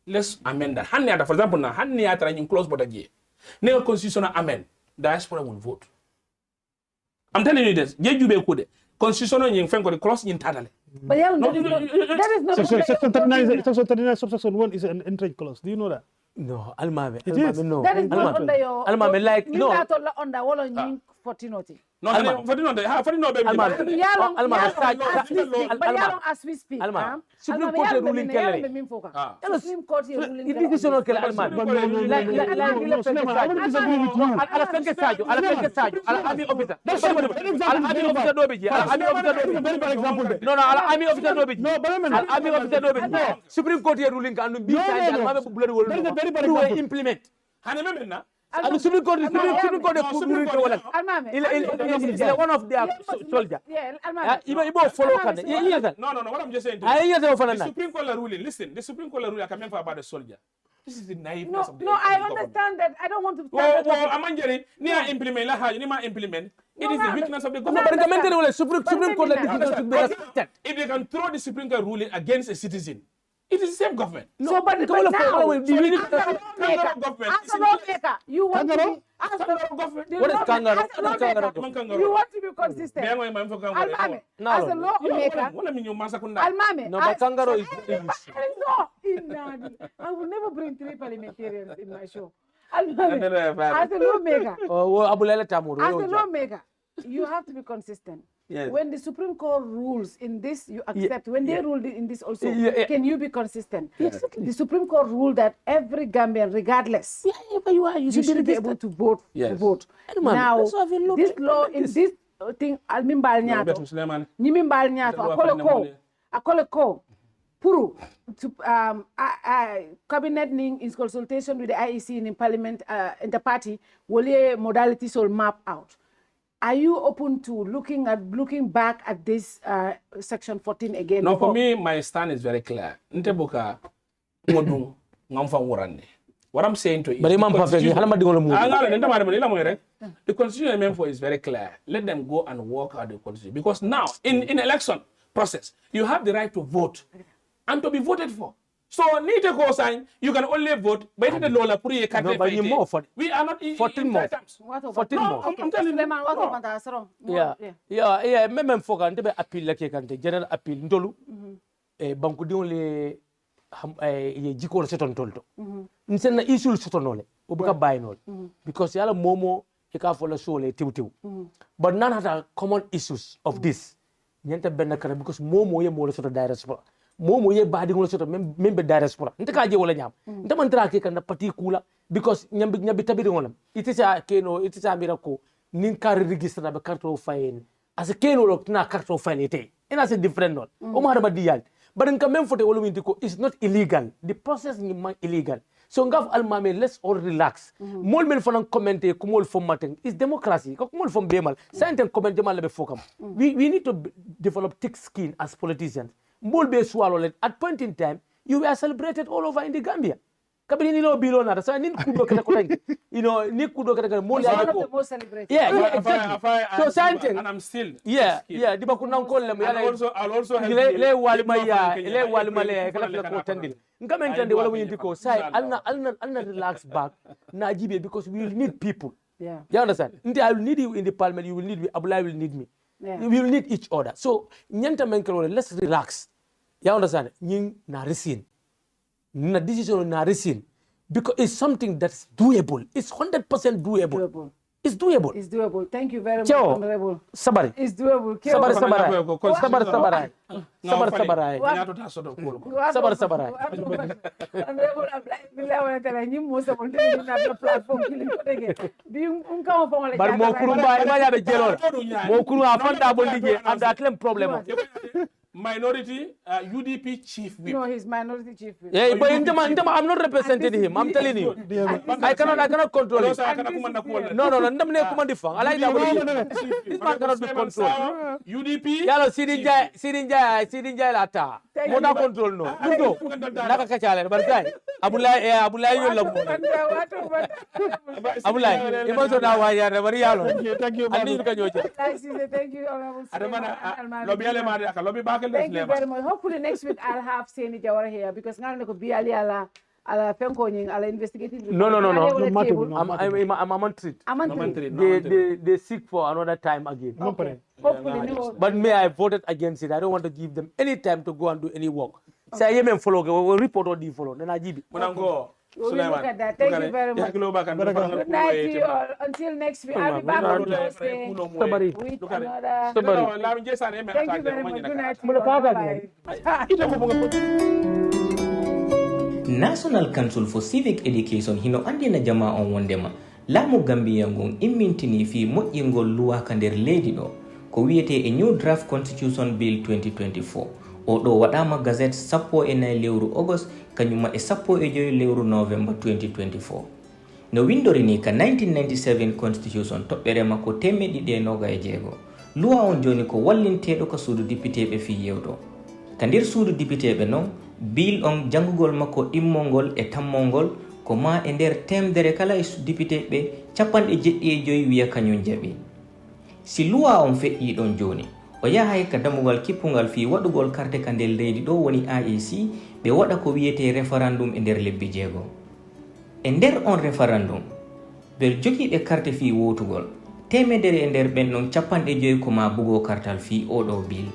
let's amend that. For example, now, Haniata close but again. No constitutional amend. Diaspora will vote. I'm telling you this. Constitutional in Franco cross in Tadale. But that is not. Section 39, subsection 1 is an entry clause. Do you know that? No, Almameh. It is. No. That is not under your. Almameh like no. Under 14 No, baby. As we speak. Supreme Court ruling kele. Supreme Court ruling. It is no kele Alman. Ala fenke Sajo. Ala army officer. Ala army officer no beji. No, ala army officer no beji. Ala army officer no beji. Supreme Court ruling kan bi Sajo Almameh bloody will implement. Haneme na. And Supreme Court ruling ke wala. Is one of their soldier. Yeah, Almameh. Ibo follow kan. No, what I'm just saying. The Supreme Court ruling. Listen, the Supreme Court ruling I can about the soldier. This is the naiveness of the I understand that. I don't want to. Amanjeri, niya implement la ha, ni ma implement. It is the weakness of the government. But Supreme Court should be respected. If they can throw the Supreme Court ruling against a citizen, it is the same government. No, but now, government. As a lawmaker, you want to be. As a government. What is kangaroo? You want to be consistent. Almameh, as a lawmaker. Almameh. No, but kangaroo is No, I will never bring 3 parliamentarians in my show. Almameh, as a lawmaker. As a lawmaker, you have to be consistent. Yes. When the Supreme Court rules in this, you accept. When they ruled in this also, can you be consistent? Yes. The Supreme Court ruled that every Gambian, regardless, you should be able to vote. Yes. Now, this law in this thing, Almimbal Nyato, Nimimbal Nyato, Akole Ko, Puru, cabinet in consultation with the IEC in Parliament, in the party, will modalities will map out. Are you open to looking back at this section 14 again? No, for me, my stand is very clear. Ntebuka ngodu ngamfa ngurande. What I'm saying to you, the constitution meant for is very clear. Let them go and work out the constitution. Because now, in election process, you have the right to vote and to be voted for. So, need to go sign, you can only vote, but the law we are not 14 more. 14 more. I'm telling you. Yeah, même foka ndebe appeal la kekante general appeal ndolu banku di only ye jiko seton tolto nsenna issue setonole obuka bayinol because yala momo e ka fola sole tiwtiw but none have common issues of this nyanta benna kara because momo ye mo la soto diaspora momo ye badi ngol soto membe diaspora ntaka je wala nyam ntama ndra ke kan parti kula because nyambi tabiri ngolam itisa keno itisa mirako nin kari register be carte fayen as keno lok na carte fayen ite ina se different not o ma hada diyal but nka même fote wala min diko is not illegal the process ni ma illegal so ngaf Almameh let's all relax mol men fanan commenter ko mol fom maten is democracy ko mol fom bemal sainten commenter mal be fokam we need to develop thick skin as politicians mol be swallow at point in time you were celebrated all over in the Gambia kabini nilo bilo na so nin kudo kata kotangi ni kudo kata mol one of the most celebrated exactly so sainten and I'm still di ba kunan ko lem yala I'll also help le walima le kala ko tandil ngam entende wala woni diko say alna relax back na jibe because we will need people you understand I will need you in the parliament you will need me Abdoulie will need me we will need each other so nyanta menkelo let's relax you understand nyin na resin na decision na resin because it's something that's doable it's 100% doable. It's doable. It's doable. Thank you very much, Honorable. Sabari. It's doable. Sabar. Honorable Abdoulie ni mo sa bonde ni na platform killing ko dege. Bi unka mo fongole. Bar mo kuru ba ya be jelor. Mo kuru afanda bo dige and atlem problem. Minority UDP chief whip. No, he's minority chief whip. Yeah, but I'm not representing him. I'm telling you. I cannot control it. No. Ndam ne command fang. I like that. This man cannot be controlled. UDP. Yalo Sidin Jai lata. Mona control no. Mundo. Naka kachale. Barkai. Abdoulie yo lambo. Abdoulie. Imaso na waya na bari yalo. Thank you. Ani ka nyoje. Thank you, Honorable. Lobby ale mari aka lobby back. Thank you very much. Hopefully next week I'll have Seni Jawara here because ngana ko bi ali ala fenko nying ala investigative. No. I'm on treat. They seek for another time again. Okay. Hopefully but me I voted against it. I don't want to give them any time to go and do any work. Say yemen follow go report or di follow. Then I give it. Munango We'll look at that. Thank you very much. Good night to you all. Until next week. I'll be back on Thursday with another. Thank you very much. Good night to you all. Bye-bye. National Council for Civic Education hino andina jama on wondema lamu Gambia ngon immintini fi moƴƴingol luwa ka nder leydi ɗo ko wiyete a new draft constitution bill 2024 o ɗo waɗama gazette 14 lewru august kanyuma e 15 lewru november 2024 no windori ni ka 1997 constitution toɓɓere makko temmeɗiɗi e noga e jeego luwa on joni ko wallinteɗo ka suudu députéɓe fi yewɗo ka nder suudu députéɓe non bill on jangugol makko immongol e tammongol ko ma e nder temdere kala e député ɓe 75 wiya kañum jaɓi si luwa on feƴƴi ɗon joni o yahay ka damugal kippugal fi waɗugol carte ka nder leydi ɗo woni IEC ɓe waɗa ko wiyete référendum e nder lebbi jeego e nder on référendum ɓe jogiiɓe carte fi wotugol temedere e nder ɓen ɗon 50 ko ma bugo kartal fi oɗo bill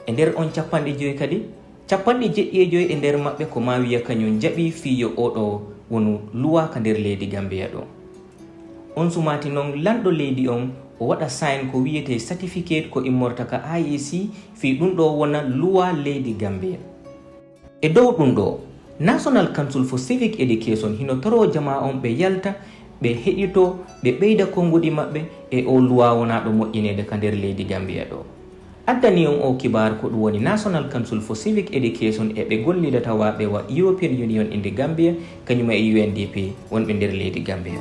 e nder on 50 kadi 75 e nder maɓɓe ko ma wiya kañum jaɓi fiyo oɗo wonu luwa ka nder leydi Gambia ɗo on sumati noon lanɗo leydi on o waɗa sign ko wiyete certificate ko immorta ka IEC fi ɗum ɗo wona luwa leydi Gambia e dow ɗum ɗo National Council for Civic Education hino toro jama on ɓe yalta ɓe heɗito ɓe ɓeyda konguɗi maɓɓe e o luwa wonaɗo moƴƴinede ka nder leydi Gambia ɗo addani on o kibar ko ɗum woni National Council for Civic Education e ɓe gollidata waɓe wa European Union inde Gambia kañum e UNDP wonɓe nder leydi Gambia.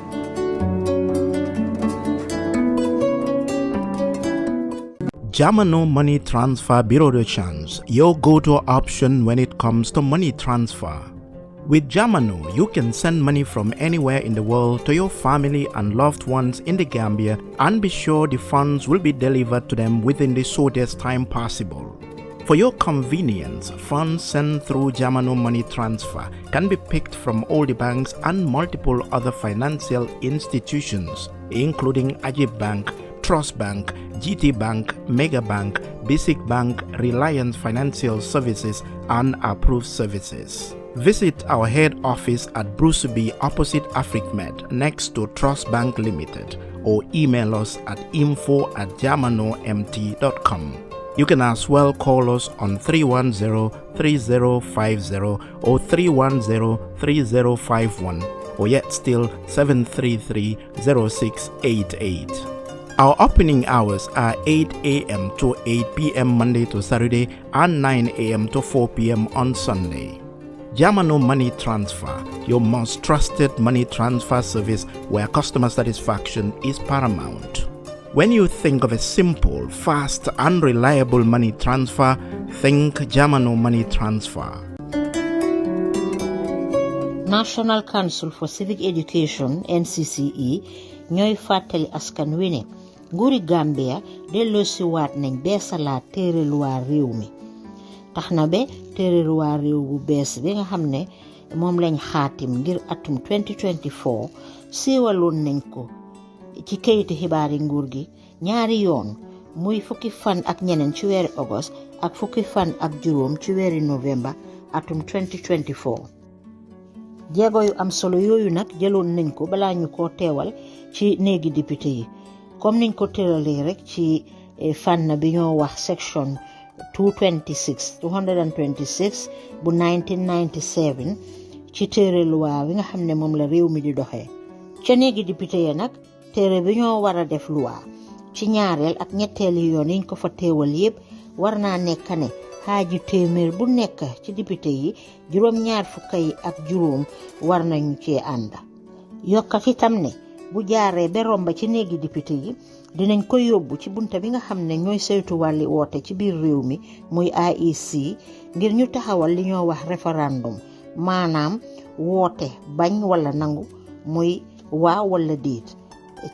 Jamano Money Transfer Bureau de Change, your go-to option when it comes to money transfer. With Jamano, you can send money from anywhere in the world to your family and loved ones in the Gambia and be sure the funds will be delivered to them within the shortest time possible. For your convenience, funds sent through Jamano Money Transfer can be picked from all the banks and multiple other financial institutions, including Ajib Bank, Trust Bank, GT Bank, Mega Bank, Basic Bank, Reliance Financial Services, and Approved Services. Visit our head office at Bruceby opposite AfricMed next to Trust Bank Limited or email us at info@jamanomt.com. You can as well call us on 310-3050 or 310-3051 or yet still 733-0688. Our opening hours are 8 a.m. to 8 p.m. Monday to Saturday and 9 a.m. to 4 p.m. on Sunday. Jamano Money Transfer, your most trusted money transfer service where customer satisfaction is paramount. When you think of a simple, fast, and reliable money transfer, think Jamano Money Transfer. National Council for Civic Education, NCCE, ñooy fàttali askan wi ne nguuri Gambia delloo si waat nañ beesalaat téere luwaa réew mi tax na ba téere luwaa réew bu bees bi nga xam ne moom lañ xaatim ngir atum 2024 siiwaloon nañ ko ci kayiti xibaari nguur gi ñaari yoon muy fukki fan ak ñeneen ci weeri August ak fukki fan ak juróom ci weeri November atum 2024 jéego yu am solo yooyu nag jëloon nañ ko balaa ñu ko teewal ci néegi député yi comme niñ ko tëralee rek ci fànn bi ñoo wax section 226 bu 1997 ci téere luwaa wi nga xam ne moom la réew mi di doxee ca néegi député ya nag téere bi ñoo war a def luwaa ci ñaareel ak ñetteeli yoon yiñ ko fa teewal yépp war naa nekk ne xaaji téeméer bu nekk ci député yi juróom-ñaar fukk yi ak juróom war nañu cee ànd yokkat itam ne bu jaaree ba romba ci néegi député yi dinañ ko yóbbu ci bunta bi nga xam ne ñooy saytu wàlli woote ci biir réew mi muy IEC ngir ñu taxawal li ñoo wax référendum maanaam woote bañ wala nangu muy waaw wala déet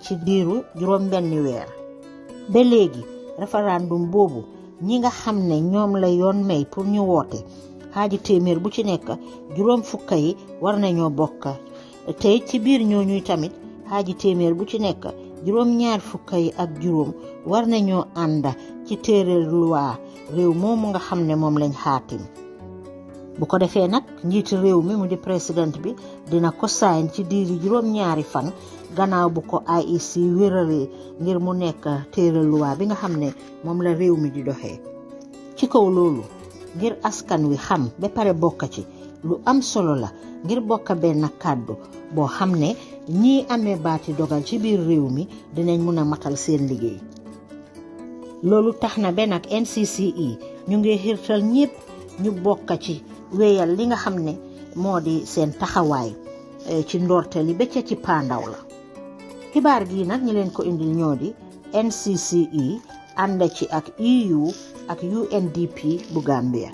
ci diiru juróom benni weer ba léegi référendum boobu ñi nga xam ne ñoom la yoon may pour ñu woote xaaji téeméer bu ci nekk juróom fukka yi war nañoo bokk te ci biir ñooñuy tamit xaaji téeméer bu ci nekk juróom-ñaar fukka yi ak juróom war nañoo ànd ci téere loi réew moomu nga xam ne moom lañ xaatim bu ko defee nag njiitu réew mi mu di président bi dina ko sign ci diiri juróom-ñaari fan gannaaw bu ko IEC wéralee ngir mu nekk téere loi bi nga xam ne moom la réew mi di doxee. ci kaw loolu ngir askan wi xam ba pare bokk ci lu am solo la ngir bokk benn kàddu boo xam ne ñii amee baati dogal ci biir réew mi dinañ mun a matal seen liggéey. loolu tax na ba nag NCCE ñu ngi xirtal ñépp ñu bokk ci wéyal li nga xam ne moo di seen taxawaay ci ndorte li ba ca ci pandaw la. xibaar gi nag ñi leen ko indil ñoo di NCCE ànd ci ak EU ak UNDP bu Gambia.